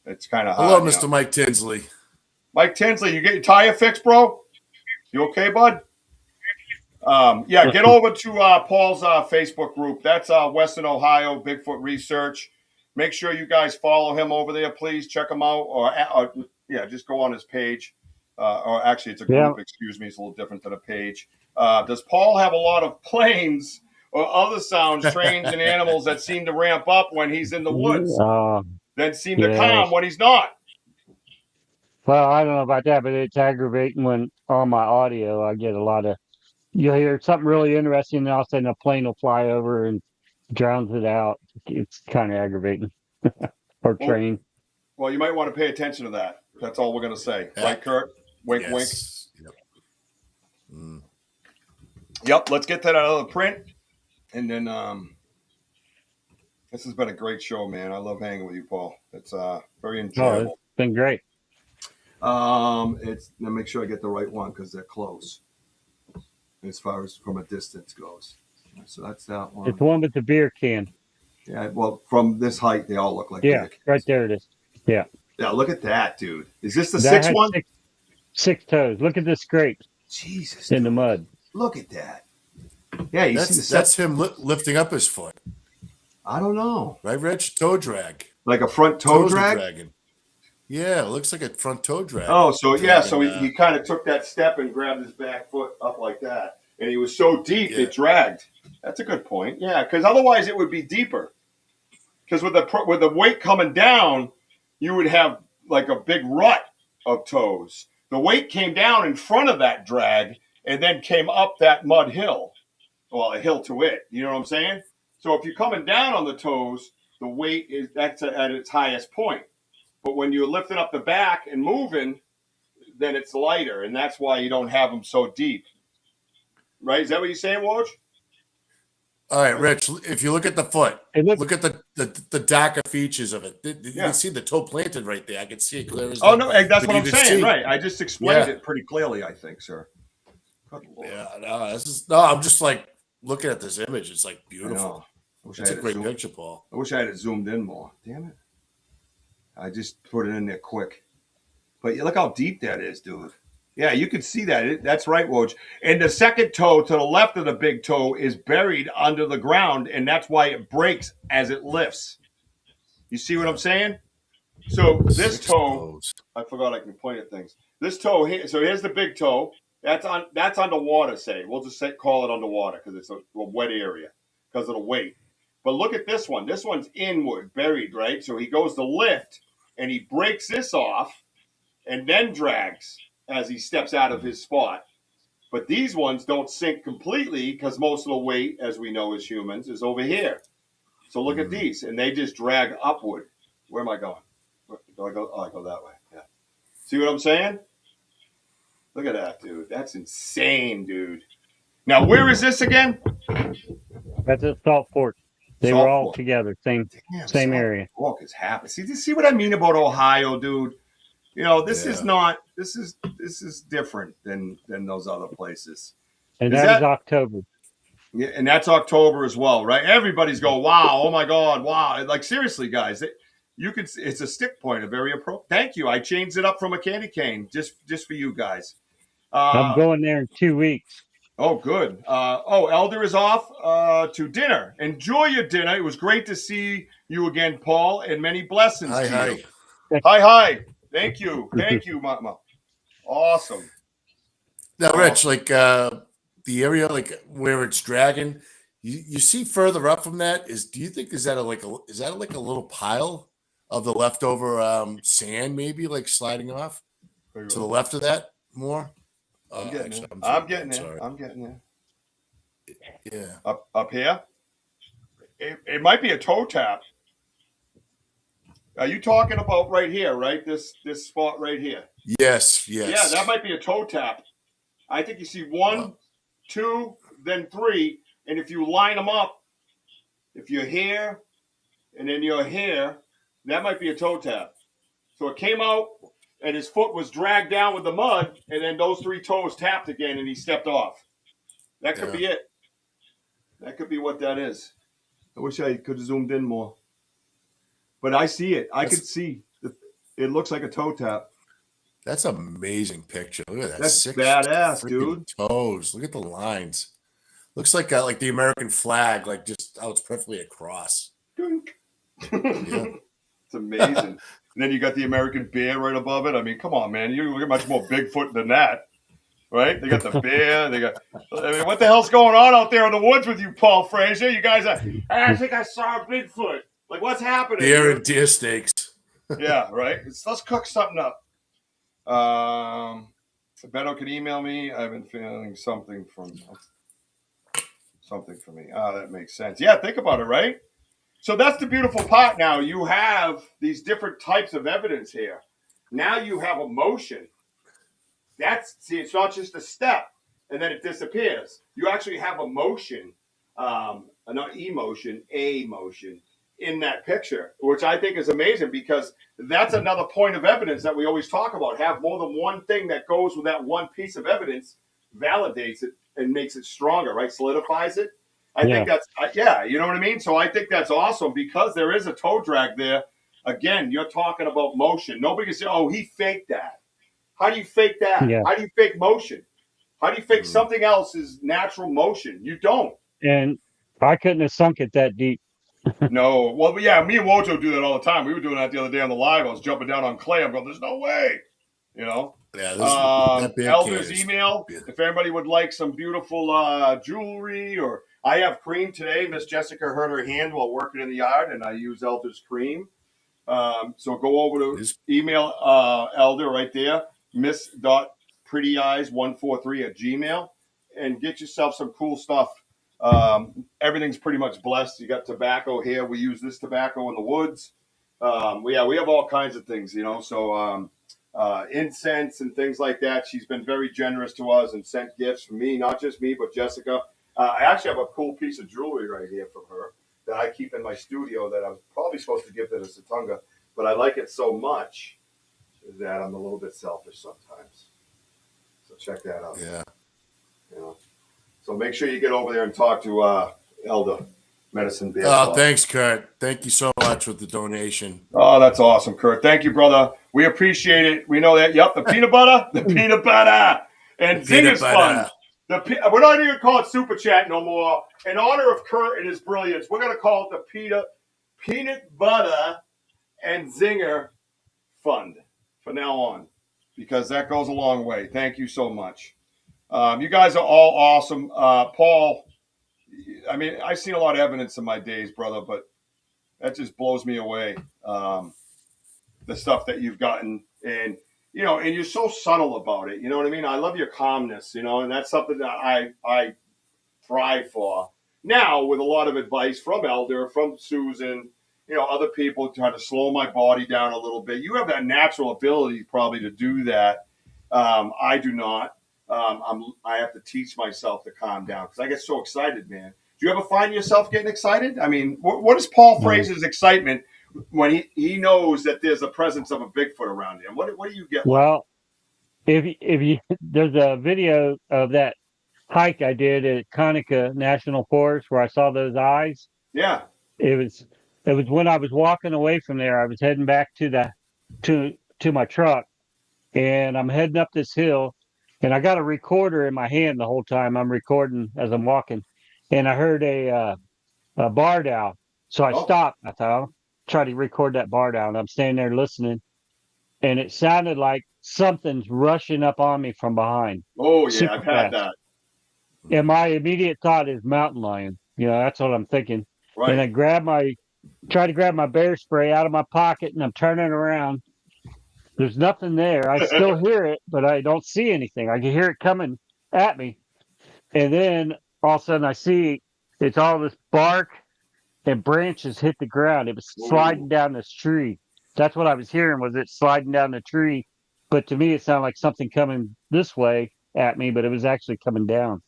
S4: It's kind of
S3: hello, Mr. Mike Tinsley.
S4: Mike Tinsley, you get your tire fixed, bro? You okay, bud? Get over to Paul's Facebook group. That's Western Ohio Bigfoot Research. Make sure you guys follow him over there, please. Check him out, or just go on his page. Or actually, it's a group. Excuse me, it's a little different than a page. Does Paul have a lot of planes or other sounds, trains, and animals that seem to ramp up when he's in the woods, then seem to calm when he's not?
S5: Well, I don't know about that, but it's aggravating when on my audio I get a lot of. You'll hear something really interesting, and all of a sudden a plane will fly over and drowns it out. It's kind of aggravating. Or train.
S4: Well, you might want to pay attention to that. That's all we're going to say. Right, Kurt? Wink, wink. Yep, let's get that out of the print. And then this has been a great show, man. I love hanging with you, Paul. It's very enjoyable.
S5: It's been great.
S4: Let me make sure I get the right one because they're close as far as from a distance goes. So that's that one.
S5: It's the one with the beer can.
S4: Yeah, well, from this height, they all look like beer cans.
S5: Right there it is. Yeah.
S4: Yeah, look at that, dude. Is this the sixth one?
S5: Six toes. Look at the scrapes.
S4: Jesus.
S5: In the mud.
S4: Look at that. Yeah,
S3: that's him lifting up his foot.
S4: I don't know.
S3: Right, Rich? Toe drag.
S4: Like a front toe drag?
S3: Dragging. Yeah, it looks like a front toe drag.
S4: Oh, so he kind of took that step and grabbed his back foot up like that. And he was so deep, it dragged. That's a good point. Yeah, because otherwise it would be deeper. Because with the weight coming down, you would have like a big rut of toes. The weight came down in front of that drag and then came up that mud hill. Well, a hill to it. You know what I'm saying? So if you're coming down on the toes, the weight that's at its highest point. But when you're lifting up the back and moving, then it's lighter, and that's why you don't have them so deep. Right? Is that what you're saying, Woj?
S3: All right, Rich, if you look at the foot, look at the darker features of it. You can see the toe planted right there. I can see it clear as
S4: no, that's what I'm saying. Right. I just explained it pretty clearly, I think, sir.
S3: I'm just like looking at this image. It's like beautiful. It's a great picture, Paul.
S4: I wish I had it zoomed in more. Damn it. I just put it in there quick. But look how deep that is, dude. Yeah, you can see that. That's right, Woj. And the second toe to the left of the big toe is buried under the ground, and that's why it breaks as it lifts. You see what I'm saying? So this toe, I forgot I can point at things. This toe here, so here's the big toe. That's underwater, say. We'll just call it underwater because it's a wet area because of the weight. But look at this one. This one's inward, buried, right? So he goes to lift, and he breaks this off and then drags as he steps out of his spot. But these ones don't sink completely because most of the weight, as we know as humans, is over here. So look at these, and they just drag upward. Where am I going? Do I go? Oh, I go that way. Yeah. See what I'm saying? Look at that, dude. That's insane, dude. Now, where is this again?
S5: That's at Salt Fork. They were all together, same area.
S4: Fork is happy. See what I mean about Ohio, dude? You know, this is not. This is different than those other places.
S5: And that is October.
S4: Yeah, and that's October as well, right? Everybody's going, wow, oh my God, wow. Like, seriously, guys, it's a stick pointer, very appropriate. Thank you. I changed it up from a candy cane just for you guys.
S5: I'm going there in 2 weeks.
S4: Oh, good. Elder is off to dinner. Enjoy your dinner. It was great to see you again, Paul, and many blessings to you. Hi. Thank you, Mama. Awesome.
S3: Now, Rich, like the area like where it's dragging, you see further up from that do you think is that like a little pile of the leftover sand maybe like sliding off to the left of that more?
S4: I'm getting there. I'm getting there.
S3: Yeah.
S4: Up here? It might be a toe tap. Are you talking about right here, right? This spot right here?
S3: Yes.
S4: Yeah, that might be a toe tap. I think you see 1, 2, then 3, and if you line them up, if you're here and then you're here, that might be a toe tap. So it came out, and his foot was dragged down with the mud, and then those 3 toes tapped again, and he stepped off. That could be it. That could be what that is. I wish I could have zoomed in more. But I see it. I could see. It looks like a toe tap.
S3: That's an amazing picture. Look at that.
S4: That's
S3: 6
S4: badass, dude.
S3: Toes. Look at the lines. Looks like the American flag, like just how it's perfectly across.
S4: It's amazing. And then you got the American bear right above it. I mean, come on, man. You get much more Bigfoot than that, right? They got the bear. What the hell's going on out there in the woods with you, Paul Fraizer? You guys are, I think I saw a Bigfoot. Like, what's happening?
S3: Bear and deer steaks.
S4: Yeah, right? Let's cook something up. Beto can email me. I've been feeling something for me. That makes sense. Yeah, think about it, right? So that's the beautiful part now. You have these different types of evidence here. Now you have emotion. It's not just a step and then it disappears. You actually have emotion, not emotion, a motion in that picture, which I think is amazing because that's another point of evidence that we always talk about. Have more than one thing that goes with that one piece of evidence, validates it and makes it stronger, right? Solidifies it. I think that's, you know what I mean? So I think that's awesome because there is a toe drag there. Again, you're talking about motion. Nobody can say, oh, he faked that. How do you fake that?
S5: Yeah.
S4: How do you fake motion? How do you fake something else's natural motion? You don't.
S5: And I couldn't have sunk it that deep.
S4: No. Well, yeah, me and Wojo do that all the time. We were doing that the other day on the live. I was jumping down on clay. I'm going, there's no way. You know?
S3: Yeah,
S4: Elder's email. If anybody would like some beautiful jewelry, or I have cream today. Miss Jessica hurt her hand while working in the yard, and I use Elder's cream. So go over to email Elder right there, miss.prettyeyes143@gmail, and get yourself some cool stuff. Everything's pretty much blessed. You got tobacco here. We use this tobacco in the woods. We have all kinds of things, you know. So incense and things like that. She's been very generous to us and sent gifts from me, not just me, but Jessica. I actually have a cool piece of jewelry right here from her that I keep in my studio that I was probably supposed to give to the Satunga, but I like it so much that I'm a little bit selfish sometimes. So check that out.
S3: Yeah.
S4: You know. So make sure you get over there and talk to Elder. Medicine Bear.
S3: Oh, thanks, Kurt. Thank you so much for the donation.
S4: Oh, that's awesome, Kurt. Thank you, brother. We appreciate it. We know that. Yep, the peanut butter, and Zinger's fun. We're not even call it Super Chat no more. In honor of Kurt and his brilliance, we're going to call it the Peanut Butter and Zinger Fund from now on, because that goes a long way. Thank you so much. You guys are all awesome. Paul, I mean, I've seen a lot of evidence in my days, brother, but that just blows me away. The stuff that you've gotten, and and you're so subtle about it. You know what I mean? I love your calmness, and that's something that I thrive for. Now, with a lot of advice from Elder, from Susan, other people trying to slow my body down a little bit. You have that natural ability probably to do that. I do not. I have to teach myself to calm down because I get so excited, man. Do you ever find yourself getting excited? I mean, what is Paul Fraizer's excitement when he knows that there's a presence of a Bigfoot around him? What do you get?
S5: Well, if you there's a video of that hike I did at Conica National Forest where I saw those eyes.
S4: Yeah.
S5: It was when I was walking away from there. I was heading back to my truck, and I'm heading up this hill, and I got a recorder in my hand the whole time. I'm recording as I'm walking, and I heard a barred owl. So I stopped. I thought, I'll try to record that barred owl. And I'm standing there listening, and it sounded like something's rushing up on me from behind.
S4: Oh yeah, I've had that.
S5: And my immediate thought is mountain lion. That's what I'm thinking.
S4: Right.
S5: And I try to grab my bear spray out of my pocket, and I'm turning around. There's nothing there. I still hear it, but I don't see anything. I can hear it coming at me. And then all of a sudden I see it's all this bark and branches hit the ground. It was sliding down this tree. That's what I was hearing, was it sliding down the tree. But to me, it sounded like something coming this way at me, but it was actually coming down.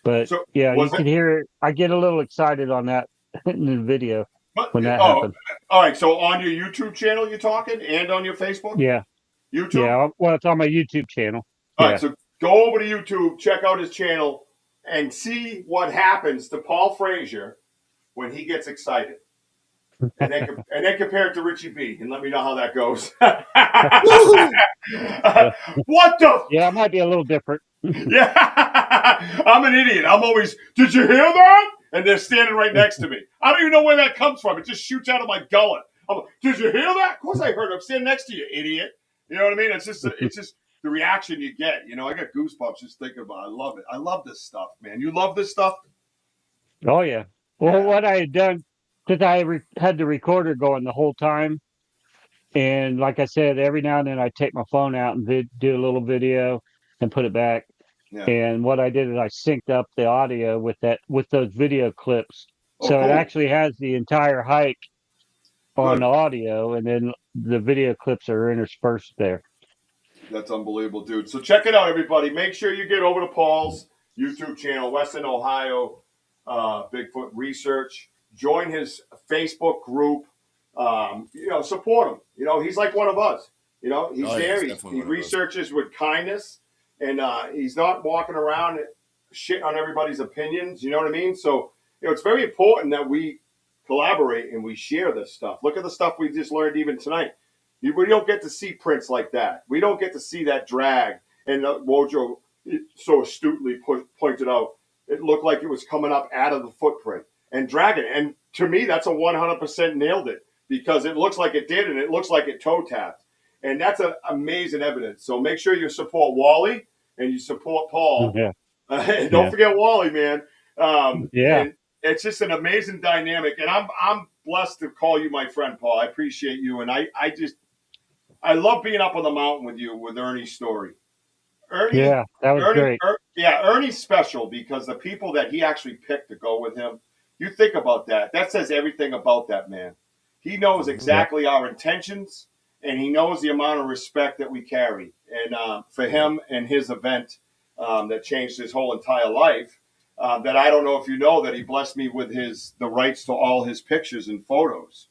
S5: But yeah, you can hear it. I get a little excited on that in the video when that happened.
S4: All right. So on your YouTube channel, you're talking, and on your Facebook?
S5: Yeah.
S4: YouTube?
S5: Yeah. Well, it's on my YouTube channel.
S4: All right. So go over to YouTube, check out his channel, and see what happens to Paul Fraizer when he gets excited. And then compare it to RichiebB and let me know how that goes. What the?
S5: Yeah, it might be a little different.
S4: Yeah. I'm an idiot. I'm always, did you hear that? And they're standing right next to me. I don't even know where that comes from. It just shoots out of my gullet. I'm like, did you hear that? Of course I heard it. I'm standing next to you, idiot. You know what I mean? It's just the reaction you get. I got goosebumps just thinking about it. I love it. I love this stuff, man. You love this stuff?
S5: Oh, yeah. Well, what I had done, since I had the recorder going the whole time, and like I said, every now and then I take my phone out and do a little video and put it back. Yeah. And what I did is I synced up the audio with those video clips. So It actually has the entire hike on the audio, and then the video clips are interspersed there.
S4: That's unbelievable, dude. So check it out, everybody. Make sure you get over to Paul's YouTube channel, Western Ohio Bigfoot Research. Join his Facebook group. Support him. He's like one of us. He's there. He researches with kindness, and he's not walking around shitting on everybody's opinions. You know what I mean? So, it's very important that we collaborate and we share this stuff. Look at the stuff we just learned even tonight. We don't get to see prints like that. We don't get to see that drag. And Wojo so astutely pointed out, it looked like it was coming up out of the footprint and dragging it. And to me, that's a 100% nailed it, because it looks like it did, and it looks like it toe tapped. And that's an amazing evidence. So make sure you support Wally and you support Paul. Yeah. And don't forget Wally, man. And it's just an amazing dynamic. And I'm blessed to call you my friend, Paul. I appreciate you. And I love being up on the mountain with you with Ernie's story. Ernie,
S5: that was great.
S4: Ernie's special because the people that he actually picked to go with him, you think about that. That says everything about that man. He knows exactly our intentions, and he knows the amount of respect that we carry. And for him and his event that changed his whole entire life, that I don't know if you know that he blessed me with the rights to all his pictures and photos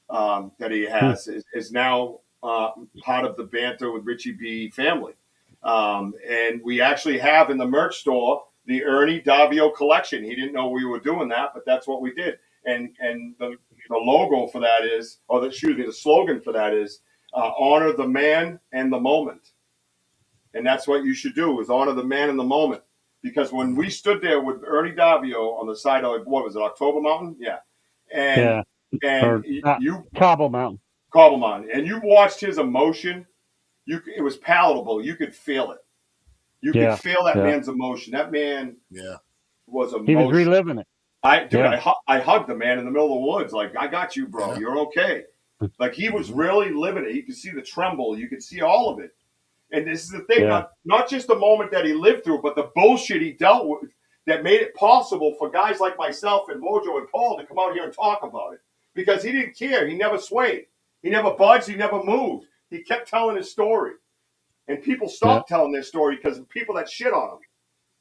S4: that he has is now part of the Banter with RichiebB family. And we actually have in the merch store the Ernie Davio collection. He didn't know we were doing that, but that's what we did. And the logo for that is, or the slogan for that is, honor the man and the moment. And that's what you should do, is honor the man and the moment. Because when we stood there with Ernie Davio on the side of, what was it, October Mountain? Yeah. And you
S5: Cobble Mountain.
S4: Cobble Mountain. And you watched his emotion. It was palatable. You could feel it. You could feel that man's emotion. That man was emotional.
S5: He was reliving it.
S4: I hugged the man in the middle of the woods. Like, I got you, bro. You're okay. Like, he was really living it. You could see the tremble. You could see all of it. And this is the thing, not just the moment that he lived through, but the bullshit he dealt with that made it possible for guys like myself and Mojo and Paul to come out here and talk about it. Because he didn't care. He never swayed. He never budged. He never moved. He kept telling his story. And people stopped telling their story because of people that shit on him.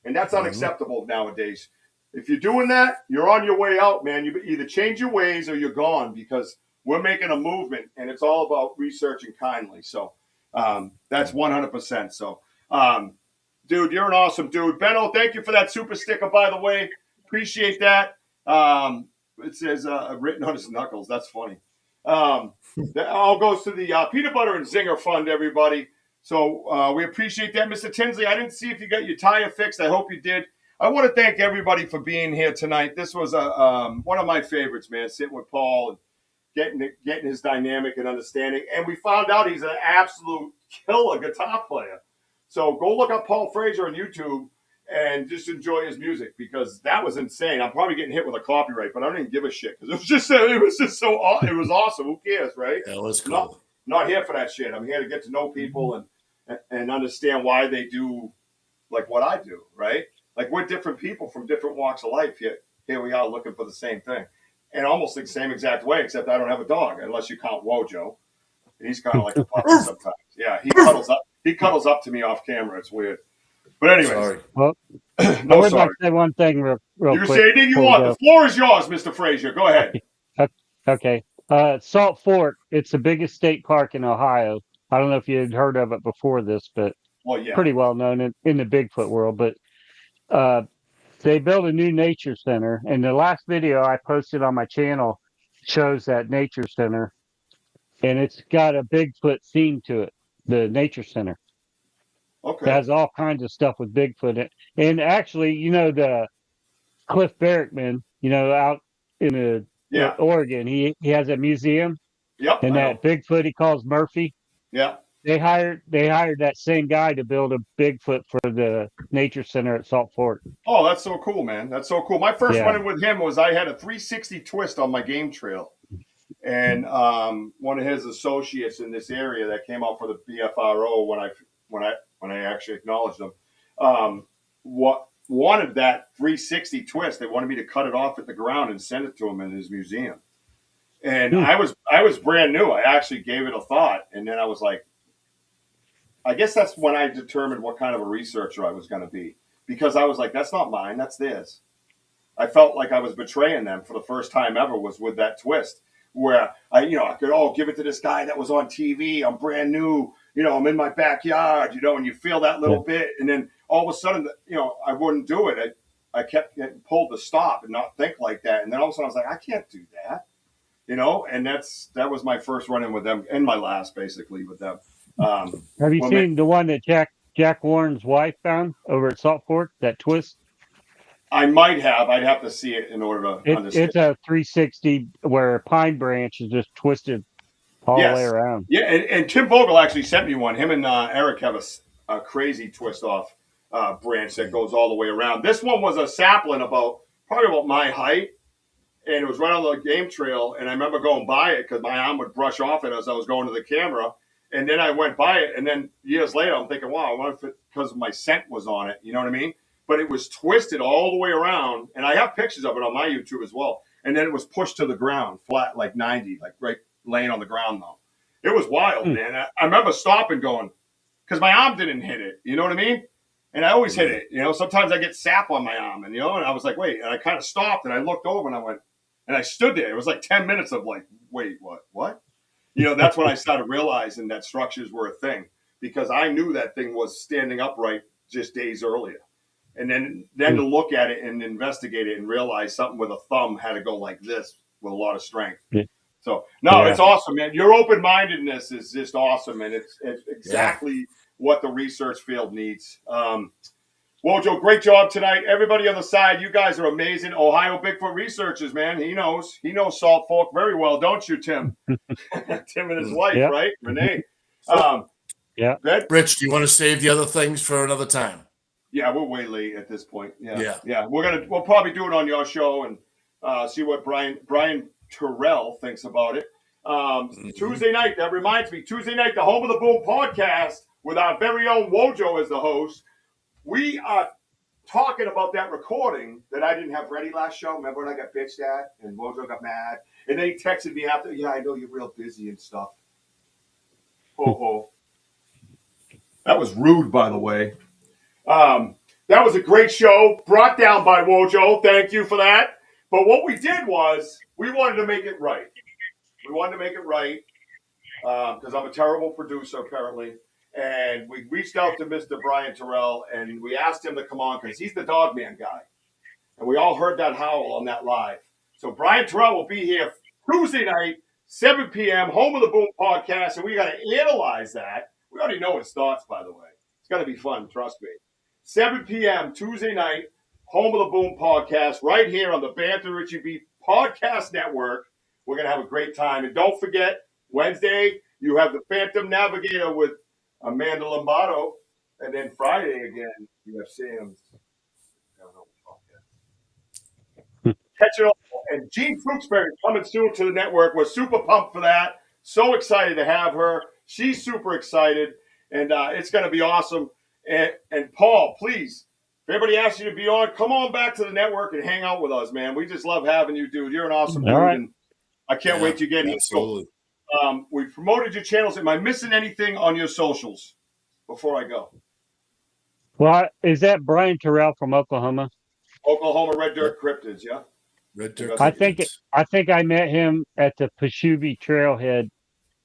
S4: And that's unacceptable nowadays. If you're doing that, you're on your way out, man. You either change your ways or you're gone, because we're making a movement, and it's all about researching kindly. So that's 100%. So, dude, you're an awesome dude. Benno, thank you for that super sticker, by the way. Appreciate that. It says written on his knuckles. That's funny. That all goes to the Peanut Butter and Zinger Fund, everybody. So we appreciate that. Mr. Tinsley, I didn't see if you got your tire fixed. I hope you did. I want to thank everybody for being here tonight. This was one of my favorites, man, sitting with Paul and getting his dynamic and understanding. And we found out he's an absolute killer guitar player. So go look up Paul Fraizer on YouTube and just enjoy his music, because that was insane. I'm probably getting hit with a copyright, but I don't even give a shit, because it was just so it was awesome. Who cares, right?
S3: Yeah, it was cool.
S4: Not here for that shit. I'm here to get to know people and understand why they do like what I do, right? Like, we're different people from different walks of life. Here we are looking for the same thing, and almost the same exact way, except I don't have a dog, unless you count Wojo. He's kind of like a puppy sometimes. Yeah, he cuddles up to me off camera. It's weird. But anyways,
S5: sorry. Well,
S4: no,
S5: I would
S4: sorry.
S5: like to say one thing real
S4: You
S5: quick.
S4: can say anything you want. The floor is yours, Mr. Fraizer. Go ahead.
S5: Okay. Salt Fork, it's the biggest state park in Ohio. I don't know if you had heard of it before this, but pretty well known in the Bigfoot world. But they built a new nature center, and the last video I posted on my channel shows that nature center, and it's got a Bigfoot theme to it, the nature center.
S4: Okay.
S5: It has all kinds of stuff with Bigfoot in it. And actually, the Cliff Barrickman, out in Oregon, he has a museum.
S4: Yep.
S5: And that Bigfoot he calls Murphy.
S4: Yeah.
S5: They hired that same guy to build a Bigfoot for the nature center at Salt Fork.
S4: Oh, that's so cool, man. That's so cool. My first run-in with him was I had a 360 twist on my game trail. And one of his associates in this area that came out for the BFRO when I actually acknowledged them, wanted that 360 twist. They wanted me to cut it off at the ground and send it to him in his museum. And I was brand new. I actually gave it a thought, and then I was like, I guess that's when I determined what kind of a researcher I was going to be, because I was like, that's not mine, that's theirs. I felt like I was betraying them for the first time ever was with that twist, where I could give it to this guy that was on TV. I'm brand new, I'm in my backyard, and you feel that little bit, and then all of a sudden, I wouldn't do it. I kept getting pulled to stop and not think like that, and then all of a sudden I was like, I can't do that. And that was my first run-in with them, and my last, basically, with them.
S5: Have you seen the one that Jack Warren's wife found over at Salt Fork, that twist?
S4: I might have. I'd have to see it in order to understand. It's
S5: a 360 where a pine branch is just twisted all the way around.
S4: Yeah, and Tim Vogel actually sent me one. Him and Eric have a crazy twist-off branch that goes all the way around. This one was a sapling probably about my height. And it was right on the game trail, and I remember going by it because my arm would brush off it as I was going to the camera. And then I went by it, and then years later, I'm thinking, wow, I wonder if because my scent was on it, you know what I mean? But it was twisted all the way around, and I have pictures of it on my YouTube as well. And then it was pushed to the ground, flat, like 90, like right laying on the ground, though. It was wild, man. I remember stopping going, because my arm didn't hit it, you know what I mean? And I always hit it, Sometimes I get sap on my arm, and, and I was like, wait. And I kind of stopped, and I looked over, and I went, and I stood there. It was like 10 minutes of like, wait, what? That's when I started realizing that structures were a thing, because I knew that thing was standing upright just days earlier. And then to look at it and investigate it and realize something with a thumb had to go like this with a lot of strength.
S5: Yeah.
S4: So, no, it's awesome, man. Your open-mindedness is just awesome, and it's exactly what the research field needs. Wojo, great job tonight. Everybody on the side, you guys are amazing. Ohio Bigfoot researchers, man. He knows Salt Fork very well, don't you, Tim? Tim and his wife, right? Renee.
S5: Yeah.
S3: Rich, do you want to save the other things for another time?
S4: Yeah, we're way late at this point. Yeah. We'll probably do it on your show and see what Brian Terrell thinks about it. Tuesday night, that reminds me, Tuesday night, the Home of the Boom podcast with our very own Wojo as the host. We are talking about that recording that I didn't have ready last show. Remember when I got bitched at and Wojo got mad? And then he texted me after, yeah, I know you're real busy and stuff. Ho. That was rude, by the way. That was a great show, brought down by Wojo. Thank you for that. But what we did was we wanted to make it right. Because I'm a terrible producer, apparently. And we reached out to Mr. Brian Terrell, and we asked him to come on because he's the dog man guy. And we all heard that howl on that live. So Brian Terrell will be here Tuesday night, 7 p.m., Home of the Boom podcast, and we got to analyze that. We already know his thoughts, by the way. It's going to be fun, trust me. 7 p.m. Tuesday night, Home of the Boom podcast, right here on the BanterWithRichieB podcast network. We're going to have a great time. And don't forget, Wednesday, you have the Phantom Navigator with Amanda Lombardo. And then Friday again, you have Sam's. Catch it all. And Jean Fuchsberry coming soon to the network. We're super pumped for that. So excited to have her. She's super excited. And it's going to be awesome. And Paul, please, if everybody asks you to be on, come on back to the network and hang out with us, man. We just love having you, dude. You're an awesome dude.
S5: Right.
S4: And I can't wait to get here.
S3: Absolutely.
S4: So, we promoted your channels. Am I missing anything on your socials before I go?
S5: Well, is that Brian Terrell from Oklahoma?
S4: Oklahoma Red Dirt Cryptids, yeah?
S3: Red Dirt
S5: I think I met him at the Pashubi Trailhead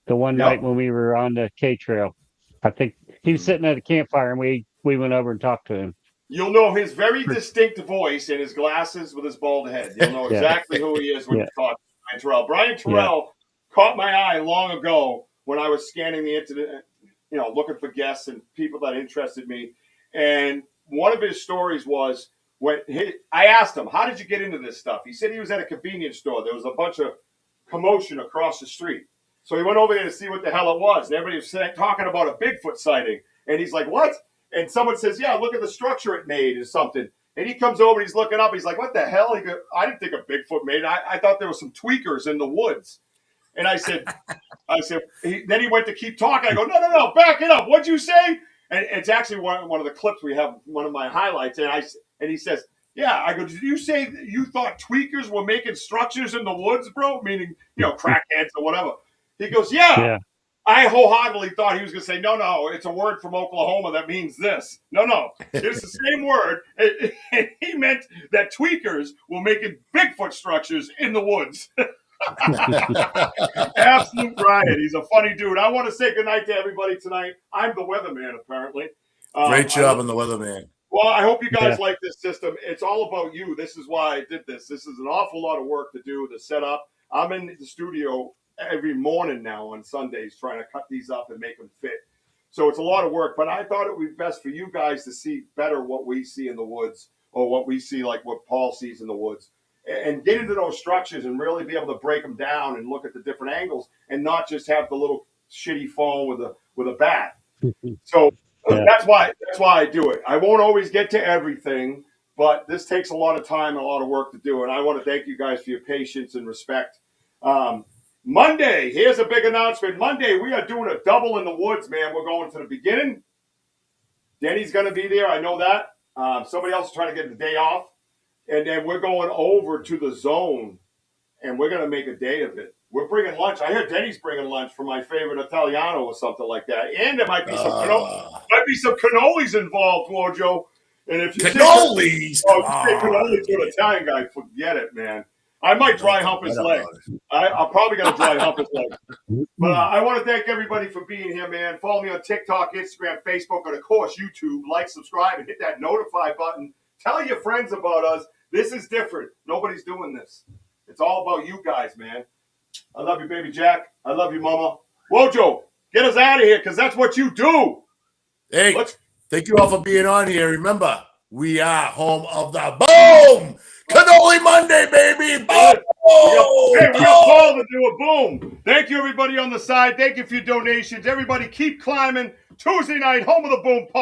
S5: the one night when we were on the K Trail. I think he was sitting at a campfire, and we went over and talked to him.
S4: You'll know his very distinct voice and his glasses with his bald head. You'll know exactly who he is when you talk to Brian Terrell. Brian Terrell caught my eye long ago when I was scanning the internet, looking for guests and people that interested me. And one of his stories was I asked him, how did you get into this stuff? He said he was at a convenience store. There was a bunch of commotion across the street. So he went over there to see what the hell it was. And everybody was talking about a Bigfoot sighting. And he's like, what? And someone says, yeah, look at the structure it made or something. And he comes over, he's looking up. He's like, what the hell? He goes, I didn't think a Bigfoot made it. I thought there were some tweakers in the woods. And I said, then he went to keep talking. I go, no, back it up. What'd you say? And it's actually one of the clips we have, one of my highlights. And he says, yeah. I go, did you say that you thought tweakers were making structures in the woods, bro? Meaning, crackheads or whatever. He goes, yeah. I wholeheartedly thought he was going to say, no, it's a word from Oklahoma that means this. No, it's the same word. And he meant that tweakers were making Bigfoot structures in the woods. Absolute riot. He's a funny dude. I want to say goodnight to everybody tonight. I'm the weatherman, apparently.
S3: Great job on the weatherman.
S4: Well, I hope you guys like this system. It's all about you. This is why I did this. This is an awful lot of work to do, to set up. I'm in the studio every morning now on Sundays trying to cut these up and make them fit. So it's a lot of work, but I thought it would be best for you guys to see better what we see in the woods, or what we see, like what Paul sees in the woods, and get into those structures and really be able to break them down and look at the different angles and not just have the little shitty phone with a bat. So that's why I do it. I won't always get to everything, but this takes a lot of time and a lot of work to do. And I want to thank you guys for your patience and respect. Monday, here's a big announcement. Monday, we are doing a double in the woods, man. We're going to the beginning. Denny's going to be there. I know that. Somebody else is trying to get the day off. And then we're going over to the zone, and we're going to make a day of it. We're bringing lunch. I hear Denny's bringing lunch for my favorite Italiano or something like that. And there might be some cannolis involved, Wojo. And if you
S3: cannolis,
S4: say cannolis to an Italian guy, forget it, man. I might dry hump his leg. I'm probably going to dry hump his leg. But I want to thank everybody for being here, man. Follow me on TikTok, Instagram, Facebook, and, of course, YouTube. Like, subscribe, and hit that notify button Tell your friends about us. This is different. Nobody's doing this. It's all about you guys, man. I love you, baby Jack. I love you, Mama. Wojo, get us out of here because that's what you do.
S3: Hey, thank you all for being on here. Remember, we are home of the boom. Cannoli Monday, baby. Boom.
S4: Hey, we got Paul to do a boom. Thank you, everybody on the side. Thank you for your donations. Everybody keep climbing. Tuesday night, home of the boom, Paul.